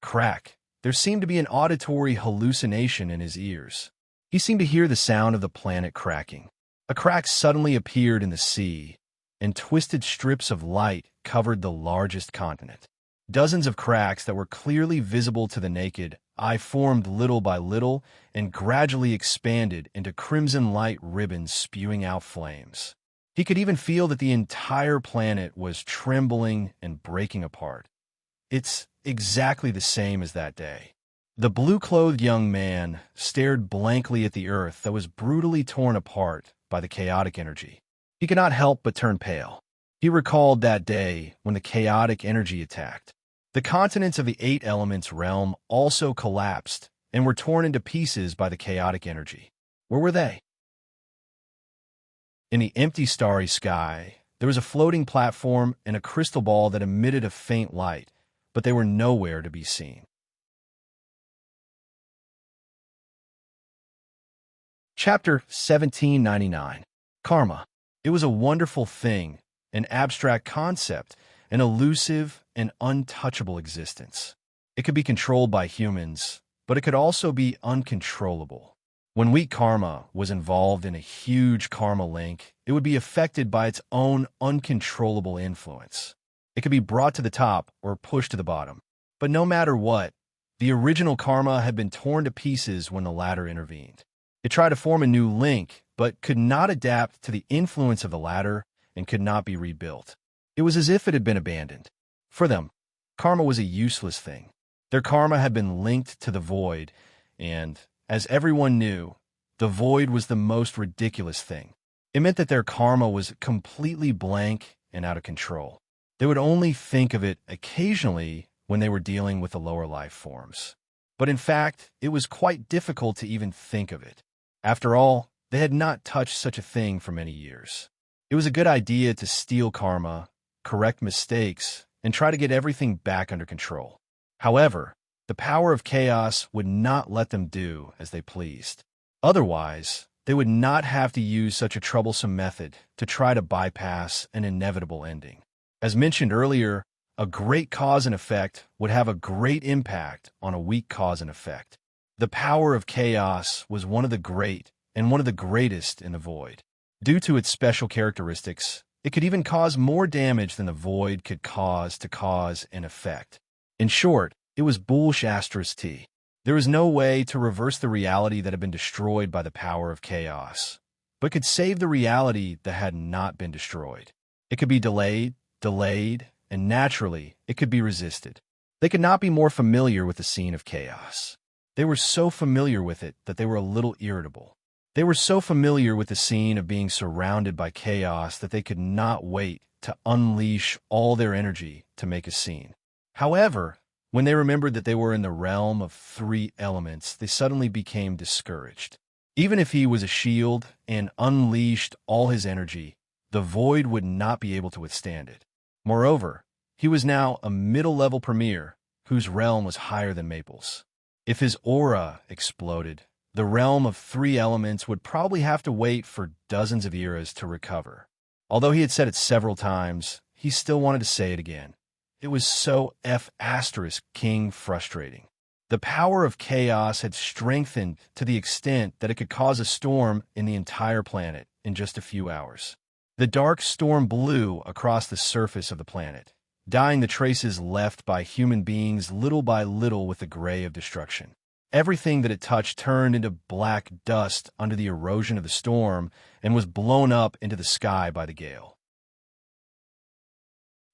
Crack. There seemed to be an auditory hallucination in his ears. He seemed to hear the sound of the planet cracking. A crack suddenly appeared in the sea, and twisted strips of light covered the largest continent. Dozens of cracks that were clearly visible to the naked eye formed little by little and gradually expanded into crimson light ribbons spewing out flames. He could even feel that the entire planet was trembling and breaking apart. It's exactly the same as that day. The blue-clothed young man stared blankly at the earth that was brutally torn apart by the chaotic energy. He could not help but turn pale. He recalled that day when the chaotic energy attacked. The continents of the 8 elements realm also collapsed and were torn into pieces by the chaotic energy. Where were they? In the empty starry sky, there was a floating platform and a crystal ball that emitted a faint light, but they were nowhere to be seen. Chapter 1799. Karma. It was a wonderful thing, an abstract concept, an elusive and untouchable existence. It could be controlled by humans, but it could also be uncontrollable. When weak karma was involved in a huge karma link, it would be affected by its own uncontrollable influence. It could be brought to the top or pushed to the bottom. But no matter what, the original karma had been torn to pieces when the latter intervened. It tried to form a new link, but could not adapt to the influence of the latter and could not be rebuilt. It was as if it had been abandoned. For them, karma was a useless thing. Their karma had been linked to the void, and, as everyone knew, the void was the most ridiculous thing. It meant that their karma was completely blank and out of control. They would only think of it occasionally when they were dealing with the lower life forms. But in fact, it was quite difficult to even think of it. After all, they had not touched such a thing for many years. It was a good idea to steal karma, correct mistakes, and try to get everything back under control. However, the power of chaos would not let them do as they pleased. Otherwise, they would not have to use such a troublesome method to try to bypass an inevitable ending. As mentioned earlier, a great cause and effect would have a great impact on a weak cause and effect. The power of chaos was one of the great and one of the greatest in the void. Due to its special characteristics, it could even cause more damage than the void could cause an effect. In short, it was bullsh*t. There was no way to reverse the reality that had been destroyed by the power of chaos, but could save the reality that had not been destroyed. It could be delayed, and naturally, it could be resisted. They could not be more familiar with the scene of chaos. They were so familiar with it that they were a little irritable. They were so familiar with the scene of being surrounded by chaos that they could not wait to unleash all their energy to make a scene. However, when they remembered that they were in the realm of 3 elements, they suddenly became discouraged. Even if he was a shield and unleashed all his energy, the void would not be able to withstand it. Moreover, he was now a middle-level premier whose realm was higher than Maple's. If his aura exploded, the realm of 3 elements would probably have to wait for dozens of eras to recover. Although he had said it several times, he still wanted to say it again. It was so F***ing frustrating. The power of chaos had strengthened to the extent that it could cause a storm in the entire planet in just a few hours. The dark storm blew across the surface of the planet, dyeing the traces left by human beings little by little with the gray of destruction. Everything that it touched turned into black dust under the erosion of the storm and was blown up into the sky by the gale.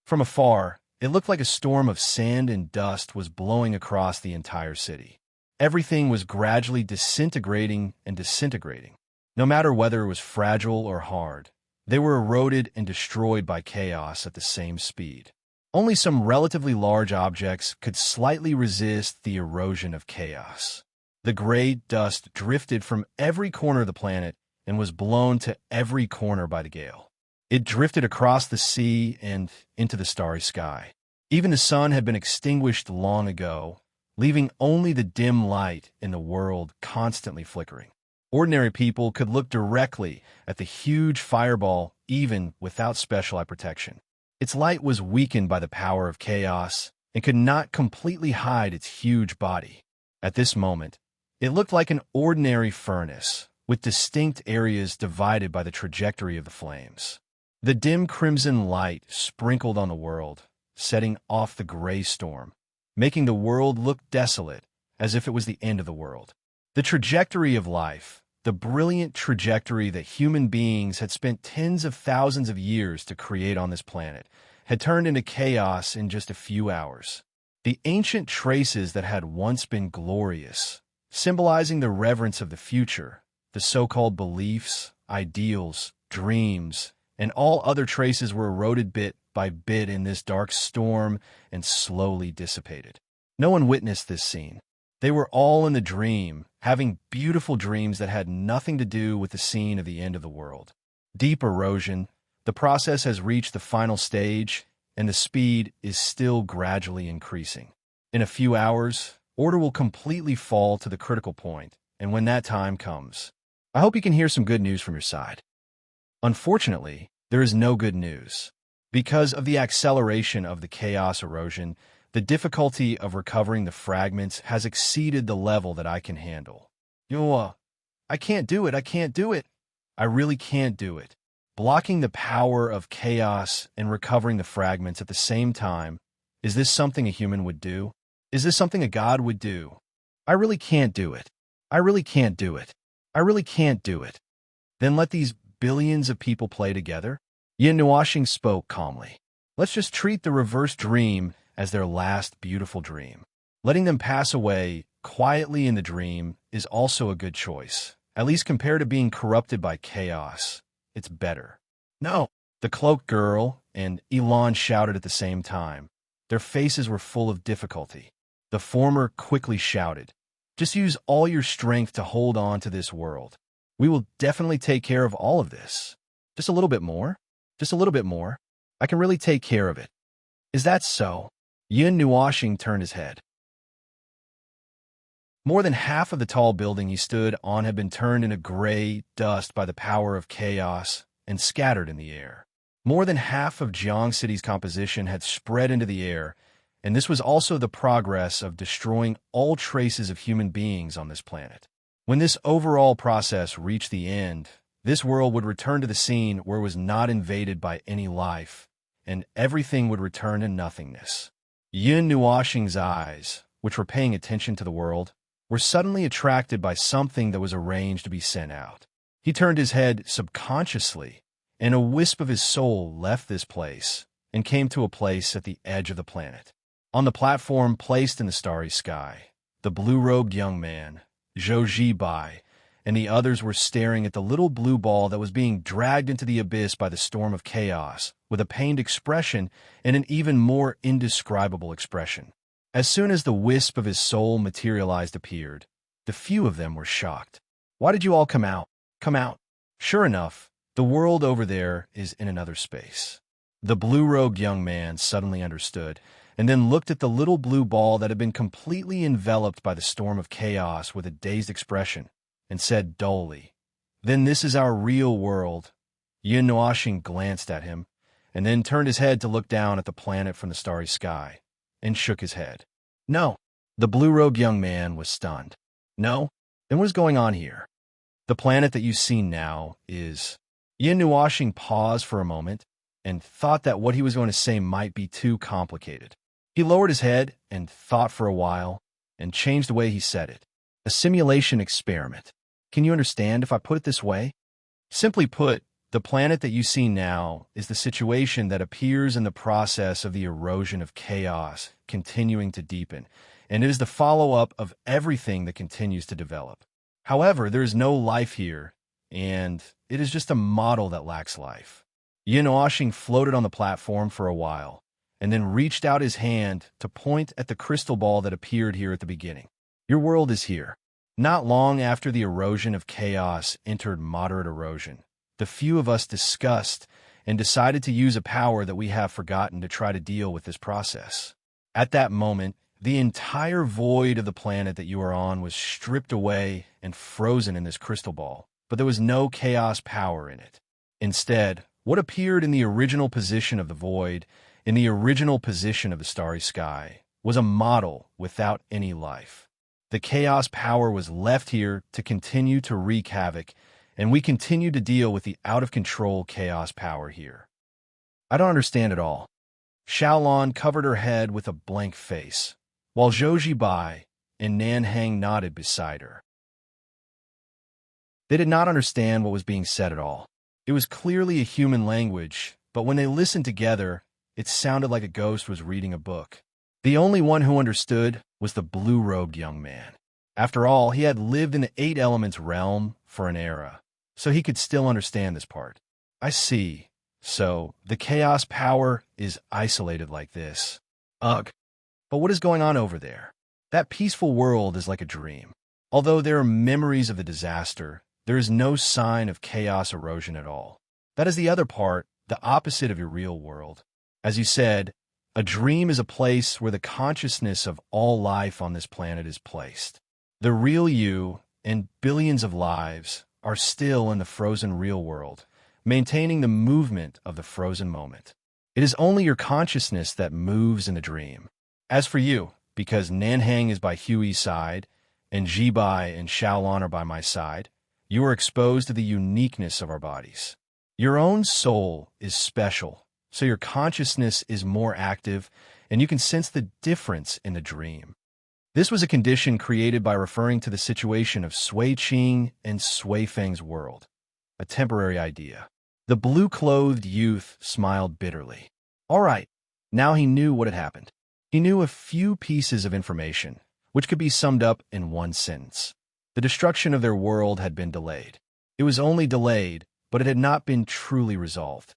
From afar, it looked like a storm of sand and dust was blowing across the entire city. Everything was gradually disintegrating and disintegrating. No matter whether it was fragile or hard, they were eroded and destroyed by chaos at the same speed. Only some relatively large objects could slightly resist the erosion of chaos. The gray dust drifted from every corner of the planet and was blown to every corner by the gale. It drifted across the sea and into the starry sky. Even the sun had been extinguished long ago, leaving only the dim light in the world constantly flickering. Ordinary people could look directly at the huge fireball even without special eye protection. Its light was weakened by the power of chaos and could not completely hide its huge body. At this moment, it looked like an ordinary furnace, with distinct areas divided by the trajectory of the flames. The dim crimson light sprinkled on the world, setting off the gray storm, making the world look desolate, as if it was the end of the world. The trajectory of life, the brilliant trajectory that human beings had spent tens of thousands of years to create on this planet, had turned into chaos in just a few hours. The ancient traces that had once been glorious, symbolizing the reverence of the future, the so-called beliefs, ideals, dreams, and all other traces were eroded bit by bit in this dark storm and slowly dissipated. No one witnessed this scene. They were all in the dream, having beautiful dreams that had nothing to do with the scene of the end of the world. Deep erosion, the process has reached the final stage, and the speed is still gradually increasing. In a few hours, order will completely fall to the critical point, and when that time comes, I hope you can hear some good news from your side. Unfortunately, there is no good news. Because of the acceleration of the chaos erosion, the difficulty of recovering the fragments has exceeded the level that I can handle. I can't do it. I can't do it. I really can't do it. Blocking the power of chaos and recovering the fragments at the same time, is this something a human would do? Is this something a god would do? I really can't do it. I really can't do it. I really can't do it. Then let these billions of people play together? Yin Nuashing spoke calmly. Let's just treat the reverse dream as their last beautiful dream. Letting them pass away quietly in the dream is also a good choice. At least compared to being corrupted by chaos, it's better. No, the cloaked girl and Elon shouted at the same time. Their faces were full of difficulty. The former quickly shouted, just use all your strength to hold on to this world. We will definitely take care of all of this. Just a little bit more. Just a little bit more. I can really take care of it. Is that so? Yin Nuashing turned his head. More than half of the tall building he stood on had been turned into gray dust by the power of chaos and scattered in the air. More than half of Jiang City's composition had spread into the air, and this was also the progress of destroying all traces of human beings on this planet. When this overall process reached the end, this world would return to the scene where it was not invaded by any life, and everything would return to nothingness. Yin Nuashing's eyes, which were paying attention to the world, were suddenly attracted by something that was arranged to be sent out. He turned his head subconsciously, and a wisp of his soul left this place and came to a place at the edge of the planet. On the platform placed in the starry sky, the blue-robed young man, Zhou Zibai, and the others were staring at the little blue ball that was being dragged into the abyss by the storm of chaos, with a pained expression and an even more indescribable expression. As soon as the wisp of his soul materialized appeared, the few of them were shocked. Why did you all come out? Come out. Sure enough, the world over there is in another space. The blue-robed young man suddenly understood, and then looked at the little blue ball that had been completely enveloped by the storm of chaos with a dazed expression, and said dully, "Then this is our real world." Yin Nuashing glanced at him, and then turned his head to look down at the planet from the starry sky, and shook his head. No. The blue-robed young man was stunned. No? Then what is going on here? The planet that you see now is... Yin Nuashing paused for a moment, and thought that what he was going to say might be too complicated. He lowered his head and thought for a while, and changed the way he said it. A simulation experiment. Can you understand if I put it this way? Simply put, the planet that you see now is the situation that appears in the process of the erosion of chaos continuing to deepen, and it is the follow-up of everything that continues to develop. However, there is no life here, and it is just a model that lacks life. Yin Washing floated on the platform for a while, and then reached out his hand to point at the crystal ball that appeared here at the beginning. Your world is here. Not long after the erosion of chaos entered moderate erosion, the few of us discussed and decided to use a power that we have forgotten to try to deal with this process. At that moment, the entire void of the planet that you are on was stripped away and frozen in this crystal ball, but there was no chaos power in it. Instead, what appeared in the original position of the void, in the original position of the starry sky, was a model without any life. The chaos power was left here to continue to wreak havoc, and we continue to deal with the out-of-control chaos power here. I don't understand at all. Xiaolon covered her head with a blank face, while Zhou Zibai and Nanhang nodded beside her. They did not understand what was being said at all. It was clearly a human language, but when they listened together, it sounded like a ghost was reading a book. The only one who understood was the blue-robed young man. After all, he had lived in the Eight Elements realm for an era, so he could still understand this part. I see. So, the chaos power is isolated like this. Ugh. But what is going on over there? That peaceful world is like a dream. Although there are memories of the disaster, there is no sign of chaos erosion at all. That is the other part, the opposite of your real world. As you said, a dream is a place where the consciousness of all life on this planet is placed. The real you and billions of lives are still in the frozen real world, maintaining the movement of the frozen moment. It is only your consciousness that moves in the dream. As for you, because Nanhang is by Huey's side, and Zibai and Xiaolon are by my side, you are exposed to the uniqueness of our bodies. Your own soul is special, so your consciousness is more active, and you can sense the difference in the dream. This was a condition created by referring to the situation of Sui Qing and Sui Feng's world, a temporary idea. The blue-clothed youth smiled bitterly. All right, now he knew what had happened. He knew a few pieces of information, which could be summed up in one sentence. The destruction of their world had been delayed. It was only delayed, but it had not been truly resolved.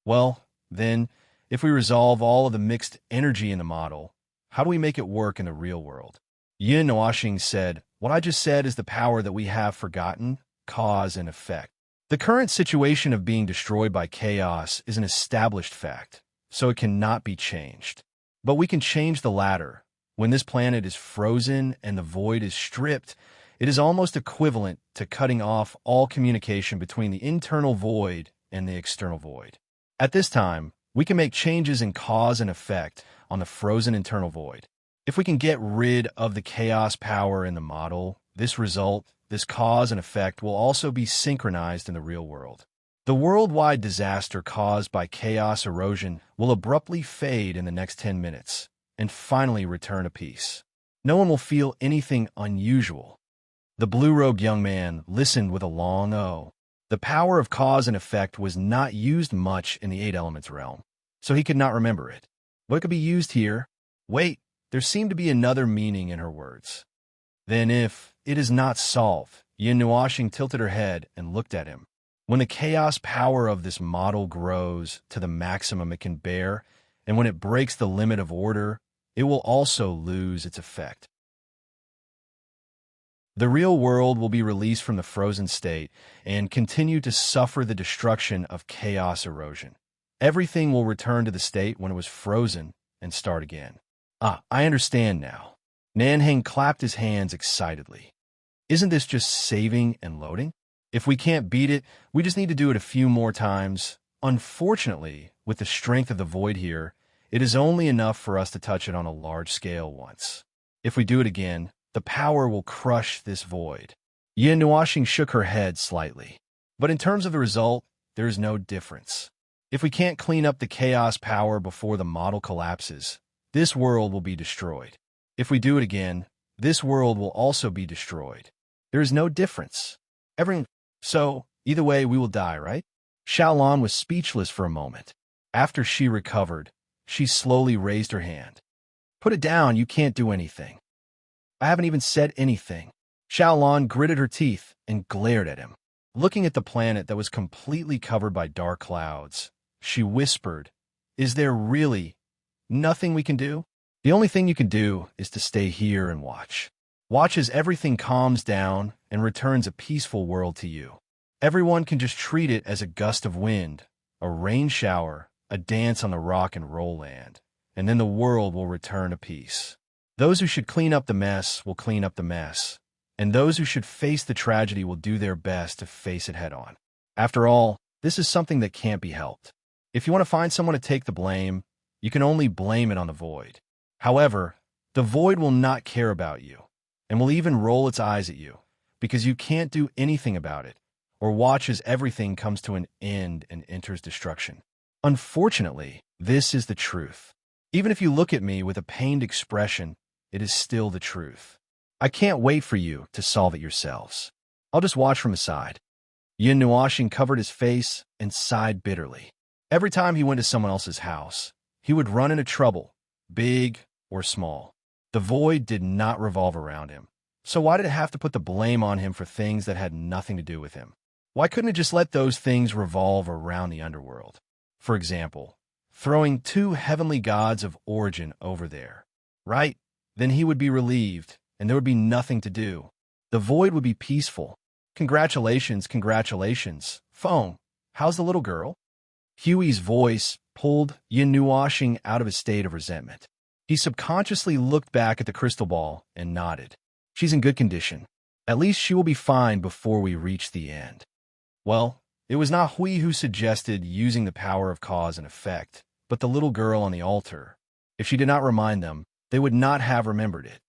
Well, then, if we resolve all of the mixed energy in the model, how do we make it work in the real world? Yin Washing said, what I just said is the power that we have forgotten, cause and effect. The current situation of being destroyed by chaos is an established fact, so it cannot be changed. But we can change the latter. When this planet is frozen and the void is stripped, it is almost equivalent to cutting off all communication between the internal void and the external void. At this time, we can make changes in cause and effect on the frozen internal void. If we can get rid of the chaos power in the model, this result, this cause and effect will also be synchronized in the real world. The worldwide disaster caused by chaos erosion will abruptly fade in the next 10 minutes and finally return to peace. No one will feel anything unusual. The blue-robed young man listened with a long O. The power of cause and effect was not used much in the Eight Elements realm, so he could not remember it. What could be used here? Wait, there seemed to be another meaning in her words. Then if it is not solved, Yin Washing tilted her head and looked at him. When the chaos power of this model grows to the maximum it can bear, and when it breaks the limit of order, it will also lose its effect. The real world will be released from the frozen state and continue to suffer the destruction of chaos erosion. Everything will return to the state when it was frozen and start again. Ah, I understand now. Nanhang clapped his hands excitedly. Isn't this just saving and loading? If we can't beat it, we just need to do it a few more times. Unfortunately, with the strength of the void here, it is only enough for us to touch it on a large scale once. If we do it again, the power will crush this void. Yin Washing shook her head slightly. But in terms of the result, there is no difference. If we can't clean up the chaos power before the model collapses, this world will be destroyed. If we do it again, this world will also be destroyed. There is no difference. So, either way, we will die, right? Xiaolon was speechless for a moment. After she recovered, she slowly raised her hand. Put it down, you can't do anything. I haven't even said anything. Xiaolon gritted her teeth and glared at him. Looking at the planet that was completely covered by dark clouds, she whispered, "Is there really nothing we can do?" "The only thing you can do is to stay here and watch. Watch as everything calms down and returns a peaceful world to you. Everyone can just treat it as a gust of wind, a rain shower, a dance on the rock and roll land, and then the world will return to peace. Those who should clean up the mess will clean up the mess, and those who should face the tragedy will do their best to face it head on. After all, this is something that can't be helped. If you want to find someone to take the blame, you can only blame it on the void. However, the void will not care about you, and will even roll its eyes at you, because you can't do anything about it, or watch as everything comes to an end and enters destruction. Unfortunately, this is the truth. Even if you look at me with a pained expression, it is still the truth. I can't wait for you to solve it yourselves. I'll just watch from the side." Yin Nuashing covered his face and sighed bitterly. Every time he went to someone else's house, he would run into trouble, big or small. The void did not revolve around him. So why did it have to put the blame on him for things that had nothing to do with him? Why couldn't it just let those things revolve around the underworld? For example, throwing 2 heavenly gods of origin over there, right? Then he would be relieved, and there would be nothing to do. The void would be peaceful. "Congratulations, congratulations. Phone, how's the little girl?" Huey's voice pulled Yin Nuashing out of his state of resentment. He subconsciously looked back at the crystal ball and nodded. "She's in good condition. At least she will be fine before we reach the end." Well, it was not Hui who suggested using the power of cause and effect, but the little girl on the altar. If she did not remind them, they would not have remembered it.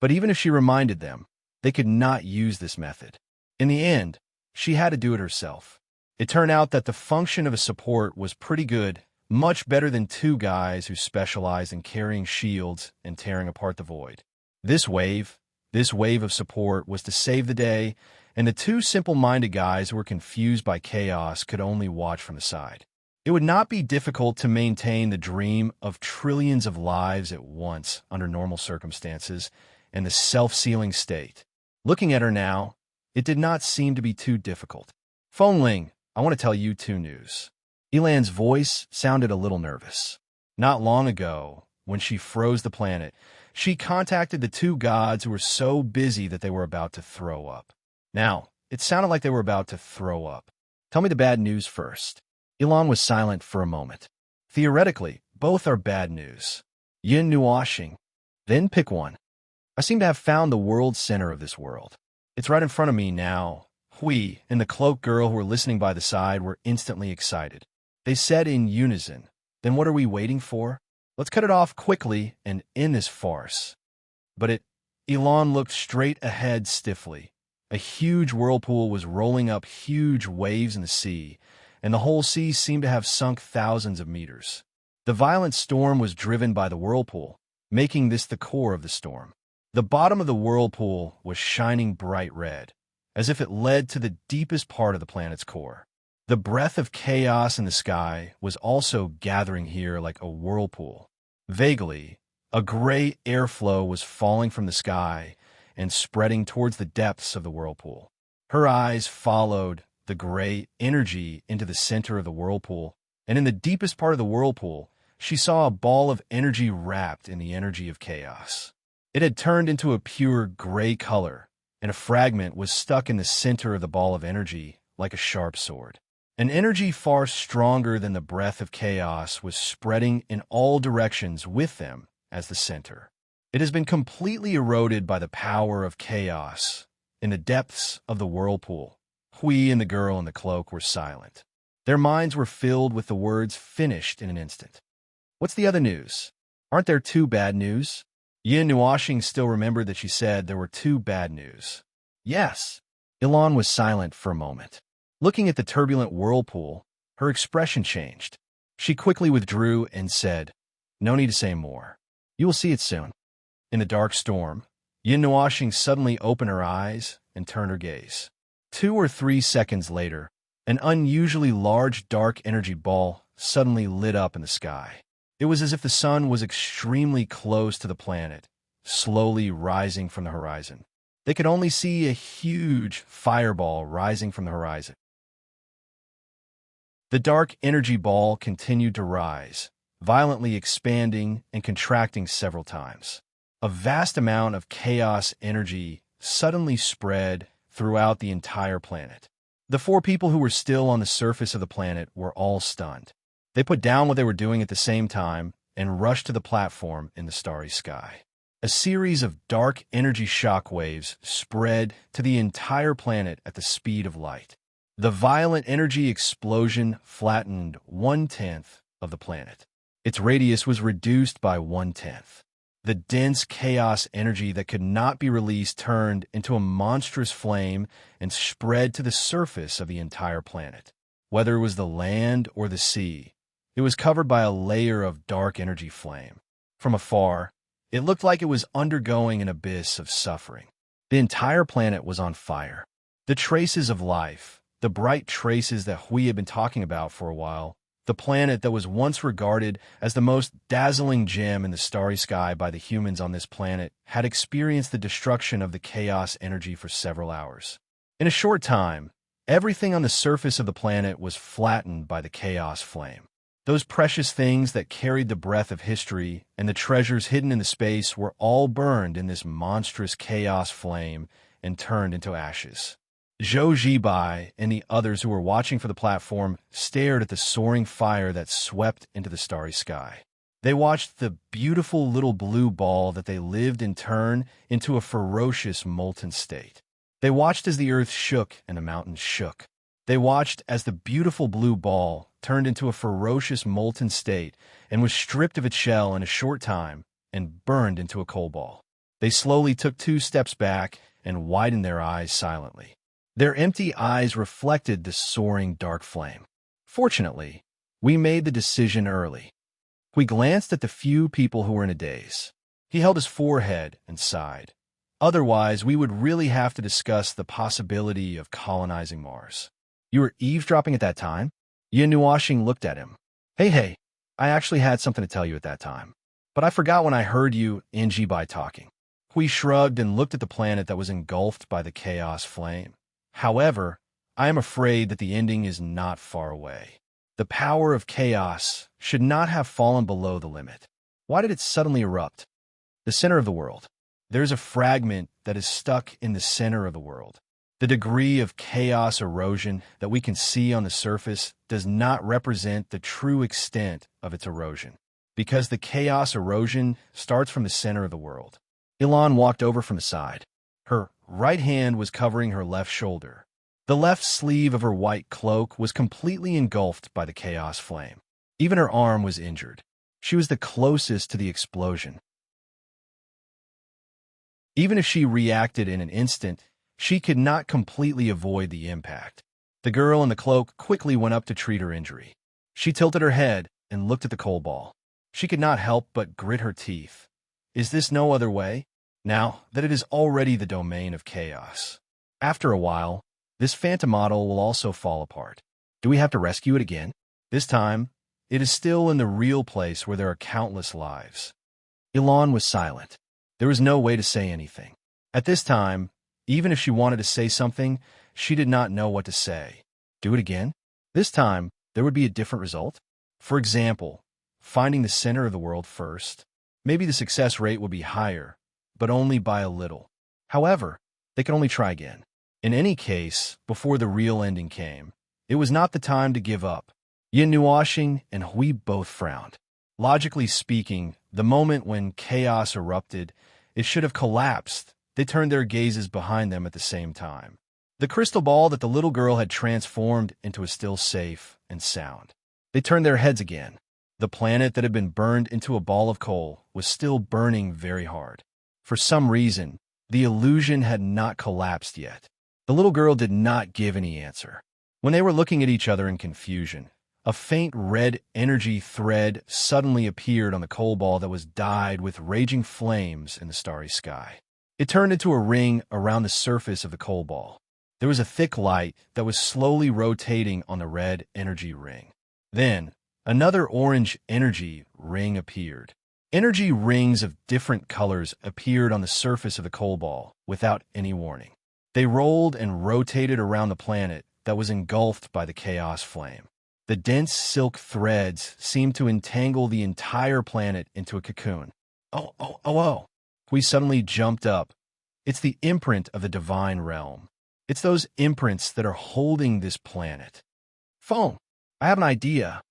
But even if she reminded them, they could not use this method. In the end, she had to do it herself. It turned out that the function of a support was pretty good, much better than 2 guys who specialized in carrying shields and tearing apart the void. This wave of support was to save the day, and the 2 simple-minded guys who were confused by chaos could only watch from the side. It would not be difficult to maintain the dream of trillions of lives at once under normal circumstances and the self-sealing state. Looking at her now, it did not seem to be too difficult. "Phone Ling, I want to tell you 2 news." Elan's voice sounded a little nervous. Not long ago, when she froze the planet, she contacted the 2 gods who were so busy that they were about to throw up. Now, it sounded like they were about to throw up. "Tell me the bad news first." Elan was silent for a moment. "Theoretically, both are bad news." Yin Nuashing. "Then pick one." "I seem to have found the world center of this world. It's right in front of me now." Hui and the cloaked girl who were listening by the side were instantly excited. They said in unison, "Then what are we waiting for? Let's cut it off quickly and end this farce." But Elan looked straight ahead stiffly. A huge whirlpool was rolling up huge waves in the sea, and the whole sea seemed to have sunk thousands of meters. The violent storm was driven by the whirlpool, making this the core of the storm. The bottom of the whirlpool was shining bright red, as if it led to the deepest part of the planet's core. The breath of chaos in the sky was also gathering here like a whirlpool. Vaguely, a gray airflow was falling from the sky and spreading towards the depths of the whirlpool. Her eyes followed the gray energy into the center of the whirlpool, and in the deepest part of the whirlpool, she saw a ball of energy wrapped in the energy of chaos. It had turned into a pure gray color, and a fragment was stuck in the center of the ball of energy like a sharp sword. An energy far stronger than the breath of chaos was spreading in all directions with them as the center. It has been completely eroded by the power of chaos. In the depths of the whirlpool, Hui and the girl in the cloak were silent. Their minds were filled with the words finished in an instant. "What's the other news? Aren't there 2 bad news?" Yin Nuashing still remembered that she said there were 2 bad news. "Yes." Elan was silent for a moment. Looking at the turbulent whirlpool, her expression changed. She quickly withdrew and said, "No need to say more. You will see it soon." In the dark storm, Yin Nuashing suddenly opened her eyes and turned her gaze. 2 or 3 seconds later, an unusually large dark energy ball suddenly lit up in the sky. It was as if the sun was extremely close to the planet, slowly rising from the horizon. They could only see a huge fireball rising from the horizon. The dark energy ball continued to rise, violently expanding and contracting several times. A vast amount of chaos energy suddenly spread throughout the entire planet. The four people who were still on the surface of the planet were all stunned. They put down what they were doing at the same time and rushed to the platform in the starry sky. A series of dark energy shockwaves spread to the entire planet at the speed of light. The violent energy explosion flattened 1/10 of the planet. Its radius was reduced by 1/10. The dense chaos energy that could not be released turned into a monstrous flame and spread to the surface of the entire planet. Whether it was the land or the sea, it was covered by a layer of dark energy flame. From afar, it looked like it was undergoing an abyss of suffering. The entire planet was on fire. The traces of life, the bright traces that Hui had been talking about for a while, the planet that was once regarded as the most dazzling gem in the starry sky by the humans on this planet, had experienced the destruction of the chaos energy for several hours. In a short time, everything on the surface of the planet was flattened by the chaos flame. Those precious things that carried the breath of history and the treasures hidden in the space were all burned in this monstrous chaos flame and turned into ashes. Zhou Zibai and the others who were watching for the platform stared at the soaring fire that swept into the starry sky. They watched the beautiful little blue ball that they lived in turn into a ferocious molten state. They watched as the earth shook and the mountains shook. They watched as the beautiful blue ball turned into a ferocious molten state and was stripped of its shell in a short time and burned into a coal ball. They slowly took 2 steps back and widened their eyes silently. Their empty eyes reflected the soaring dark flame. Fortunately, we made the decision early. We glanced at the few people who were in a daze. He held his forehead and sighed. Otherwise, we would really have to discuss the possibility of colonizing Mars. You were eavesdropping at that time? Yin Nuoxing looked at him. Hey, I actually had something to tell you at that time. But I forgot when I heard you and Jibai talking. Hui shrugged and looked at the planet that was engulfed by the chaos flame. However, I am afraid that the ending is not far away. The power of chaos should not have fallen below the limit. Why did it suddenly erupt? The center of the world. There's a fragment that is stuck in the center of the world. The degree of chaos erosion that we can see on the surface does not represent the true extent of its erosion, because the chaos erosion starts from the center of the world. Ilan walked over from the side. Her right hand was covering her left shoulder. The left sleeve of her white cloak was completely engulfed by the chaos flame. Even her arm was injured. She was the closest to the explosion. Even if she reacted in an instant, she could not completely avoid the impact. The girl in the cloak quickly went up to treat her injury. She tilted her head and looked at the coal ball. She could not help but grit her teeth. Is this no other way? Now that it is already the domain of chaos. After a while, this phantom model will also fall apart. Do we have to rescue it again? This time, it is still in the real place where there are countless lives. Ilan was silent. There was no way to say anything. At this time, even if she wanted to say something, she did not know what to say. Do it again? This time, there would be a different result. For example, finding the center of the world first. Maybe the success rate would be higher, but only by a little. However, they could only try again. In any case, before the real ending came, it was not the time to give up. Yin Nuoxing and Hui both frowned. Logically speaking, the moment when chaos erupted, it should have collapsed. They turned their gazes behind them at the same time. The crystal ball that the little girl had transformed into was still safe and sound. They turned their heads again. The planet that had been burned into a ball of coal was still burning very hard. For some reason, the illusion had not collapsed yet. The little girl did not give any answer. When they were looking at each other in confusion, a faint red energy thread suddenly appeared on the coal ball that was dyed with raging flames in the starry sky. It turned into a ring around the surface of the coal ball. There was a thick light that was slowly rotating on the red energy ring. Then, another orange energy ring appeared. Energy rings of different colors appeared on the surface of the coal ball without any warning. They rolled and rotated around the planet that was engulfed by the chaos flame. The dense silk threads seemed to entangle the entire planet into a cocoon. Oh. We suddenly jumped up. It's the imprint of the divine realm. It's those imprints that are holding this planet. Phone, I have an idea.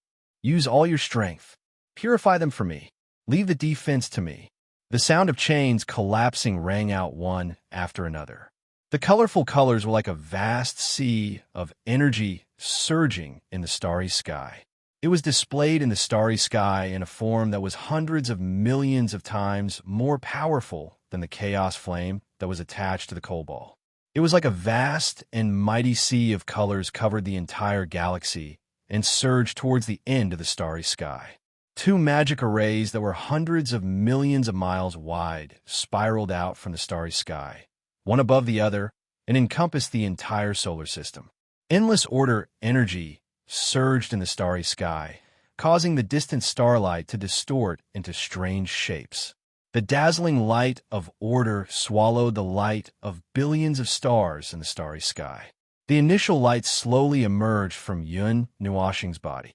Use all your strength. Purify them for me. Leave the defense to me. The sound of chains collapsing rang out one after another. The colorful colors were like a vast sea of energy surging in the starry sky. It was displayed in the starry sky in a form that was hundreds of millions of times more powerful than the chaos flame that was attached to the coal ball. It was like a vast and mighty sea of colors covered the entire galaxy and surged towards the end of the starry sky. Two magic arrays that were hundreds of millions of miles wide spiraled out from the starry sky, one above the other, and encompassed the entire solar system. Endless order energy surged in the starry sky, causing the distant starlight to distort into strange shapes. The dazzling light of order swallowed the light of billions of stars in the starry sky. The initial light slowly emerged from Yun Nuoshing's body.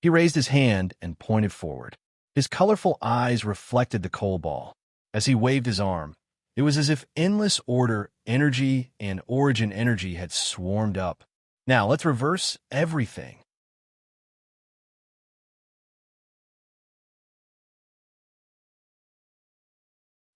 He raised his hand and pointed forward. His colorful eyes reflected the coal ball. As he waved his arm, it was as if endless order energy and origin energy had swarmed up. Now, let's reverse everything.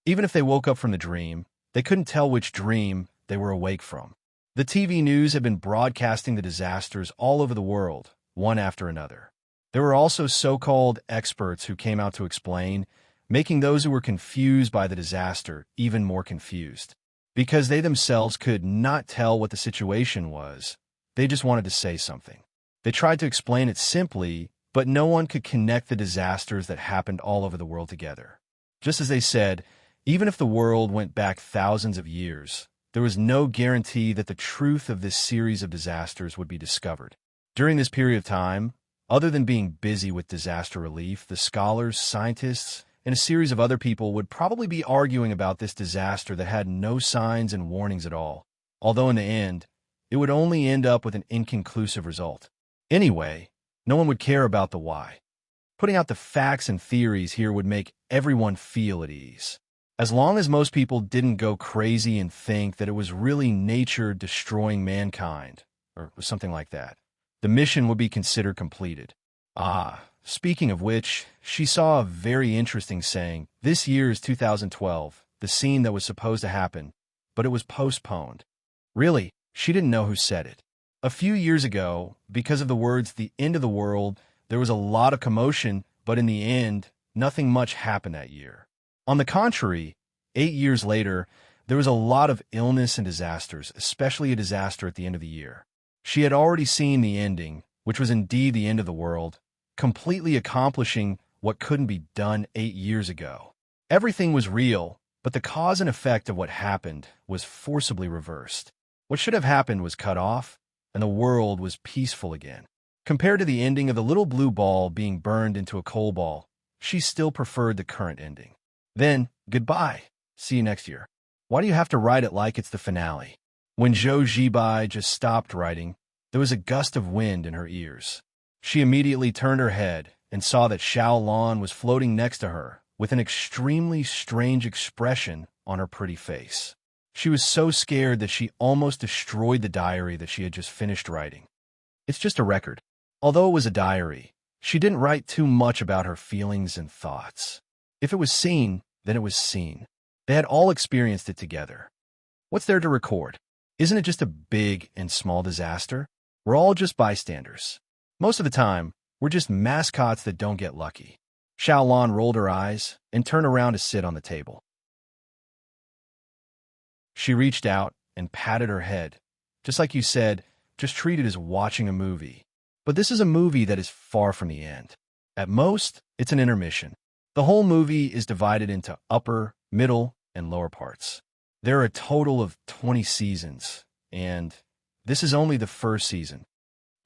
Even if they woke up from the dream, they couldn't tell which dream they were awake from. The TV news had been broadcasting the disasters all over the world, one after another. There were also so-called experts who came out to explain, making those who were confused by the disaster even more confused. Because they themselves could not tell what the situation was, they just wanted to say something. They tried to explain it simply, but no one could connect the disasters that happened all over the world together. Just as they said, even if the world went back thousands of years, there was no guarantee that the truth of this series of disasters would be discovered. During this period of time, other than being busy with disaster relief, the scholars, scientists, and a series of other people would probably be arguing about this disaster that had no signs and warnings at all, although in the end, it would only end up with an inconclusive result. Anyway, no one would care about the why. Putting out the facts and theories here would make everyone feel at ease. As long as most people didn't go crazy and think that it was really nature destroying mankind, or something like that, the mission would be considered completed. Speaking of which, she saw a very interesting saying. This year is 2012, the scene that was supposed to happen, but it was postponed. Really, she didn't know who said it. A few years ago, because of the words "the end of the world," there was a lot of commotion, but in the end, nothing much happened that year. On the contrary, 8 years later, there was a lot of illness and disasters, especially a disaster at the end of the year. She had already seen the ending, which was indeed the end of the world, completely accomplishing what couldn't be done 8 years ago. Everything was real, but the cause and effect of what happened was forcibly reversed. What should have happened was cut off, and the world was peaceful again. Compared to the ending of the little blue ball being burned into a coal ball, she still preferred the current ending. Then, goodbye. See you next year. Why do you have to write it like it's the finale? When Zhou Zibai just stopped writing, there was a gust of wind in her ears. She immediately turned her head and saw that Xiao Lan was floating next to her with an extremely strange expression on her pretty face. She was so scared that she almost destroyed the diary that she had just finished writing. It's just a record. Although it was a diary, she didn't write too much about her feelings and thoughts. If it was seen, then it was seen. They had all experienced it together. What's there to record? Isn't it just a big and small disaster? We're all just bystanders. Most of the time, we're just mascots that don't get lucky. Xiao Lan rolled her eyes and turned around to sit on the table. She reached out and patted her head. Just like you said, just treat it as watching a movie. But this is a movie that is far from the end. At most, it's an intermission. The whole movie is divided into upper, middle, and lower parts. There are a total of 20 seasons, and this is only the first season.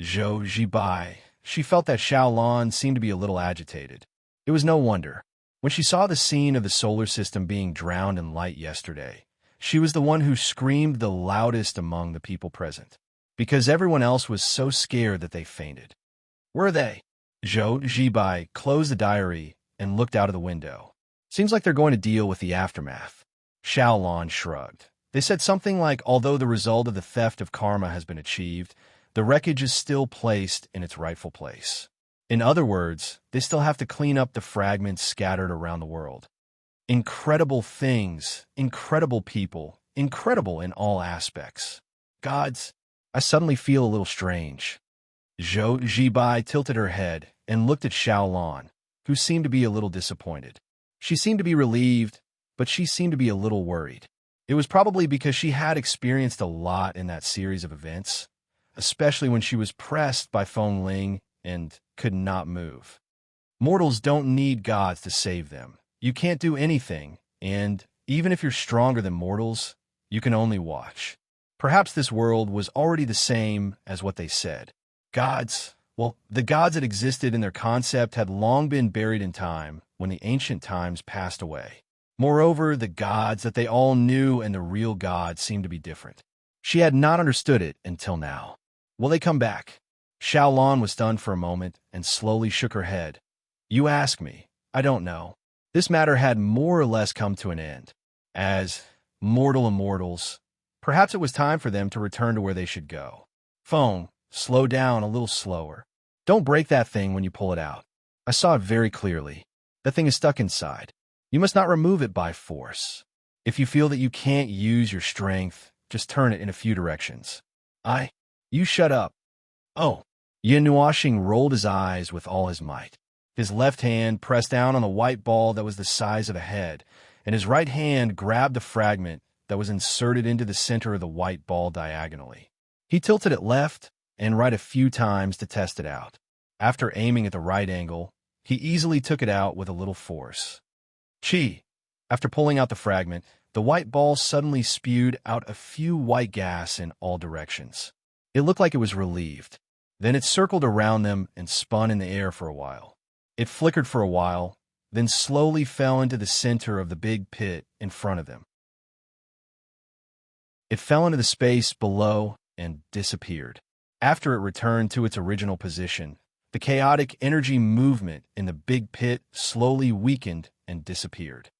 Zhou Zibai. She felt that Xiao Lan seemed to be a little agitated. It was no wonder. When she saw the scene of the solar system being drowned in light yesterday, she was the one who screamed the loudest among the people present, because everyone else was so scared that they fainted. Where are they? Zhou Zhibai closed the diary and looked out of the window. Seems like they're going to deal with the aftermath. Xiaolon shrugged. They said something like, although the result of the theft of karma has been achieved, the wreckage is still placed in its rightful place. In other words, they still have to clean up the fragments scattered around the world. Incredible things, incredible people, incredible in all aspects. Gods, I suddenly feel a little strange. Zhou Zhibai tilted her head and looked at Xiaolon, who seemed to be a little disappointed. She seemed to be relieved, but she seemed to be a little worried. It was probably because she had experienced a lot in that series of events, especially when she was pressed by Feng Ling and could not move. Mortals don't need gods to save them. You can't do anything, and even if you're stronger than mortals, you can only watch. Perhaps this world was already the same as what they said. Gods, well, the gods that existed in their concept had long been buried in time when the ancient times passed away. Moreover, the gods that they all knew and the real God seemed to be different. She had not understood it until now. Will they come back? Xiaolon was stunned for a moment and slowly shook her head. You ask me. I don't know. This matter had more or less come to an end. As mortal immortals, perhaps it was time for them to return to where they should go. Phone, slow down a little slower. Don't break that thing when you pull it out. I saw it very clearly. That thing is stuck inside. You must not remove it by force. If you feel that you can't use your strength, just turn it in a few directions. You shut up. Oh. Yin Nuoxing rolled his eyes with all his might. His left hand pressed down on the white ball that was the size of a head, and his right hand grabbed the fragment that was inserted into the center of the white ball diagonally. He tilted it left and right a few times to test it out. After aiming at the right angle, he easily took it out with a little force. Chi! After pulling out the fragment, the white ball suddenly spewed out a few white gas in all directions. It looked like it was relieved. Then it circled around them and spun in the air for a while. It flickered for a while, then slowly fell into the center of the big pit in front of them. It fell into the space below and disappeared. After it returned to its original position, the chaotic energy movement in the big pit slowly weakened and disappeared.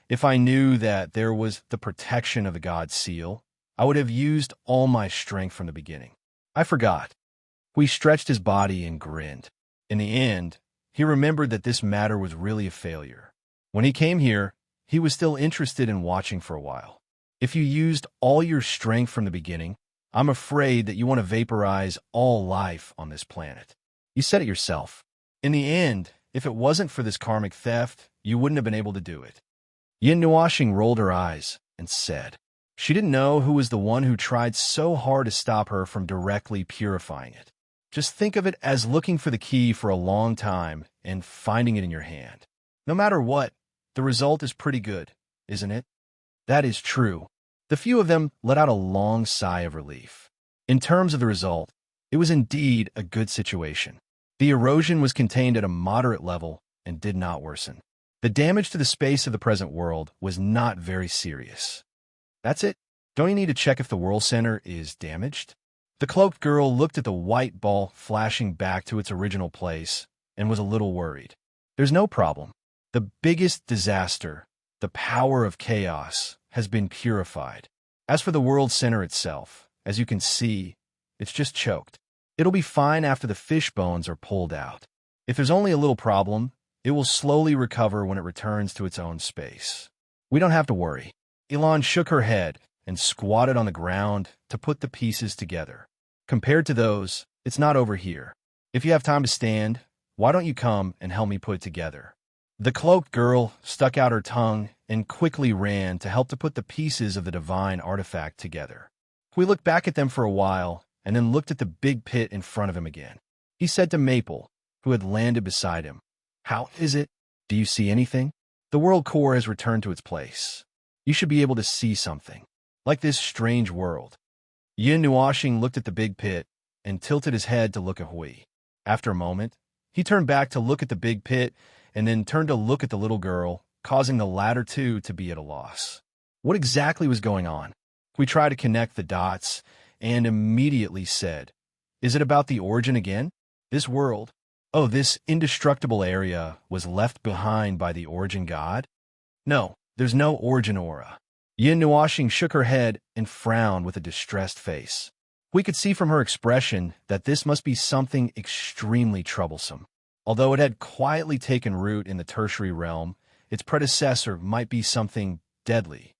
If I knew that there was the protection of the God's seal, I would have used all my strength from the beginning. I forgot. He stretched his body and grinned. In the end, he remembered that this matter was really a failure. When he came here, he was still interested in watching for a while. If you used all your strength from the beginning, I'm afraid that you want to vaporize all life on this planet. You said it yourself. In the end, if it wasn't for this karmic theft, you wouldn't have been able to do it. Yin Nuoxing rolled her eyes and said, she didn't know who was the one who tried so hard to stop her from directly purifying it. Just think of it as looking for the key for a long time and finding it in your hand. No matter what, the result is pretty good, isn't it? That is true. The few of them let out a long sigh of relief. In terms of the result, it was indeed a good situation. The erosion was contained at a moderate level and did not worsen. The damage to the space of the present world was not very serious. That's it? Don't you need to check if the world center is damaged? The cloaked girl looked at the white ball flashing back to its original place and was a little worried. There's no problem. The biggest disaster, the power of chaos, has been purified. As for the world center itself, as you can see, it's just choked. It'll be fine after the fish bones are pulled out. If there's only a little problem, it will slowly recover when it returns to its own space. We don't have to worry. Elon shook her head and squatted on the ground to put the pieces together. Compared to those, it's not over here. If you have time to stand, why don't you come and help me put it together? The cloaked girl stuck out her tongue and quickly ran to help to put the pieces of the divine artifact together. We looked back at them for a while and then looked at the big pit in front of him again. He said to Maple, who had landed beside him, "How is it? Do you see anything? The world core has returned to its place. You should be able to see something, like this strange world." Yin Nuoxing looked at the big pit and tilted his head to look at Hui. After a moment, he turned back to look at the big pit and then turned to look at the little girl, causing the latter too to be at a loss. What exactly was going on? We tried to connect the dots and immediately said, is it about the origin again? This world, oh, this indestructible area was left behind by the origin god? No, there's no origin aura. Yin Nuashing shook her head and frowned with a distressed face. We could see from her expression that this must be something extremely troublesome. Although it had quietly taken root in the tertiary realm, its predecessor might be something deadly.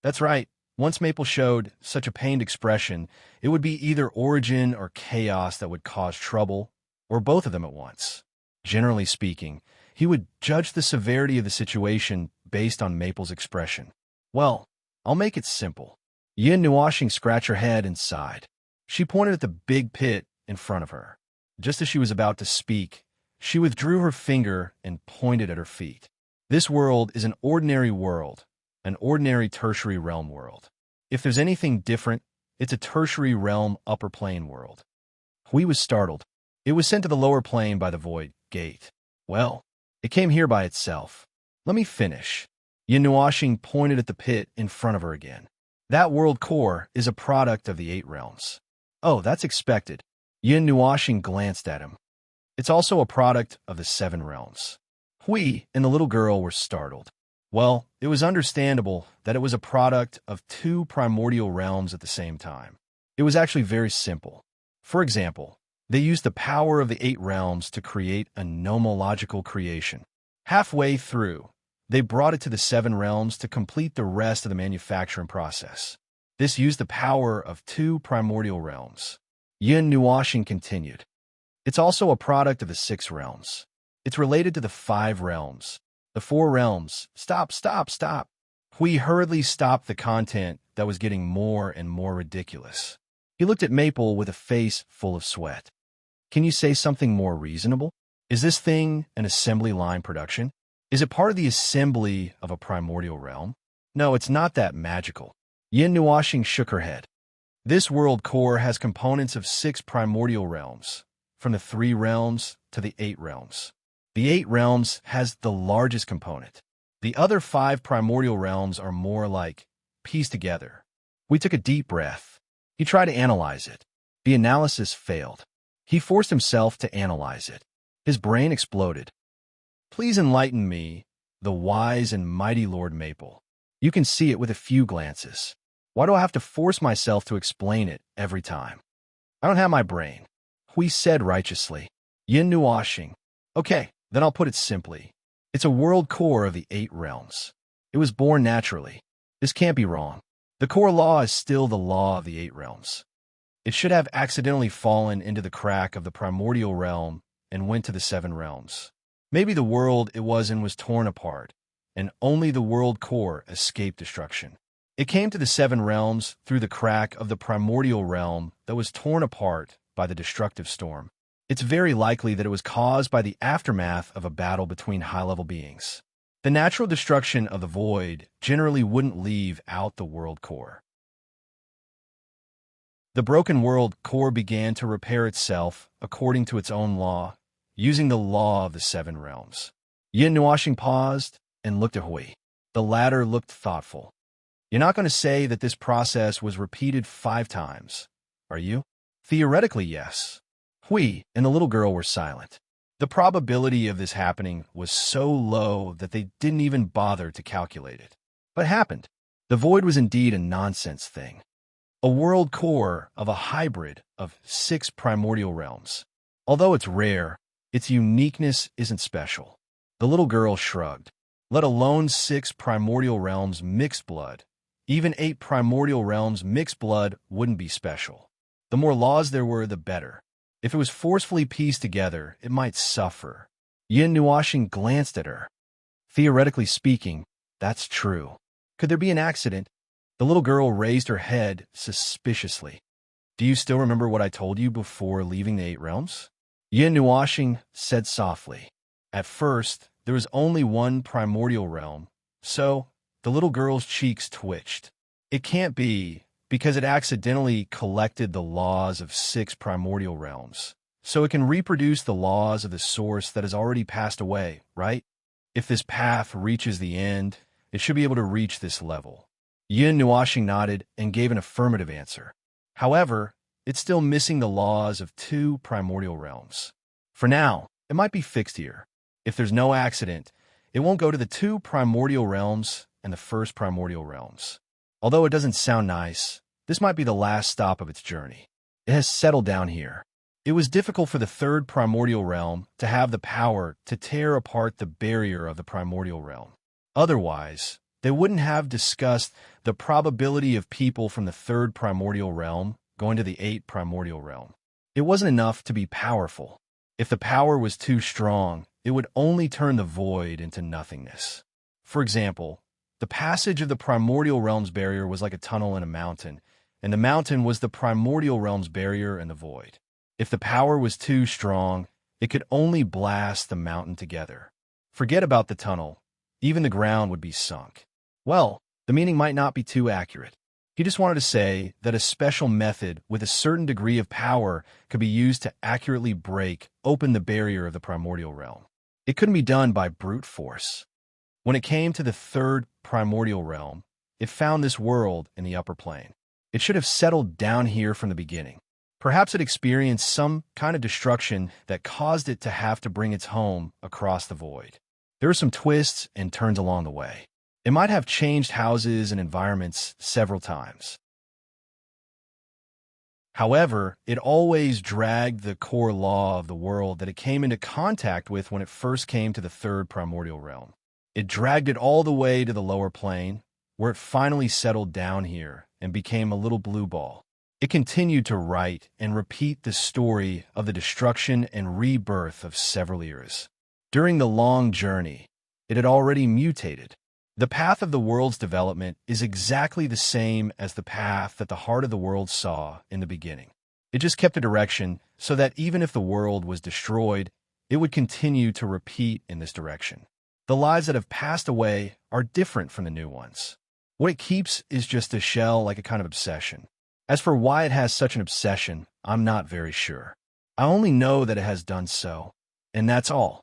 That's right. Once Maple showed such a pained expression, it would be either origin or chaos that would cause trouble, or both of them at once. Generally speaking, he would judge the severity of the situation based on Maple's expression. Well, I'll make it simple. Yin Nuashing scratched her head and sighed. She pointed at the big pit in front of her. Just as she was about to speak, she withdrew her finger and pointed at her feet. This world is an ordinary world, an ordinary tertiary realm world. If there's anything different, it's a tertiary realm upper plane world. Hui was startled. It was sent to the lower plane by the void gate. Well, it came here by itself. Let me finish. Yin Nuashing pointed at the pit in front of her again. That world core is a product of the 8 realms. Oh, that's expected. Yin Nuashing glanced at him. It's also a product of the 7 realms. Hui and the little girl were startled. Well, it was understandable that it was a product of 2 primordial realms at the same time. It was actually very simple. For example, they used the power of the 8 realms to create a nomological creation. Halfway through, they brought it to the 7 realms to complete the rest of the manufacturing process. This used the power of 2 primordial realms. Yin Nuashing continued. It's also a product of the 6 realms. It's related to the 5 realms. The 4 realms. Stop. Hui hurriedly stopped the content that was getting more and more ridiculous. He looked at Maple with a face full of sweat. Can you say something more reasonable? Is this thing an assembly line production? Is it part of the assembly of a primordial realm? No, it's not that magical. Yin Nuashing shook her head. This world core has components of 6 primordial realms, from the 3 realms to the 8 realms. The 8 realms has the largest component. The other 5 primordial realms are more like pieced together. We took a deep breath. He tried to analyze it. The analysis failed. He forced himself to analyze it. His brain exploded. Please enlighten me, the wise and mighty Lord Maple. You can see it with a few glances. Why do I have to force myself to explain it every time? I don't have my brain. Hui said righteously. Yin Nuashing. Okay, then I'll put it simply. It's a world core of the 8 realms. It was born naturally. This can't be wrong. The core law is still the law of the 8 realms. It should have accidentally fallen into the crack of the primordial realm and went to the 7 realms. Maybe the world it was in was torn apart, and only the world core escaped destruction. It came to the 7 realms through the crack of the primordial realm that was torn apart by the destructive storm. It's very likely that it was caused by the aftermath of a battle between high-level beings. The natural destruction of the void generally wouldn't leave out the world core. The broken world core began to repair itself according to its own law, using the law of the 7 realms. Yin Nuashing paused and looked at Hui. The latter looked thoughtful. You're not going to say that this process was repeated 5 times, are you? Theoretically, yes. Hui and the little girl were silent. The probability of this happening was so low that they didn't even bother to calculate it. But it happened. The void was indeed a nonsense thing. A world core of a hybrid of 6 primordial realms. Although it's rare, its uniqueness isn't special. The little girl shrugged. Let alone 6 primordial realms mixed blood. Even 8 primordial realms mixed blood wouldn't be special. The more laws there were, the better. If it was forcefully pieced together, it might suffer. Yin Nuashing glanced at her. Theoretically speaking, that's true. Could there be an accident? The little girl raised her head suspiciously. Do you still remember what I told you before leaving the 8 realms? Yin Nuashing said softly. At first, there was only one primordial realm, so the little girl's cheeks twitched. It can't be, because it accidentally collected the laws of 6 primordial realms. so it can reproduce the laws of the source that has already passed away, right? If this path reaches the end, it should be able to reach this level. Yin Nuashing nodded and gave an affirmative answer. However, it's still missing the laws of two primordial realms. For now, it might be fixed here. If there's no accident, it won't go to the two primordial realms and the first primordial realms. Although it doesn't sound nice, this might be the last stop of its journey. It has settled down here. It was difficult for the third primordial realm to have the power to tear apart the barrier of the primordial realm. Otherwise, they wouldn't have discussed the probability of people from the third primordial realm going to the eighth primordial realm. It wasn't enough to be powerful. If the power was too strong, it would only turn the void into nothingness. For example, the passage of the primordial realm's barrier was like a tunnel in a mountain, and the mountain was the primordial realm's barrier and the void. If the power was too strong, it could only blast the mountain together. Forget about the tunnel. Even the ground would be sunk. Well, the meaning might not be too accurate. He just wanted to say that a special method with a certain degree of power could be used to accurately break open the barrier of the primordial realm. It couldn't be done by brute force. When it came to the third primordial realm, it found this world in the upper plane. It should have settled down here from the beginning. Perhaps it experienced some kind of destruction that caused it to have to bring its home across the void. There were some twists and turns along the way. It might have changed houses and environments several times. However, it always dragged the core law of the world that it came into contact with when it first came to the third primordial realm. It dragged it all the way to the lower plane, where it finally settled down here and became a little blue ball. It continued to write and repeat the story of the destruction and rebirth of several eras. During the long journey, it had already mutated. The path of the world's development is exactly the same as the path that the heart of the world saw in the beginning. It just kept a direction so that even if the world was destroyed, it would continue to repeat in this direction. The lives that have passed away are different from the new ones. What it keeps is just a shell, like a kind of obsession. As for why it has such an obsession, I'm not very sure. I only know that it has done so, and that's all.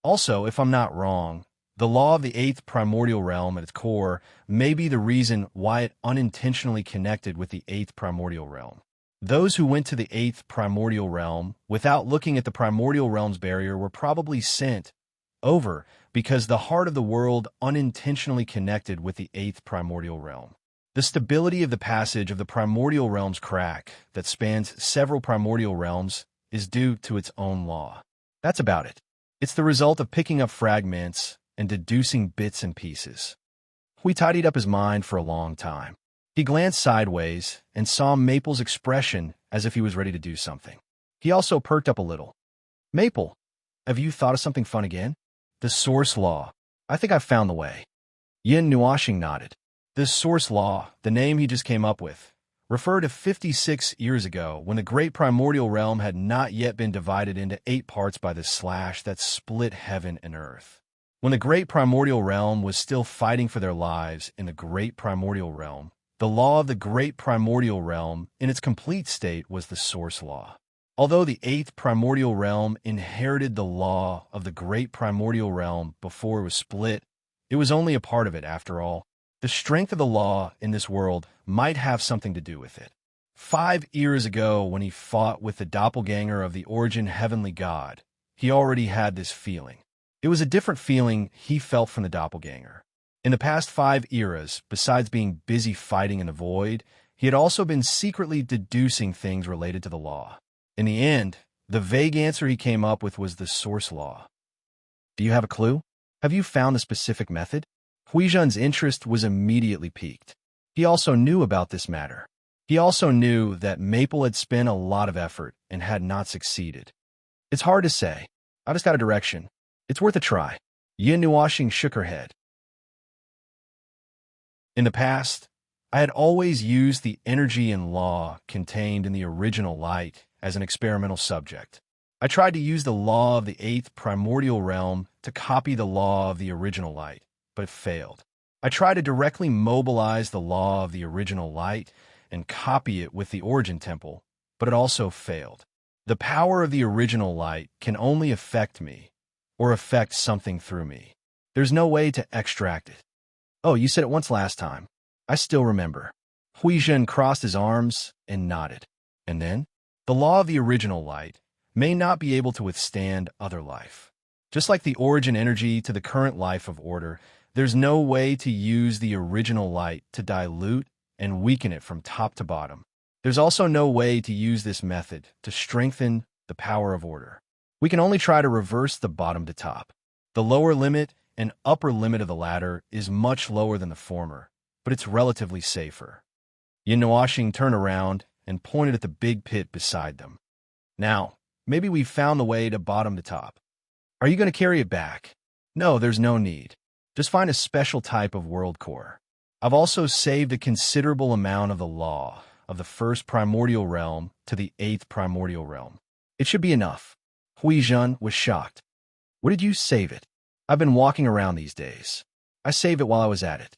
Also, if I'm not wrong, the law of the eighth primordial realm at its core may be the reason why it unintentionally connected with the eighth primordial realm. Those who went to the eighth primordial realm without looking at the primordial realm's barrier were probably sent over because the heart of the world unintentionally connected with the eighth primordial realm. The stability of the passage of the primordial realm's crack that spans several primordial realms is due to its own law. That's about it. It's the result of picking up fragments and deducing bits and pieces. Hui tidied up his mind for a long time. He glanced sideways and saw Maple's expression as if he was ready to do something. He also perked up a little. Maple, have you thought of something fun again? The source law. I think I've found the way. Yin Nuashing nodded. The source law, the name he just came up with, referred to 56 years ago when the great primordial realm had not yet been divided into 8 parts by the slash that split heaven and earth. When the great primordial realm was still fighting for their lives in the great primordial realm, the law of the great primordial realm in its complete state was the source law. Although the 8th primordial realm inherited the law of the great primordial realm before it was split, it was only a part of it after all. The strength of the law in this world might have something to do with it. 5 years ago, when he fought with the doppelganger of the origin heavenly god, he already had this feeling. It was a different feeling he felt from the doppelganger. In the past 5 eras, besides being busy fighting in the void, he had also been secretly deducing things related to the law. In the end, the vague answer he came up with was the source law. Do you have a clue? Have you found the specific method? Huizhen's interest was immediately piqued. He also knew about this matter. He also knew that Maple had spent a lot of effort and had not succeeded. It's hard to say. I just got a direction. It's worth a try. Yin Nuashing shook her head. In the past, I had always used the energy and law contained in the original light as an experimental subject. I tried to use the law of the 8th primordial realm to copy the law of the original light, but it failed. I tried to directly mobilize the law of the original light and copy it with the origin temple, but it also failed. The power of the original light can only affect me, or affect something through me. There's no way to extract it. Oh, you said it once last time. I still remember. Huizhen crossed his arms and nodded. And then? The law of the original light may not be able to withstand other life. Just like the origin energy to the current life of order, there's no way to use the original light to dilute and weaken it from top to bottom. There's also no way to use this method to strengthen the power of order. We can only try to reverse the bottom to top. The lower limit and upper limit of the latter is much lower than the former, but it's relatively safer. Yin Nuoxing turned around and pointed at the big pit beside them. Now, maybe we've found the way to bottom to top. Are you going to carry it back? No, there's no need. Just find a special type of world core. I've also saved a considerable amount of the law of the first primordial realm to the 8th primordial realm. It should be enough. Huizhen was shocked. What did you save it? I've been walking around these days. I saved it while I was at it.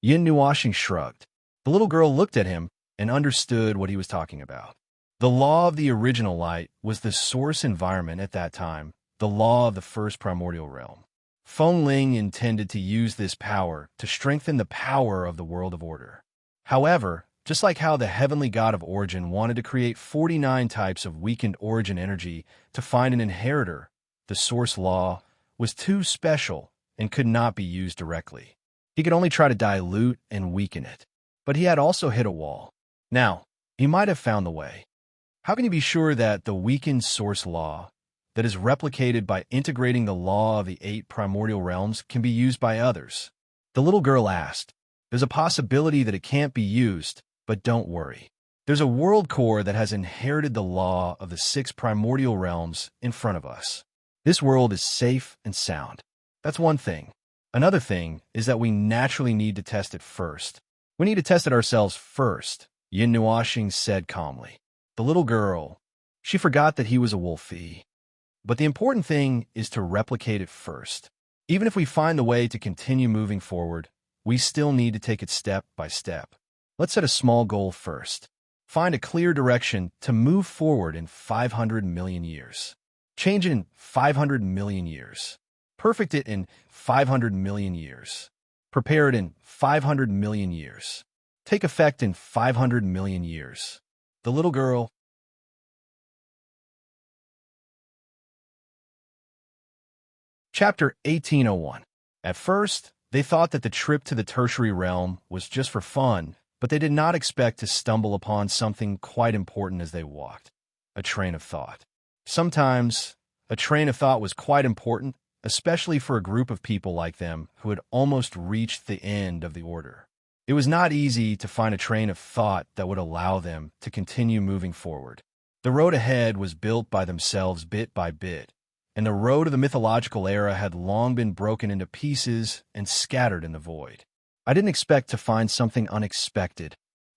Yin Nuoxing shrugged. The little girl looked at him and understood what he was talking about. The law of the original light was the source environment at that time, the law of the first primordial realm. Feng Ling intended to use this power to strengthen the power of the world of order. However, just like how the heavenly god of origin wanted to create 49 types of weakened origin energy to find an inheritor, the source law was too special and could not be used directly. He could only try to dilute and weaken it. But he had also hit a wall. Now, he might have found the way. How can you be sure that the weakened source law that is replicated by integrating the law of the 8 primordial realms can be used by others? The little girl asked. There's a possibility that it can't be used, but don't worry. There's a world core that has inherited the law of the 6 primordial realms in front of us. This world is safe and sound. That's one thing. Another thing is that we naturally need to test it first. We need to test it ourselves first, Yin Nuoxing said calmly. The little girl, she forgot that he was a wolfie. But the important thing is to replicate it first. Even if we find the way to continue moving forward, we still need to take it step by step. Let's set a small goal first. Find a clear direction to move forward in 500 million years. Change it in 500 million years. Perfect it in 500 million years. Prepare it in 500 million years. Take effect in 500 million years. The little girl. Chapter 1801. At first, they thought that the trip to the tertiary realm was just for fun, but they did not expect to stumble upon something quite important as they walked. A train of thought. Sometimes, a train of thought was quite important, especially for a group of people like them who had almost reached the end of the order. It was not easy to find a train of thought that would allow them to continue moving forward. The road ahead was built by themselves bit by bit, and the road of the mythological era had long been broken into pieces and scattered in the void. I didn't expect to find something unexpected,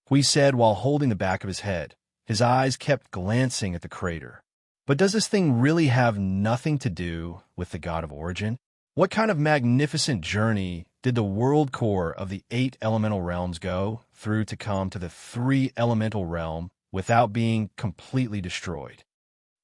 Hui said while holding the back of his head. His eyes kept glancing at the crater. But does this thing really have nothing to do with the god of origin? What kind of magnificent journey did the world core of the 8 elemental realms go through to come to the 3 elemental realm without being completely destroyed?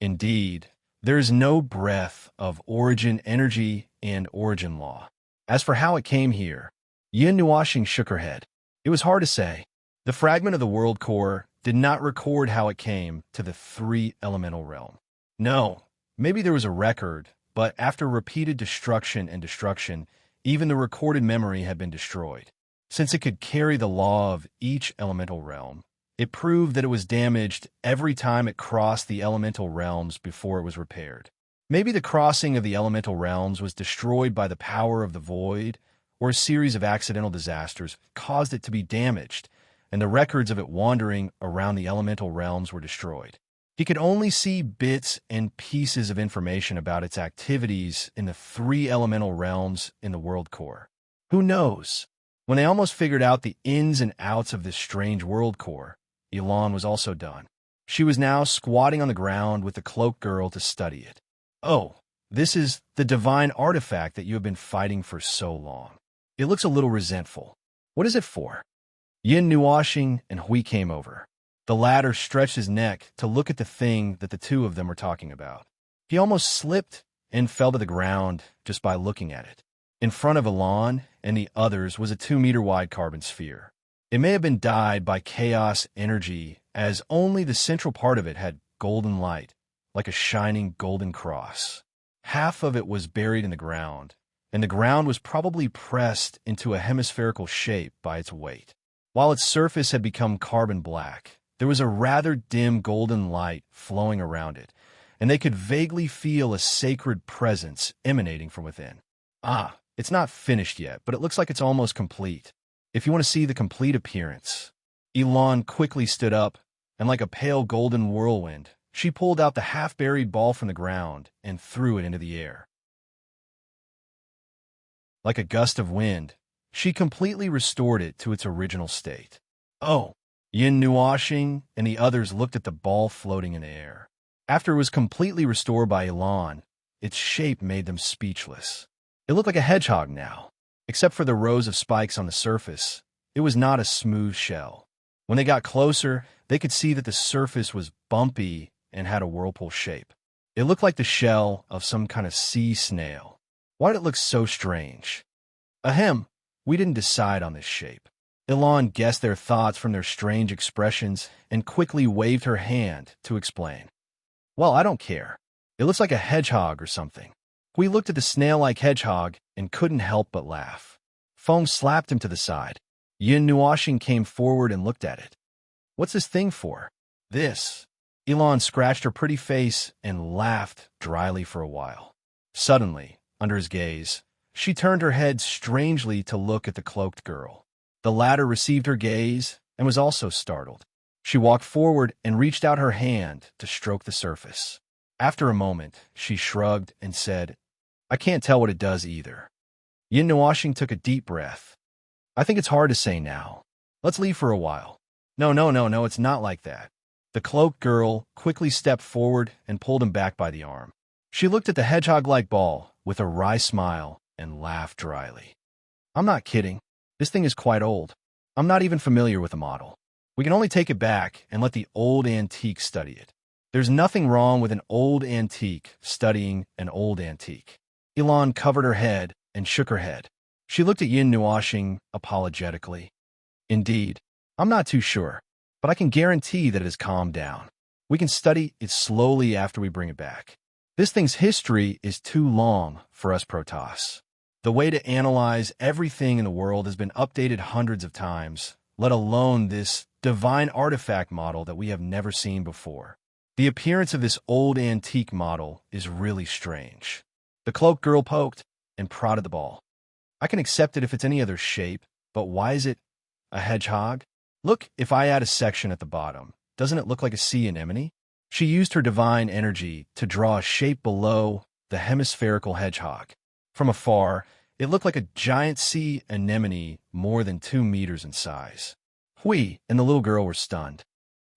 Indeed, there is no breath of origin energy and origin law. As for how it came here, Yin Nuoxing shook her head. It was hard to say. The fragment of the world core did not record how it came to the 3 elemental realm. No, maybe there was a record, but after repeated destruction and destruction, even the recorded memory had been destroyed. Since it could carry the law of each elemental realm, it proved that it was damaged every time it crossed the elemental realms before it was repaired. Maybe the crossing of the elemental realms was destroyed by the power of the void, or a series of accidental disasters caused it to be damaged, and the records of it wandering around the elemental realms were destroyed. He could only see bits and pieces of information about its activities in the 3 elemental realms in the world core. Who knows? When they almost figured out the ins and outs of this strange world core, Elan was also done. She was now squatting on the ground with the cloaked girl to study it. Oh, this is the divine artifact that you have been fighting for so long. It looks a little resentful. What is it for? Yin Nuoxing and Hui came over. The latter stretched his neck to look at the thing that the two of them were talking about. He almost slipped and fell to the ground just by looking at it. In front of Elon and the others was a 2-meter-wide carbon sphere. It may have been dyed by chaos energy, as only the central part of it had golden light, like a shining golden cross. Half of it was buried in the ground, and the ground was probably pressed into a hemispherical shape by its weight. While its surface had become carbon black, there was a rather dim golden light flowing around it, and they could vaguely feel a sacred presence emanating from within. It's not finished yet, but it looks like it's almost complete. If you want to see the complete appearance. Elon quickly stood up, and like a pale golden whirlwind, she pulled out the half-buried ball from the ground and threw it into the air. Like a gust of wind, she completely restored it to its original state. Oh! Yin Nuoxing and the others looked at the ball floating in the air. After it was completely restored by Elon, its shape made them speechless. It looked like a hedgehog now. Except for the rows of spikes on the surface, it was not a smooth shell. When they got closer, they could see that the surface was bumpy and had a whirlpool shape. It looked like the shell of some kind of sea snail. Why did it look so strange? Ahem, we didn't decide on this shape. Elon guessed their thoughts from their strange expressions and quickly waved her hand to explain. Well, I don't care. It looks like a hedgehog or something. We looked at the snail-like hedgehog and couldn't help but laugh. Foam slapped him to the side. Yin Nuoxing came forward and looked at it. What's this thing for? This. Elon scratched her pretty face and laughed dryly for a while. Suddenly, under his gaze, she turned her head strangely to look at the cloaked girl. The latter received her gaze and was also startled. She walked forward and reached out her hand to stroke the surface. After a moment, she shrugged and said, I can't tell what it does either. Yin Nuoxing took a deep breath. I think it's hard to say now. Let's leave for a while. No, it's not like that. The cloaked girl quickly stepped forward and pulled him back by the arm. She looked at the hedgehog-like ball with a wry smile and laughed dryly. I'm not kidding. This thing is quite old. I'm not even familiar with the model. We can only take it back and let the old antique study it. There's nothing wrong with an old antique studying an old antique. Elon covered her head and shook her head. She looked at Yin Nuoxing apologetically. Indeed, I'm not too sure, but I can guarantee that it has calmed down. We can study it slowly after we bring it back. This thing's history is too long for us Protoss. The way to analyze everything in the world has been updated hundreds of times, let alone this divine artifact model that we have never seen before. The appearance of this old antique model is really strange. The cloaked girl poked and prodded the ball. I can accept it if it's any other shape, but why is it a hedgehog? Look, if I add a section at the bottom, doesn't it look like a sea anemone? She used her divine energy to draw a shape below the hemispherical hedgehog. From afar, it looked like a giant sea anemone more than 2 meters in size. Hui and the little girl were stunned.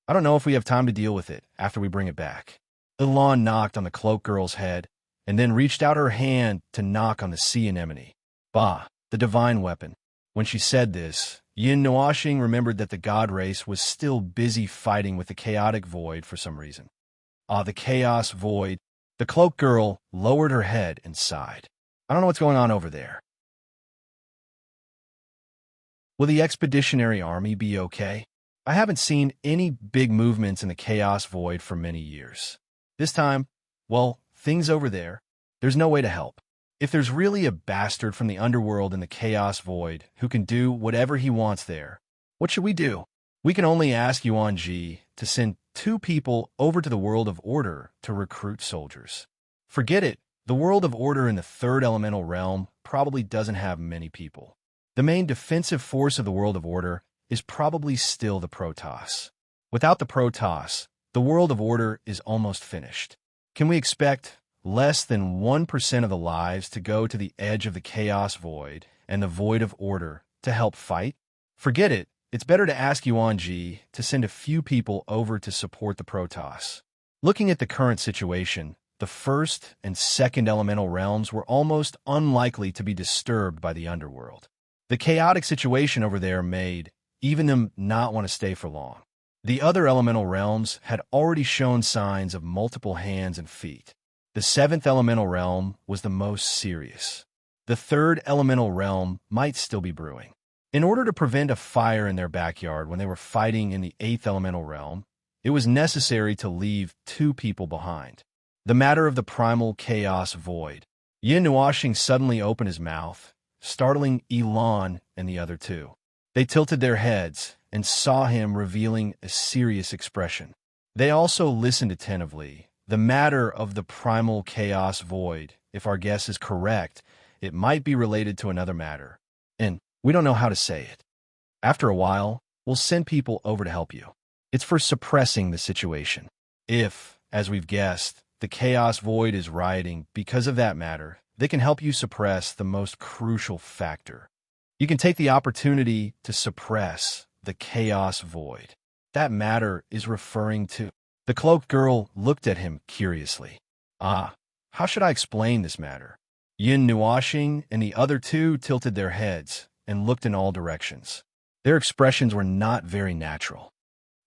I don't know if we have time to deal with it after we bring it back. Elon knocked on the cloaked girl's head and then reached out her hand to knock on the sea anemone. Bah, the divine weapon. When she said this, Yin Nuoxing remembered that the god race was still busy fighting with the chaotic void for some reason. The chaos void. The cloaked girl lowered her head and sighed. I don't know what's going on over there. Will the expeditionary army be okay? I haven't seen any big movements in the chaos void for many years. This time, well, things over there, there's no way to help. If there's really a bastard from the underworld in the chaos void who can do whatever he wants there, what should we do? We can only ask Yuan Ji to send 2 people over to the world of order to recruit soldiers. Forget it. The world of order in the 3rd elemental realm probably doesn't have many people. The main defensive force of the world of order is probably still the Protoss. Without the Protoss, the world of order is almost finished. Can we expect less than 1% of the lives to go to the edge of the chaos void and the void of order to help fight? Forget it. It's better to ask Yuan Ji to send a few people over to support the Protoss. Looking at the current situation, the 1st and 2nd elemental realms were almost unlikely to be disturbed by the underworld. The chaotic situation over there made even them not want to stay for long. The other elemental realms had already shown signs of multiple hands and feet. The seventh elemental realm was the most serious. The third elemental realm might still be brewing. In order to prevent a fire in their backyard when they were fighting in the eighth elemental realm, it was necessary to leave two people behind. The matter of the primal chaos void. Yin Nuashing suddenly opened his mouth, startling Elon and the other two. They tilted their heads and saw him revealing a serious expression. They also listened attentively. The matter of the primal chaos void, if our guess is correct, it might be related to another matter. And we don't know how to say it. After a while, we'll send people over to help you. It's for suppressing the situation. If, as we've guessed, the chaos void is rioting because of that matter, they can help you suppress the most crucial factor. You can take the opportunity to suppress the chaos void. That matter is referring to... The cloaked girl looked at him curiously. How should I explain this matter? Yin Nuashing and the other two tilted their heads and looked in all directions. Their expressions were not very natural.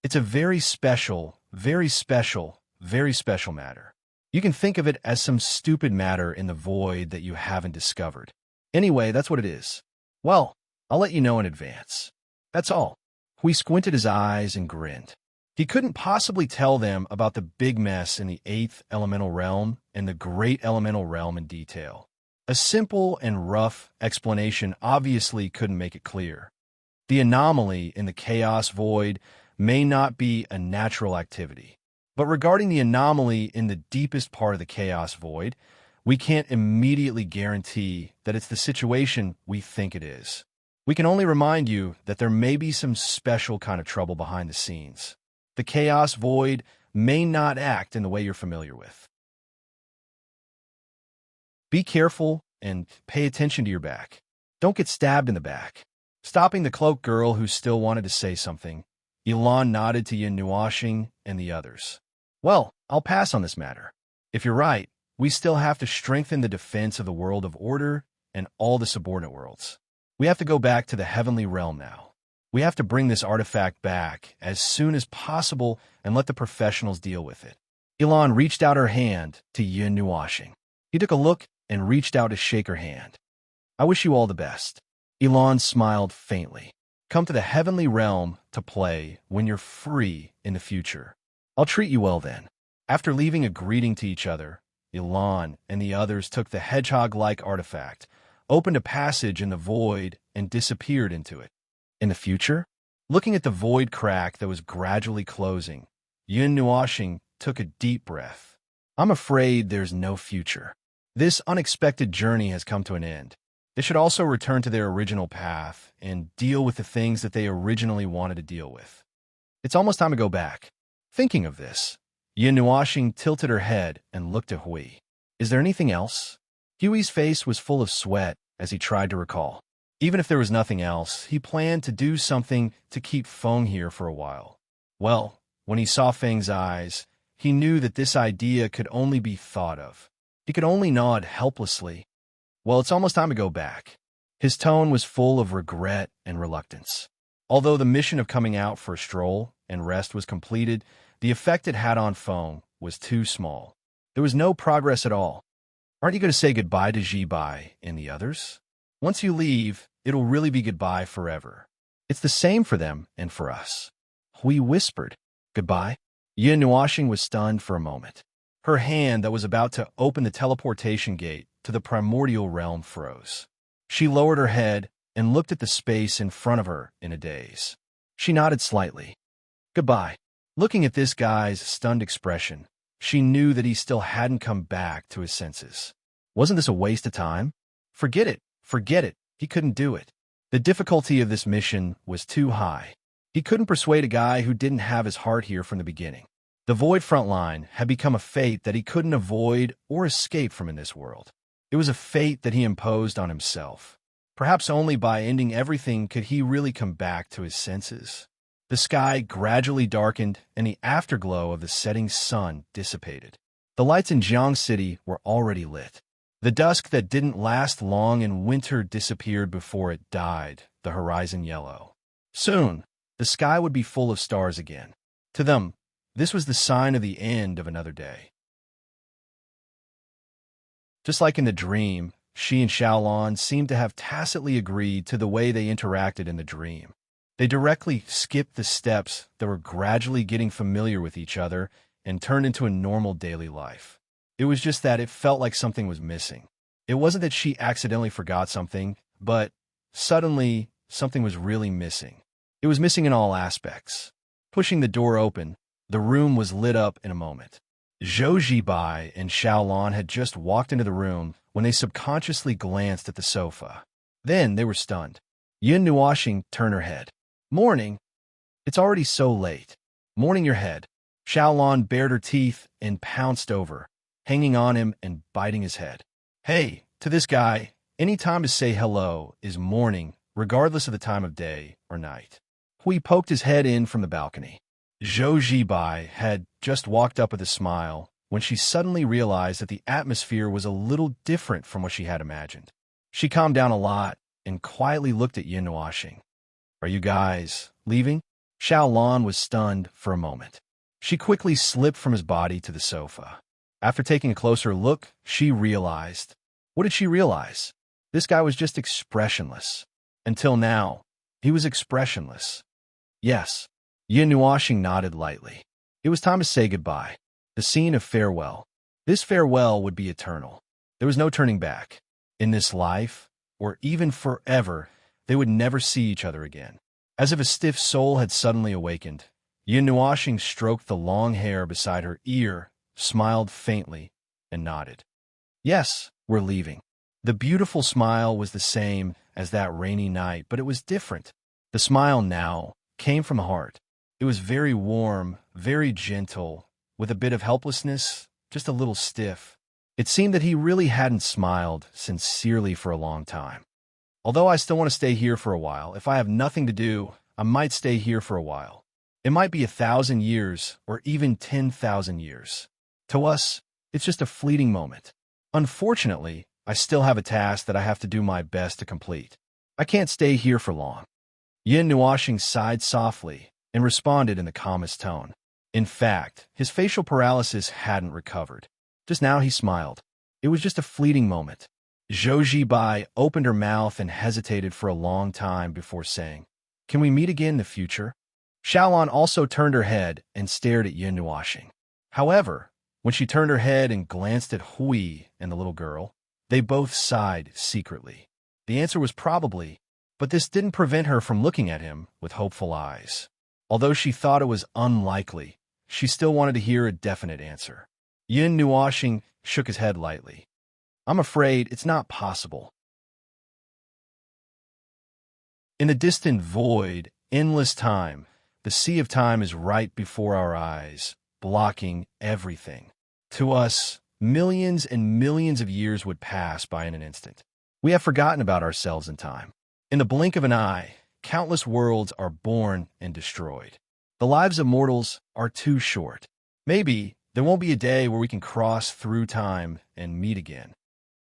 It's a very special, very special, very special matter. You can think of it as some stupid matter in the void that you haven't discovered. Anyway, that's what it is. Well, I'll let you know in advance. That's all. Hui squinted his eyes and grinned. He couldn't possibly tell them about the big mess in the eighth elemental realm and the great elemental realm in detail. A simple and rough explanation obviously couldn't make it clear. The anomaly in the chaos void may not be a natural activity. But regarding the anomaly in the deepest part of the chaos void, we can't immediately guarantee that it's the situation we think it is. We can only remind you that there may be some special kind of trouble behind the scenes. The chaos void may not act in the way you're familiar with. Be careful and pay attention to your back. Don't get stabbed in the back. Stopping the cloaked girl who still wanted to say something, Elon nodded to Yin Nuashing and the others. Well, I'll pass on this matter. If you're right, we still have to strengthen the defense of the world of order and all the subordinate worlds. We have to go back to the heavenly realm now. We have to bring this artifact back as soon as possible and let the professionals deal with it. Elon reached out her hand to Yin Nuashing. He took a look and reached out to shake her hand. I wish you all the best. Elon smiled faintly. Come to the heavenly realm to play when you're free in the future. I'll treat you well then. After leaving a greeting to each other, Elon and the others took the hedgehog-like artifact, opened a passage in the void, and disappeared into it. In the future? Looking at the void crack that was gradually closing, Yin Nuashing took a deep breath. I'm afraid there's no future. This unexpected journey has come to an end. They should also return to their original path and deal with the things that they originally wanted to deal with. It's almost time to go back. Thinking of this, Yin Nuashing tilted her head and looked at Hui. Is there anything else? Hui's face was full of sweat as he tried to recall. Even if there was nothing else, he planned to do something to keep Feng here for a while. Well, when he saw Feng's eyes, he knew that this idea could only be thought of. He could only nod helplessly. Well, it's almost time to go back. His tone was full of regret and reluctance. Although the mission of coming out for a stroll and rest was completed, the effect it had on Feng was too small. There was no progress at all. Aren't you going to say goodbye to Jibai and the others? Once you leave, it'll really be goodbye forever. It's the same for them and for us. Hui whispered, Goodbye? Yin Nuashing was stunned for a moment. Her hand that was about to open the teleportation gate to the primordial realm froze. She lowered her head and looked at the space in front of her in a daze. She nodded slightly. Goodbye. Looking at this guy's stunned expression, she knew that he still hadn't come back to his senses. Wasn't this a waste of time? Forget it. Forget it. He couldn't do it. The difficulty of this mission was too high. He couldn't persuade a guy who didn't have his heart here from the beginning. The Void Frontline had become a fate that he couldn't avoid or escape from in this world. It was a fate that he imposed on himself. Perhaps only by ending everything could he really come back to his senses. The sky gradually darkened and the afterglow of the setting sun dissipated. The lights in Jiang City were already lit. The dusk that didn't last long in winter disappeared before it dyed the horizon yellow. Soon, the sky would be full of stars again. To them, this was the sign of the end of another day. Just like in the dream, she and Xiaolon seemed to have tacitly agreed to the way they interacted in the dream. They directly skipped the steps that were gradually getting familiar with each other and turned into a normal daily life. It was just that it felt like something was missing. It wasn't that she accidentally forgot something, but suddenly something was really missing. It was missing in all aspects. Pushing the door open, the room was lit up in a moment. Zhou Zibai and Xiaolon had just walked into the room when they subconsciously glanced at the sofa. Then they were stunned. Yin Nuoxing turned her head. "Morning. It's already so late. Morning your head." Xiaolon bared her teeth and pounced over, hanging on him and biting his head. "Hey, to this guy, any time to say hello is morning, regardless of the time of day or night." Hui poked his head in from the balcony. Zhou Zibai had just walked up with a smile when she suddenly realized that the atmosphere was a little different from what she had imagined. She calmed down a lot and quietly looked at Yin Nuoxing. "Are you guys leaving?" Xiaolon was stunned for a moment. She quickly slipped from his body to the sofa. After taking a closer look, she realized. What did she realize? This guy was just expressionless. Until now, he was expressionless. Yes. Yin Nuoxing nodded lightly. It was time to say goodbye. The scene of farewell. This farewell would be eternal. There was no turning back. In this life, or even forever, they would never see each other again. As if a stiff soul had suddenly awakened, Yin Nuoxing stroked the long hair beside her ear, smiled faintly, and nodded. "Yes, we're leaving." The beautiful smile was the same as that rainy night, but it was different. The smile now came from the heart. It was very warm, very gentle, with a bit of helplessness, just a little stiff. It seemed that he really hadn't smiled sincerely for a long time. "Although I still want to stay here for a while, if I have nothing to do, I might stay here for a while. It might be 1,000 years or even 10,000 years. To us, it's just a fleeting moment. Unfortunately, I still have a task that I have to do my best to complete. I can't stay here for long." Yin Nuoxing sighed softly and responded in the calmest tone. In fact, his facial paralysis hadn't recovered. Just now he smiled. It was just a fleeting moment. Zhou Zibai opened her mouth and hesitated for a long time before saying, "Can we meet again in the future?" Xiaolon also turned her head and stared at Yin Nuoxing. However, when she turned her head and glanced at Hui and the little girl, they both sighed secretly. The answer was probably, but this didn't prevent her from looking at him with hopeful eyes. Although she thought it was unlikely, she still wanted to hear a definite answer. Yin Nuoxing shook his head lightly. "I'm afraid it's not possible." In the distant void, endless time, the sea of time is right before our eyes, blocking everything. To us, millions and millions of years would pass by in an instant. We have forgotten about ourselves in time. In the blink of an eye, countless worlds are born and destroyed. The lives of mortals are too short. Maybe there won't be a day where we can cross through time and meet again.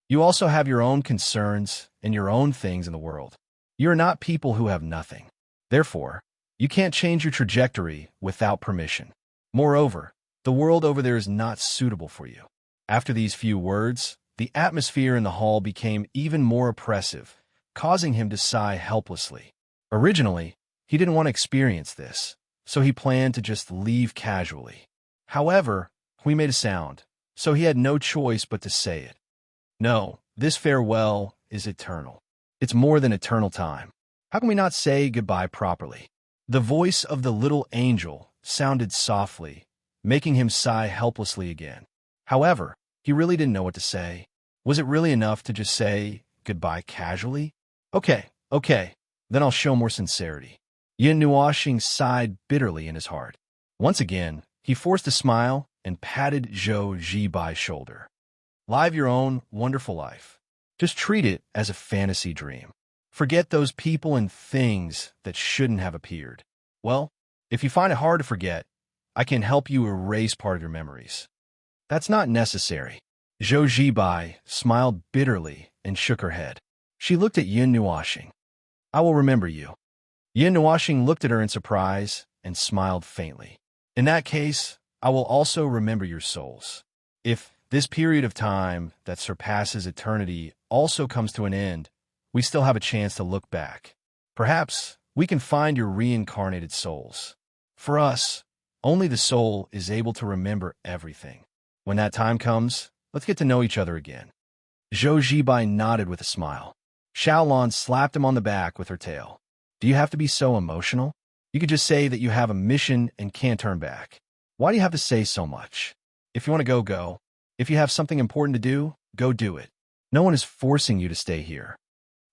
You also have your own concerns and your own things in the world. You are not people who have nothing. Therefore, you can't change your trajectory without permission. Moreover, the world over there is not suitable for you. After these few words, the atmosphere in the hall became even more oppressive, causing him to sigh helplessly. Originally, he didn't want to experience this, so he planned to just leave casually. However, Hui made a sound, so he had no choice but to say it. "No, this farewell is eternal. It's more than eternal time. How can we not say goodbye properly?" The voice of the little angel sounded softly, making him sigh helplessly again. However, he really didn't know what to say. Was it really enough to just say goodbye casually? Okay, then I'll show more sincerity." Yin Nuoxing sighed bitterly in his heart. Once again, he forced a smile and patted Zhou Zibai's shoulder. "Live your own wonderful life. Just treat it as a fantasy dream. Forget those people and things that shouldn't have appeared. Well, if you find it hard to forget, I can help you erase part of your memories." "That's not necessary." Zhou Zibai smiled bitterly and shook her head. She looked at Yin Nuoxing. "I will remember you." Yin Nuoxing looked at her in surprise and smiled faintly. In that case, I will also remember your souls. If this period of time that surpasses eternity also comes to an end, we still have a chance to look back. Perhaps we can find your reincarnated souls. For us, only the soul is able to remember everything. When that time comes, let's get to know each other again. Zhou Zibai nodded with a smile. Xiaolon slapped him on the back with her tail. Do you have to be so emotional? You could just say that you have a mission and can't turn back. Why do you have to say so much? If you want to go, go. If you have something important to do, go do it. No one is forcing you to stay here.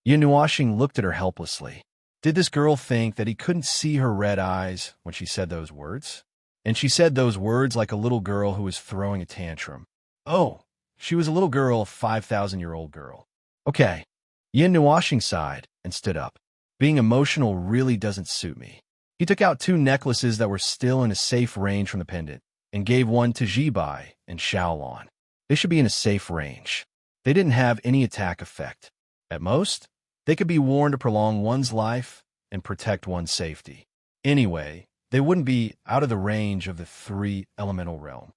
Yin Nuoxing looked at her helplessly. Did this girl think that he couldn't see her red eyes when she said those words? And she said those words like a little girl who was throwing a tantrum. Oh, she was a little girl, a 5,000-year-old girl. Okay. Yin Nuoxing sighed and stood up. Being emotional really doesn't suit me. He took out 2 necklaces that were still in a safe range from the pendant and gave one to Zibai and Xiaolon. They should be in a safe range. They didn't have any attack effect. At most, they could be worn to prolong one's life and protect one's safety. Anyway, they wouldn't be out of the range of the 3 elemental realm.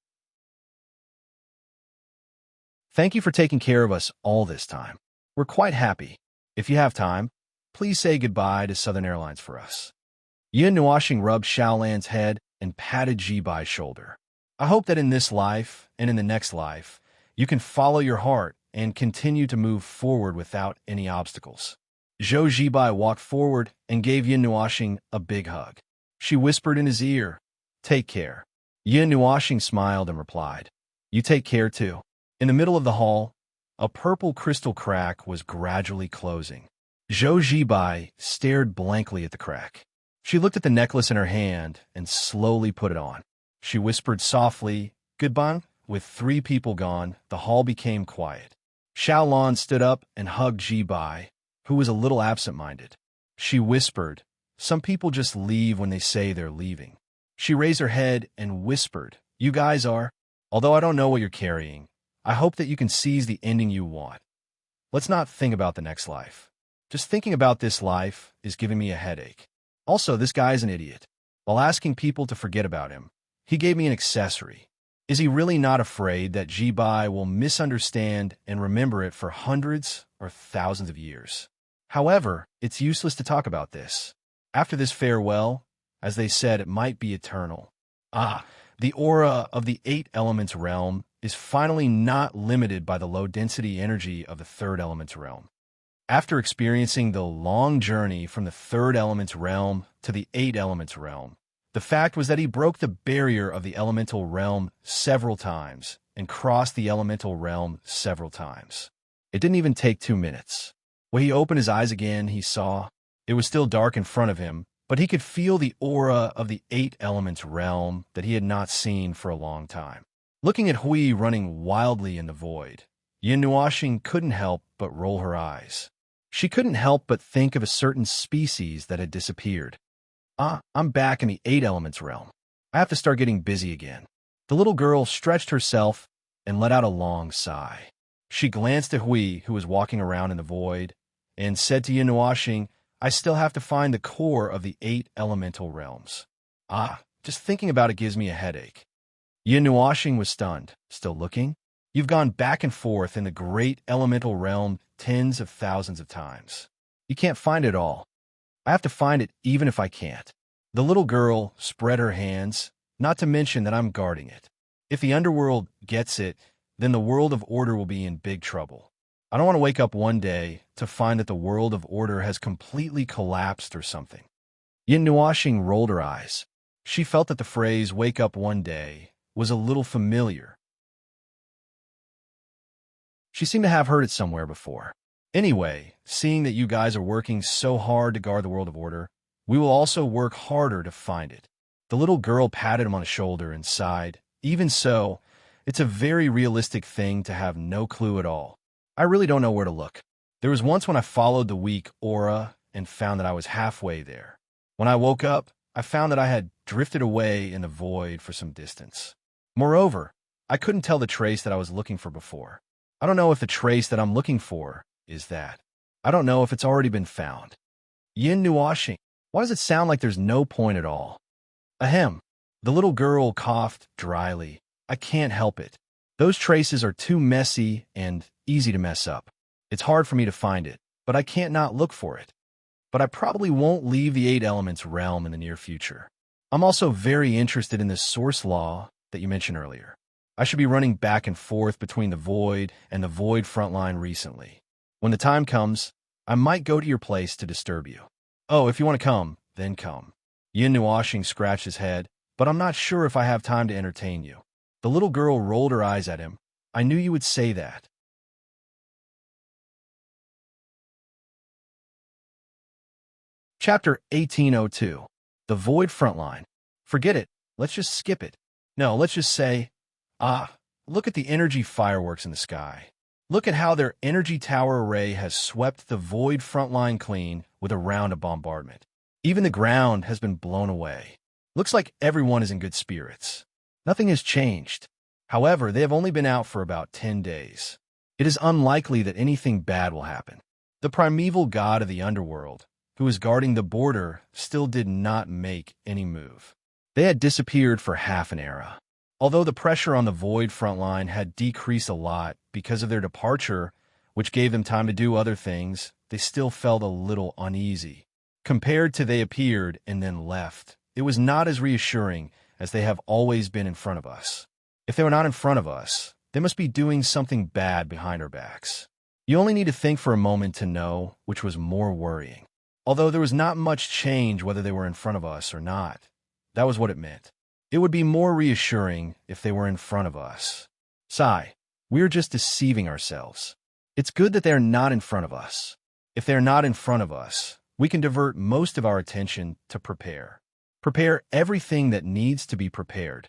Thank you for taking care of us all this time. We're quite happy. If you have time, please say goodbye to Southern Airlines for us. Yin Nuoxing rubbed Xiaolan's head and patted Zibai's shoulder. I hope that in this life and in the next life, you can follow your heart and continue to move forward without any obstacles. Zhou Zibai walked forward and gave Yin Nuoxing a big hug. She whispered in his ear, "Take care." Yin Nuoxing smiled and replied, "You take care too." In the middle of the hall, a purple crystal crack was gradually closing. Zhou Zibai stared blankly at the crack. She looked at the necklace in her hand and slowly put it on. She whispered softly, "Goodbye." With 3 people gone, the hall became quiet. Xiaolon stood up and hugged Zibai, who was a little absent-minded. She whispered, "Some people just leave when they say they're leaving." She raised her head and whispered, "You guys are. Although I don't know what you're carrying, I hope that you can seize the ending you want. Let's not think about the next life. Just thinking about this life is giving me a headache. Also, this guy's an idiot. While asking people to forget about him, he gave me an accessory. Is he really not afraid that Zibai will misunderstand and remember it for hundreds or thousands of years? However, it's useless to talk about this. After this farewell, as they said, it might be eternal. The aura of the 8 elements realm is finally not limited by the low-density energy of the 3rd elements realm. After experiencing the long journey from the 3rd elements realm to the 8 elements realm, the fact was that he broke the barrier of the elemental realm several times and crossed the elemental realm several times. It didn't even take 2 minutes. When he opened his eyes again, he saw it was still dark in front of him, but he could feel the aura of the 8 elements realm that he had not seen for a long time. Looking at Hui running wildly in the void, Yin Nuoxing couldn't help but roll her eyes. She couldn't help but think of a certain species that had disappeared. I'm back in the 8 elements realm. I have to start getting busy again. The little girl stretched herself and let out a long sigh. She glanced at Hui, who was walking around in the void, and said to Yin Nuoxing, "I still have to find the core of the 8 elemental realms. Just thinking about it gives me a headache." Yin Nuoxing was stunned. "Still looking? You've gone back and forth in the great elemental realm tens of thousands of times. You can't find it all. I have to find it even if I can't." The little girl spread her hands, not to mention that I'm guarding it. If the underworld gets it, then the world of order will be in big trouble. I don't want to wake up one day to find that the world of order has completely collapsed or something. Yin Nuoxing rolled her eyes. She felt that the phrase "wake up one day" was a little familiar. She seemed to have heard it somewhere before. Anyway, seeing that you guys are working so hard to guard the world of order, we will also work harder to find it. The little girl patted him on the shoulder and sighed. Even so, it's a very realistic thing to have no clue at all. I really don't know where to look. There was once when I followed the weak aura and found that I was halfway there. When I woke up, I found that I had drifted away in the void for some distance. Moreover, I couldn't tell the trace that I was looking for before. I don't know if the trace that I'm looking for is that. I don't know if it's already been found. Yin Nuoxing, why does it sound like there's no point at all? Ahem. The little girl coughed dryly. I can't help it. Those traces are too messy and easy to mess up. It's hard for me to find it, but I can't not look for it. But I probably won't leave the Eight Elements realm in the near future. I'm also very interested in this source law that you mentioned earlier. I should be running back and forth between the Void and the Void frontline recently. When the time comes, I might go to your place to disturb you. Oh, if you want to come, then come. Yin Nuashing scratched his head, but I'm not sure if I have time to entertain you. The little girl rolled her eyes at him. I knew you would say that. Chapter 1802. The Void Frontline. Forget it. Let's just skip it. No, let's just say, look at the energy fireworks in the sky. Look at how their energy tower array has swept the Void Frontline clean with a round of bombardment. Even the ground has been blown away. Looks like everyone is in good spirits. Nothing has changed. However, they have only been out for about 10 days. It is unlikely that anything bad will happen. The primeval god of the underworld, who is guarding the border, still did not make any move. They had disappeared for half an era. Although the pressure on the Void frontline had decreased a lot because of their departure, which gave them time to do other things, they still felt a little uneasy. Compared to they appeared and then left, it was not as reassuring as they have always been in front of us. If they were not in front of us, they must be doing something bad behind our backs. You only need to think for a moment to know which was more worrying. Although there was not much change whether they were in front of us or not, that was what it meant. It would be more reassuring if they were in front of us. Sigh, we are just deceiving ourselves. It's good that they are not in front of us. If they are not in front of us, we can divert most of our attention to prepare. Prepare everything that needs to be prepared.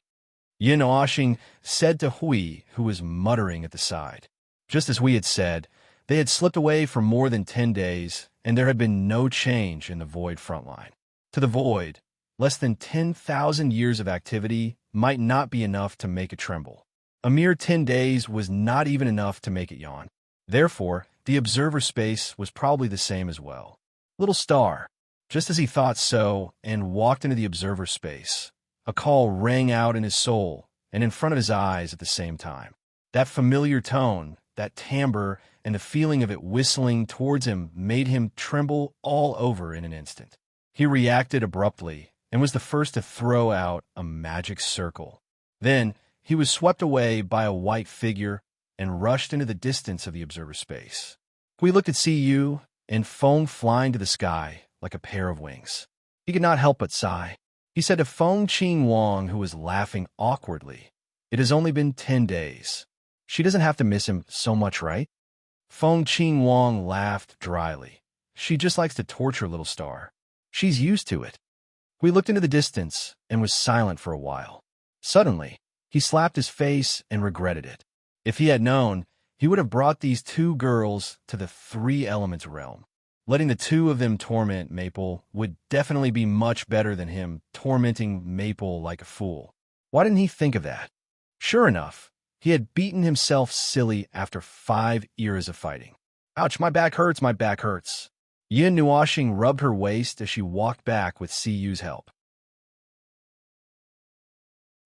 Yin Oshing said to Hui, who was muttering at the side. Just as we had said, they had slipped away for more than 10 days, and there had been no change in the Void frontline. To the Void, less than 10,000 years of activity might not be enough to make it tremble. A mere 10 days was not even enough to make it yawn. Therefore, the observer space was probably the same as well. Little star. Just as he thought so and walked into the observer space, a call rang out in his soul and in front of his eyes at the same time. That familiar tone, that timbre, and the feeling of it whistling towards him made him tremble all over in an instant. He reacted abruptly and was the first to throw out a magic circle. Then he was swept away by a white figure and rushed into the distance of the observer space. We looked at Cu and foam flying to the sky like a pair of wings. He could not help but sigh. He said to Feng Qing Wang, who was laughing awkwardly, "It has only been 10 days. She doesn't have to miss him so much, right?" Feng Qing Wang laughed dryly. "She just likes to torture little star. She's used to it." We looked into the distance and was silent for a while. Suddenly, he slapped his face and regretted it. If he had known, he would have brought these two girls to the Three Elements realm. Letting the two of them torment Maple would definitely be much better than him tormenting Maple like a fool. Why didn't he think of that? Sure enough, he had beaten himself silly after 5 years of fighting. "Ouch, my back hurts, my back hurts." Yin Nuashing rubbed her waist as she walked back with Cu's help.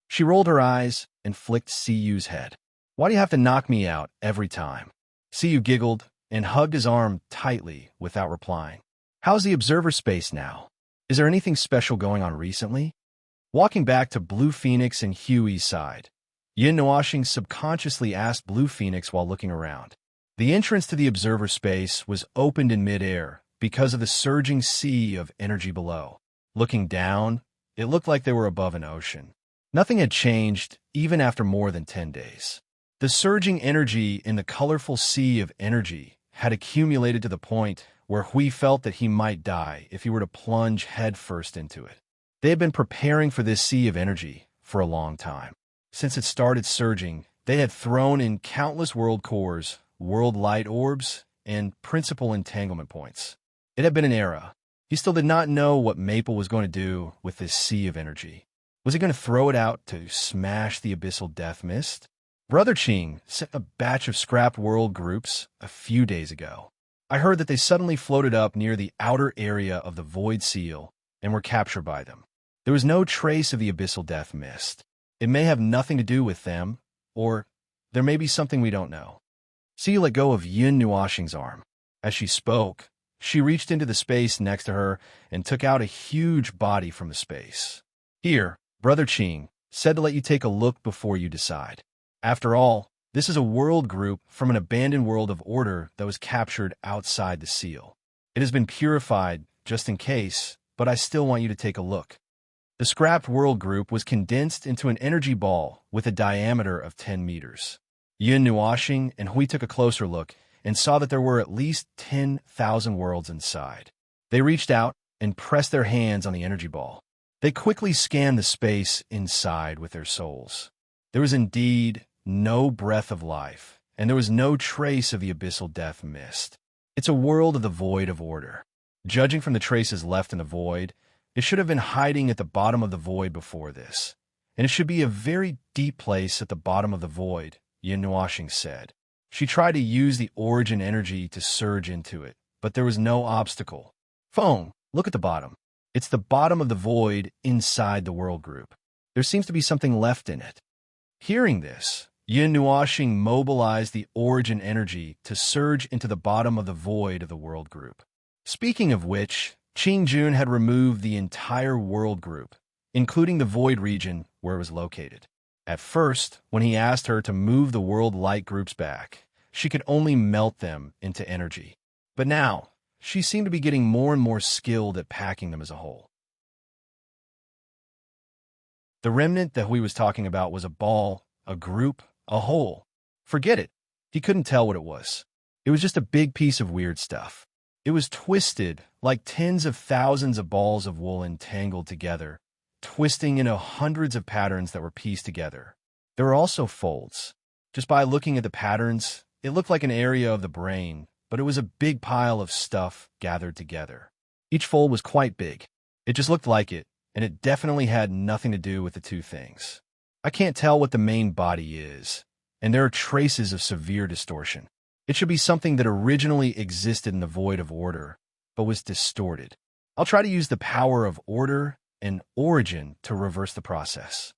She rolled her eyes and flicked Cu's head. "Why do you have to knock me out every time?" Cu giggled and hugged his arm tightly without replying. "How's the observer space now? Is there anything special going on recently?" Walking back to Blue Phoenix and Huey's side, Yin Nuashing subconsciously asked Blue Phoenix while looking around. The entrance to the observer space was opened in midair because of the surging sea of energy below. Looking down, it looked like they were above an ocean. Nothing had changed even after more than 10 days. The surging energy in the colorful sea of energy had accumulated to the point where Hui felt that he might die if he were to plunge headfirst into it. They had been preparing for this sea of energy for a long time. Since it started surging, they had thrown in countless world cores, world light orbs, and principal entanglement points. It had been an era. He still did not know what Maple was going to do with this sea of energy. Was he going to throw it out to smash the abyssal death mist? Brother Qing sent a batch of scrapped world groups a few days ago. I heard that they suddenly floated up near the outer area of the Void Seal and were captured by them. There was no trace of the abyssal death mist. It may have nothing to do with them, or there may be something we don't know. See, let go of Yun Nuoxing's arm. As she spoke, she reached into the space next to her and took out a huge body from the space. Here, Brother Qing said to let you take a look before you decide. After all, this is a world group from an abandoned world of order that was captured outside the seal. It has been purified, just in case, but I still want you to take a look. The scrapped world group was condensed into an energy ball with a diameter of 10 meters. Yun Nuoxing and Hui took a closer look and saw that there were at least 10,000 worlds inside. They reached out and pressed their hands on the energy ball. They quickly scanned the space inside with their souls. There was indeed no breath of life, and there was no trace of the abyssal death mist. It's a world of the void of order. Judging from the traces left in the void, it should have been hiding at the bottom of the void before this, and it should be a very deep place at the bottom of the void, Yun Nuoxing said. She tried to use the origin energy to surge into it, but there was no obstacle. Phone, look at the bottom. It's the bottom of the void inside the world group. There seems to be something left in it. Hearing this, Yun Nuoxing mobilized the origin energy to surge into the bottom of the void of the world group. Speaking of which, Qing Jun had removed the entire world group, including the void region where it was located. At first, when he asked her to move the world light groups back, she could only melt them into energy. But now, she seemed to be getting more and more skilled at packing them as a whole. The remnant that Hui was talking about was a ball, a group, a whole. Forget it. He couldn't tell what it was. It was just a big piece of weird stuff. It was twisted like tens of thousands of balls of wool entangled together, twisting into hundreds of patterns that were pieced together. There were also folds. Just by looking at the patterns, it looked like an area of the brain, but it was a big pile of stuff gathered together. Each fold was quite big. It just looked like it, and it definitely had nothing to do with the two things. I can't tell what the main body is, and there are traces of severe distortion. It should be something that originally existed in the void of order, but was distorted. I'll try to use the power of order and origin to reverse the process.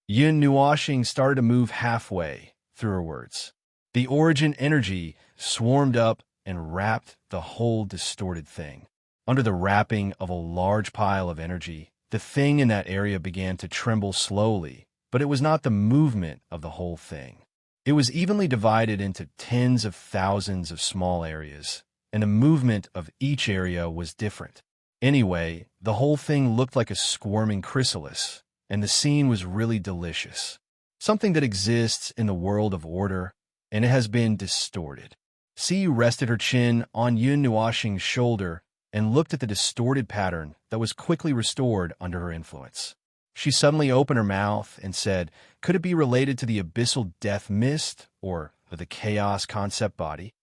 Yun Nuoxing started to move halfway through her words. The origin energy swarmed up and wrapped the whole distorted thing. Under the wrapping of a large pile of energy, the thing in that area began to tremble slowly, but it was not the movement of the whole thing. It was evenly divided into tens of thousands of small areas, and the movement of each area was different. Anyway, the whole thing looked like a squirming chrysalis, and the scene was really delicious. Something that exists in the world of order, and it has been distorted. Siyu rested her chin on Yun Nuoxing's shoulder and looked at the distorted pattern that was quickly restored under her influence. She suddenly opened her mouth and said, could it be related to the abyssal death mist or the chaos concept body?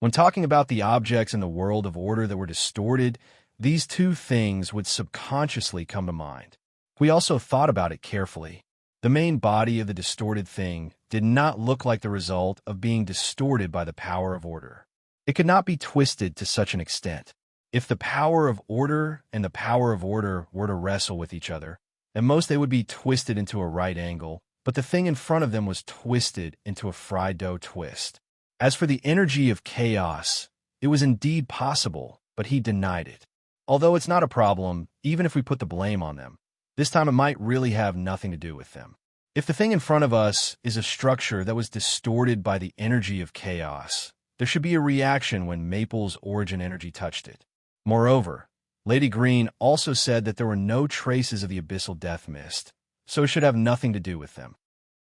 When talking about the objects in the world of order that were distorted, these two things would subconsciously come to mind. We also thought about it carefully. The main body of the distorted thing did not look like the result of being distorted by the power of order. It could not be twisted to such an extent. If the power of order and the power of order were to wrestle with each other, at most they would be twisted into a right angle, but the thing in front of them was twisted into a fried dough twist. As for the energy of chaos, it was indeed possible, but he denied it. Although it's not a problem, even if we put the blame on them, this time it might really have nothing to do with them. If the thing in front of us is a structure that was distorted by the energy of chaos, there should be a reaction when Maple's origin energy touched it. Moreover, Lady Green also said that there were no traces of the abyssal death mist, so it should have nothing to do with them.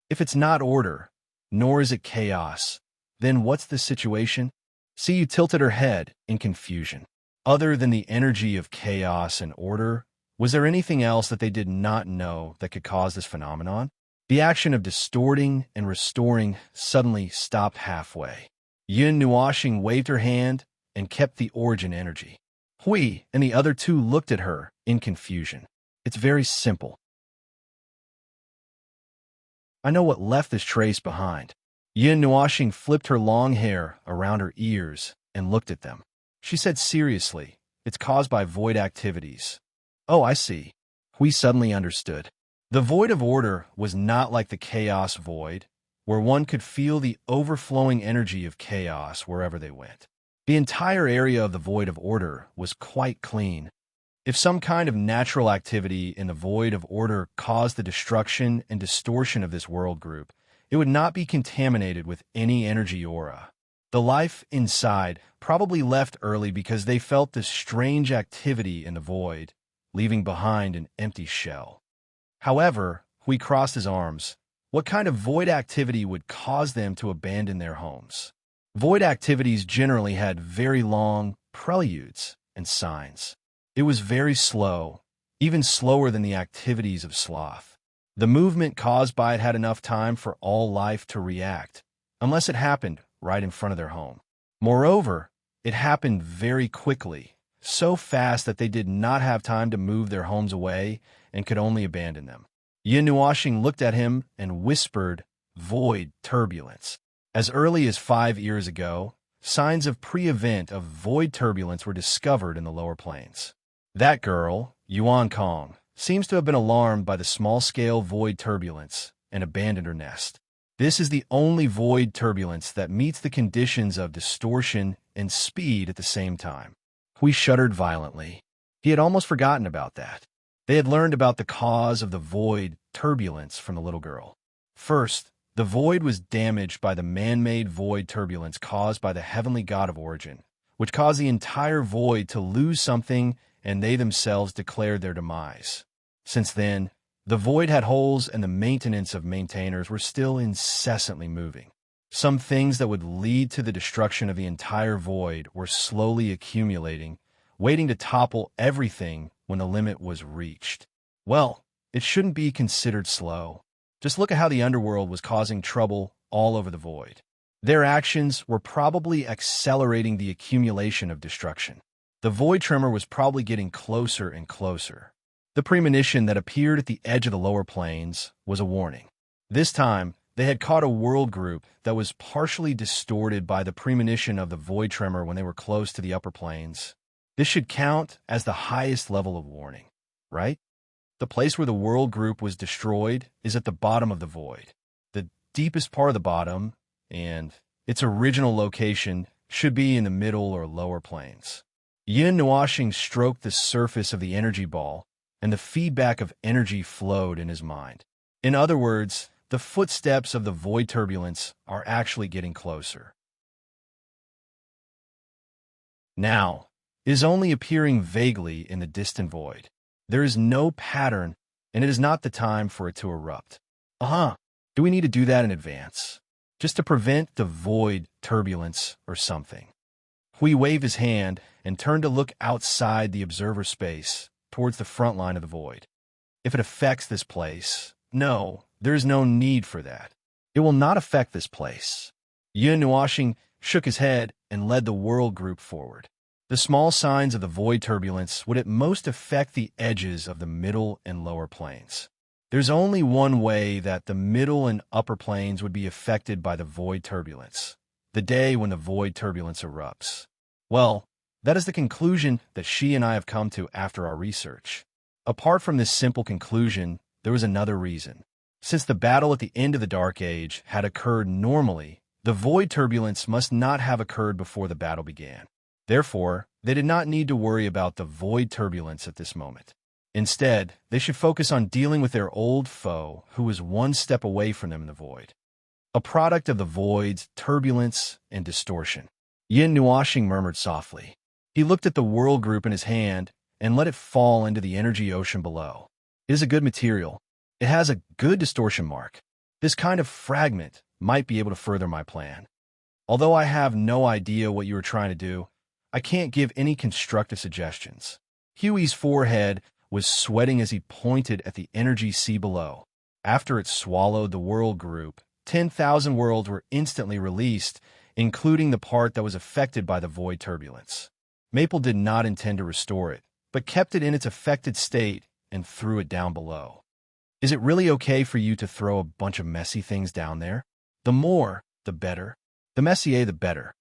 If it's not order, nor is it chaos, then what's the situation? Siyu tilted her head in confusion. Other than the energy of chaos and order, was there anything else that they did not know that could cause this phenomenon? The action of distorting and restoring suddenly stopped halfway. Yun Nuoxing waved her hand and kept the origin energy. Hui and the other two looked at her in confusion. It's very simple. I know what left this trace behind. Yun Nuoxing flipped her long hair around her ears and looked at them. She said seriously, it's caused by void activities. Oh, I see. Hui suddenly understood. The void of order was not like the chaos void, where one could feel the overflowing energy of chaos wherever they went. The entire area of the void of order was quite clean. If some kind of natural activity in the void of order caused the destruction and distortion of this world group, it would not be contaminated with any energy aura. The life inside probably left early because they felt this strange activity in the void, leaving behind an empty shell. However, Hui crossed his arms. What kind of void activity would cause them to abandon their homes? Void activities generally had very long preludes and signs. It was very slow, even slower than the activities of sloth. The movement caused by it had enough time for all life to react, unless it happened right in front of their home. Moreover, it happened very quickly, so fast that they did not have time to move their homes away and could only abandon them. Yin Nuoxing looked at him and whispered, "Void turbulence." As early as 5 years ago, signs of pre-event of void turbulence were discovered in the lower plains. That girl, Yuan Kong, seems to have been alarmed by the small-scale void turbulence and abandoned her nest. This is the only void turbulence that meets the conditions of distortion and speed at the same time. Hui shuddered violently. He had almost forgotten about that. They had learned about the cause of the void turbulence from the little girl. First, the void was damaged by the man-made void turbulence caused by the heavenly god of origin, which caused the entire void to lose something, and they themselves declared their demise. Since then, the void had holes and the maintenance of maintainers were still incessantly moving. Some things that would lead to the destruction of the entire void were slowly accumulating, waiting to topple everything when the limit was reached. Well, it shouldn't be considered slow. Just look at how the underworld was causing trouble all over the void. Their actions were probably accelerating the accumulation of destruction. The void tremor was probably getting closer and closer. The premonition that appeared at the edge of the lower plains was a warning. This time, they had caught a world group that was partially distorted by the premonition of the void tremor when they were close to the upper plains. This should count as the highest level of warning, right? The place where the world group was destroyed is at the bottom of the void. The deepest part of the bottom, and its original location, should be in the middle or lower plains. Yin Nuoxing stroked the surface of the energy ball, and the feedback of energy flowed in his mind. In other words, the footsteps of the void turbulence are actually getting closer. Now, it is only appearing vaguely in the distant void. There is no pattern, and it is not the time for it to erupt. Do we need to do that in advance? Just to prevent the void turbulence or something? Hui waved his hand and turned to look outside the observer space, towards the front line of the void. If it affects this place, no, there is no need for that. It will not affect this place. Yin Nuoxing shook his head and led the world group forward. The small signs of the void turbulence would at most affect the edges of the middle and lower planes. There's only one way that the middle and upper planes would be affected by the void turbulence: the day when the void turbulence erupts. Well, that is the conclusion that she and I have come to after our research. Apart from this simple conclusion, there was another reason. Since the battle at the end of the Dark Age had occurred normally, the void turbulence must not have occurred before the battle began. Therefore, they did not need to worry about the void turbulence at this moment. Instead, they should focus on dealing with their old foe, who was one step away from them in the void. A product of the void's turbulence and distortion. Yin Nuoxing murmured softly. He looked at the world group in his hand and let it fall into the energy ocean below. It is a good material. It has a good distortion mark. This kind of fragment might be able to further my plan. Although I have no idea what you are trying to do, I can't give any constructive suggestions. Huey's forehead was sweating as he pointed at the energy sea below. After it swallowed the world group, 10,000 worlds were instantly released, including the part that was affected by the void turbulence. Maple did not intend to restore it, but kept it in its affected state and threw it down below. Is it really okay for you to throw a bunch of messy things down there? The more, the better. The messier, the better.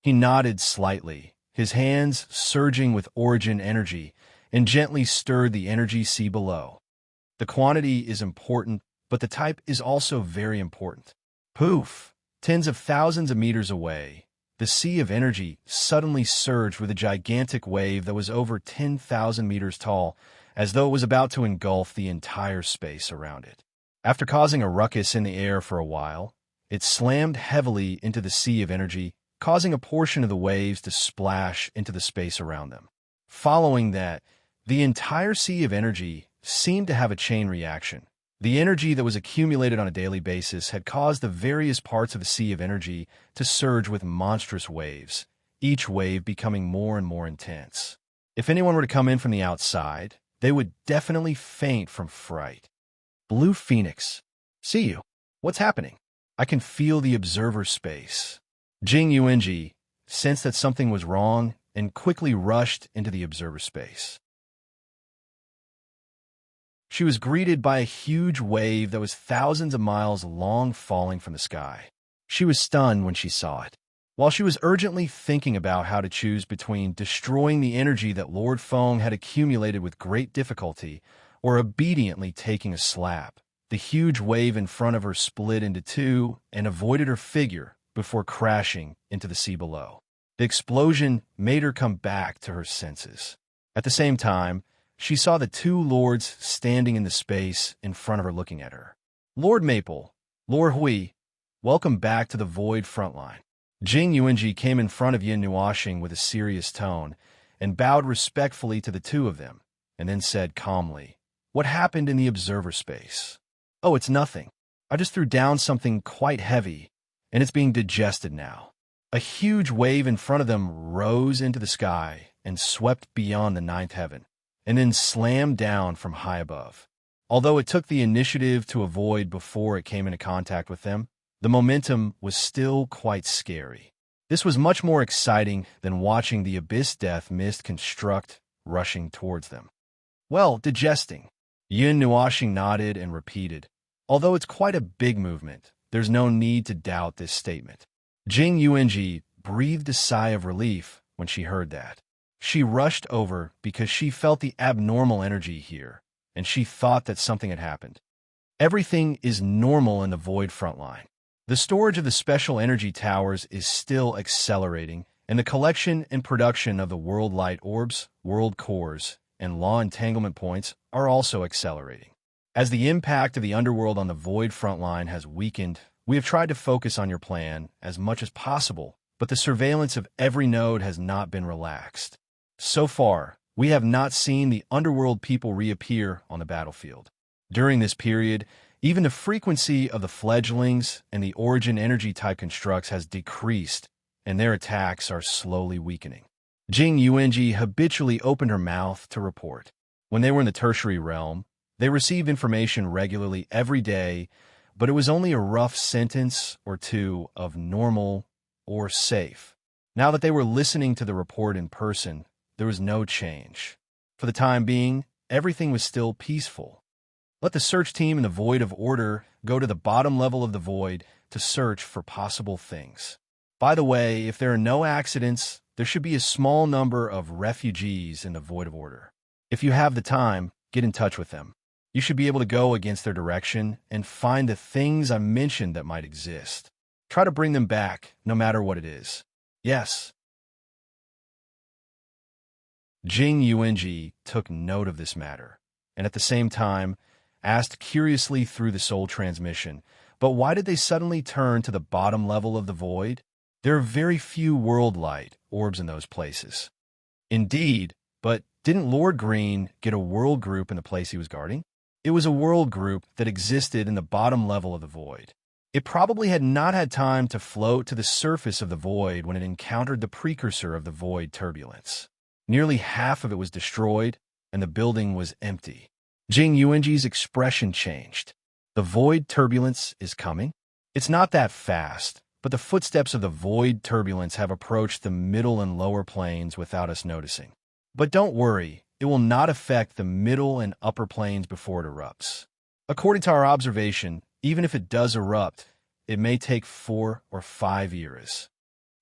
He nodded slightly, his hands surging with origin energy, and gently stirred the energy sea below. The quantity is important, but the type is also very important. Poof! Tens of thousands of meters away, the sea of energy suddenly surged with a gigantic wave that was over 10,000 meters tall, as though it was about to engulf the entire space around it. After causing a ruckus in the air for a while, it slammed heavily into the sea of energy, causing a portion of the waves to splash into the space around them. Following that, the entire sea of energy seemed to have a chain reaction. The energy that was accumulated on a daily basis had caused the various parts of the sea of energy to surge with monstrous waves, each wave becoming more and more intense. If anyone were to come in from the outside, they would definitely faint from fright. Blue Phoenix. See you. What's happening? I can feel the observer space. Jing Yuanji sensed that something was wrong and quickly rushed into the observer space. She was greeted by a huge wave that was thousands of miles long falling from the sky. She was stunned when she saw it. While she was urgently thinking about how to choose between destroying the energy that Lord Feng had accumulated with great difficulty or obediently taking a slap, the huge wave in front of her split into two and avoided her figure before crashing into the sea below. The explosion made her come back to her senses. At the same time, she saw the two lords standing in the space in front of her looking at her. Lord Maple, Lord Hui, welcome back to the Void Frontline. Jing Yuanji came in front of Yin Nuoxing with a serious tone and bowed respectfully to the two of them, and then said calmly, "What happened in the observer space?" "Oh, it's nothing. I just threw down something quite heavy, and it's being digested now." A huge wave in front of them rose into the sky and swept beyond the ninth heaven, and then slammed down from high above. Although it took the initiative to avoid before it came into contact with them, the momentum was still quite scary. This was much more exciting than watching the abyss death mist construct, rushing towards them. "Well, digesting." Yin Nuoxing nodded and repeated, "Although it's quite a big movement, there's no need to doubt this statement." Jing Yuanji breathed a sigh of relief when she heard that. She rushed over because she felt the abnormal energy here, and she thought that something had happened. Everything is normal in the Void Frontline. The storage of the special energy towers is still accelerating, and the collection and production of the world light orbs, world cores, and law entanglement points are also accelerating. As the impact of the underworld on the Void Frontline has weakened, we have tried to focus on your plan as much as possible, but the surveillance of every node has not been relaxed. So far, we have not seen the underworld people reappear on the battlefield. During this period, even the frequency of the fledglings and the origin energy type constructs has decreased, and their attacks are slowly weakening. Jing Yuanji habitually opened her mouth to report. When they were in the tertiary realm, they received information regularly every day, but it was only a rough sentence or two of normal or safe. Now that they were listening to the report in person, there was no change. For the time being, everything was still peaceful. Let the search team in the Void of Order go to the bottom level of the Void to search for possible things. By the way, if there are no accidents, there should be a small number of refugees in the Void of Order. If you have the time, get in touch with them. You should be able to go against their direction and find the things I mentioned that might exist. Try to bring them back, no matter what it is. Yes. Jing Yuanji took note of this matter, and at the same time, asked curiously through the soul transmission, but why did they suddenly turn to the bottom level of the void? There are very few world light orbs in those places. Indeed, but didn't Lord Green get a world group in the place he was guarding? It was a world group that existed in the bottom level of the void. It probably had not had time to float to the surface of the void when it encountered the precursor of the void turbulence. Nearly half of it was destroyed, and the building was empty. Jing Yuanji's expression changed. The void turbulence is coming? It's not that fast, but the footsteps of the void turbulence have approached the middle and lower planes without us noticing. But don't worry, it will not affect the middle and upper planes before it erupts. According to our observation, even if it does erupt, it may take 4 or 5 years.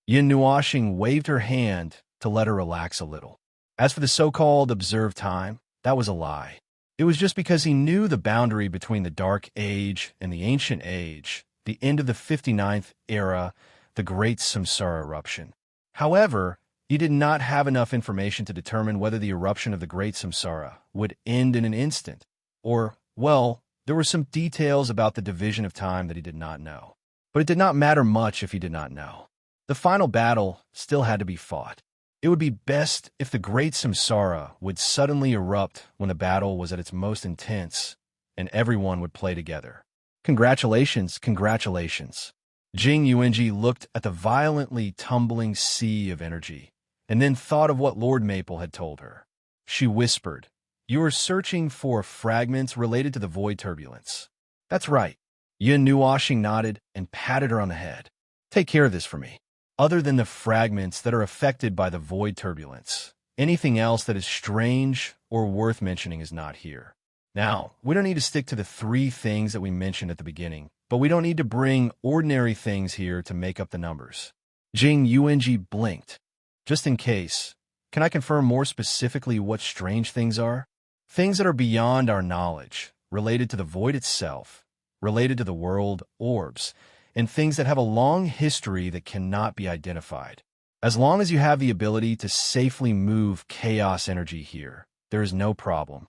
Yin Nuoxing waved her hand to let her relax a little. As for the so-called observed time, that was a lie. It was just because he knew the boundary between the Dark Age and the Ancient Age, the end of the 59th era, the Great Samsara eruption. However, he did not have enough information to determine whether the eruption of the Great Samsara would end in an instant, or, well, there were some details about the division of time that he did not know. But it did not matter much if he did not know. The final battle still had to be fought. It would be best if the Great Samsara would suddenly erupt when the battle was at its most intense, and everyone would play together. Congratulations, congratulations. Jing Yuanji looked at the violently tumbling sea of energy, and then thought of what Lord Maple had told her. She whispered, "You are searching for fragments related to the void turbulence." "That's right." Yin Nuoshing nodded and patted her on the head. "Take care of this for me. Other than the fragments that are affected by the void turbulence, anything else that is strange or worth mentioning is not here. Now, we don't need to stick to the 3 things that we mentioned at the beginning, but we don't need to bring ordinary things here to make up the numbers." Jing Yuanji blinked. "Just in case, can I confirm more specifically what strange things are? Things that are beyond our knowledge, related to the void itself, related to the world orbs, and things that have a long history that cannot be identified. As long as you have the ability to safely move chaos energy here, there is no problem."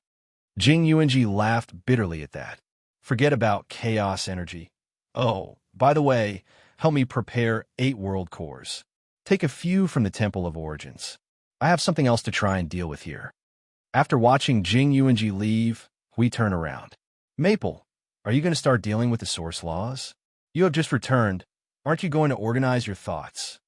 Jing Yuanji laughed bitterly at that. "Forget about chaos energy. Oh, by the way, help me prepare 8 world cores. Take a few from the Temple of Origins. I have something else to try and deal with here." After watching Jing Yuanji leave, we turn around. "Maple, are you going to start dealing with the source laws? You have just returned. Aren't you going to organize your thoughts?"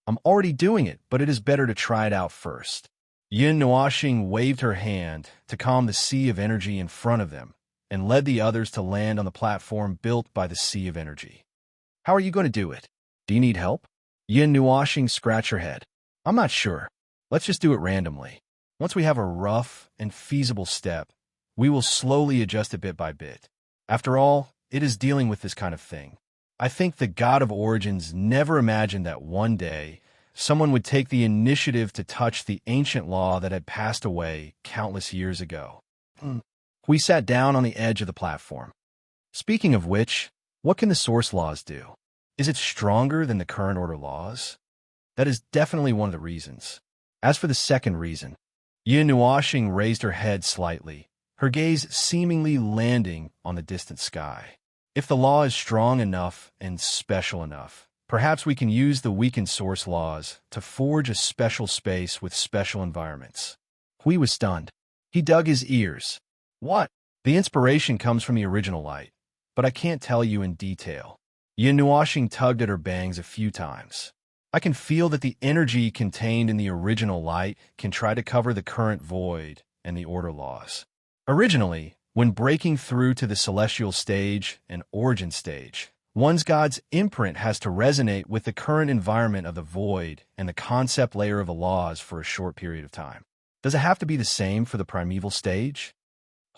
"I'm already doing it, but it is better to try it out first." Yin Nuoshing waved her hand to calm the sea of energy in front of them and led the others to land on the platform built by the sea of energy. "How are you going to do it? Do you need help?" Yin Nuoshing scratched her head. "I'm not sure. Let's just do it randomly. Once we have a rough and feasible step, we will slowly adjust it bit by bit. After all, it is dealing with this kind of thing. I think the God of Origins never imagined that one day someone would take the initiative to touch the ancient law that had passed away countless years ago." We sat down on the edge of the platform. "Speaking of which, what can the source laws do? Is it stronger than the current order laws?" "That is definitely one of the reasons. As for the second reason," Yin Nuoshing raised her head slightly, her gaze seemingly landing on the distant sky. "If the law is strong enough and special enough, perhaps we can use the weakened source laws to forge a special space with special environments." Hui was stunned. He dug his ears. "What?" "The inspiration comes from the original light, but I can't tell you in detail." Yin Nuoshing tugged at her bangs a few times. "I can feel that the energy contained in the original light can try to cover the current void and the order laws. Originally, when breaking through to the celestial stage and origin stage, one's God's imprint has to resonate with the current environment of the void and the concept layer of the laws for a short period of time. Does it have to be the same for the primeval stage?"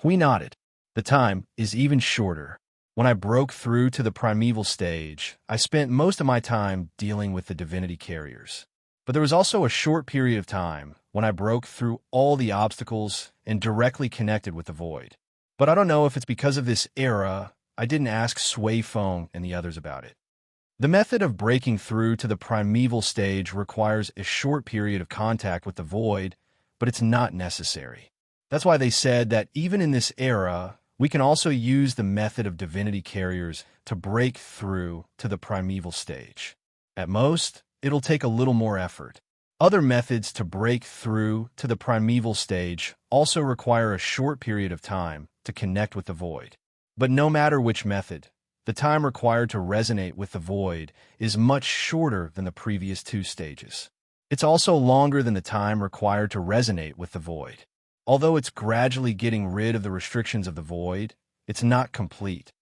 Hui nodded. "The time is even shorter. When I broke through to the primeval stage, I spent most of my time dealing with the divinity carriers. But there was also a short period of time when I broke through all the obstacles and directly connected with the void. But I don't know if it's because of this era, I didn't ask Sui Feng and the others about it. The method of breaking through to the primeval stage requires a short period of contact with the void, but it's not necessary. That's why they said that even in this era, we can also use the method of divinity carriers to break through to the primeval stage. At most, it'll take a little more effort. Other methods to break through to the primeval stage also require a short period of time to connect with the void. But no matter which method, the time required to resonate with the void is much shorter than the previous 2 stages. It's also longer than the time required to resonate with the void. Although it's gradually getting rid of the restrictions of the void, it's not complete.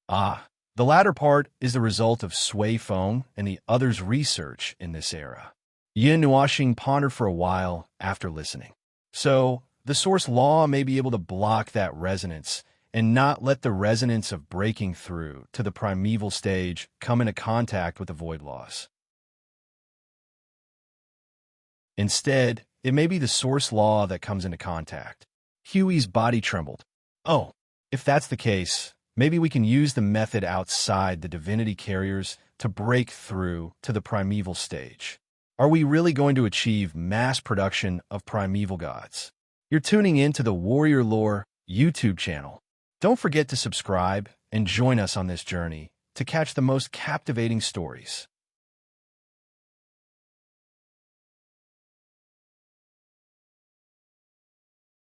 The latter part is the result of Sui Feng and the others' research in this era. Yin Nuoshing pondered for a while after listening. So, the source law may be able to block that resonance and not let the resonance of breaking through to the primeval stage come into contact with the void laws. Instead, it may be the source law that comes into contact. Huey's body trembled. Oh, if that's the case, maybe we can use the method outside the divinity carriers to break through to the primeval stage. Are we really going to achieve mass production of primeval gods? You're tuning in to the Warrior Lore YouTube channel. Don't forget to subscribe and join us on this journey to catch the most captivating stories.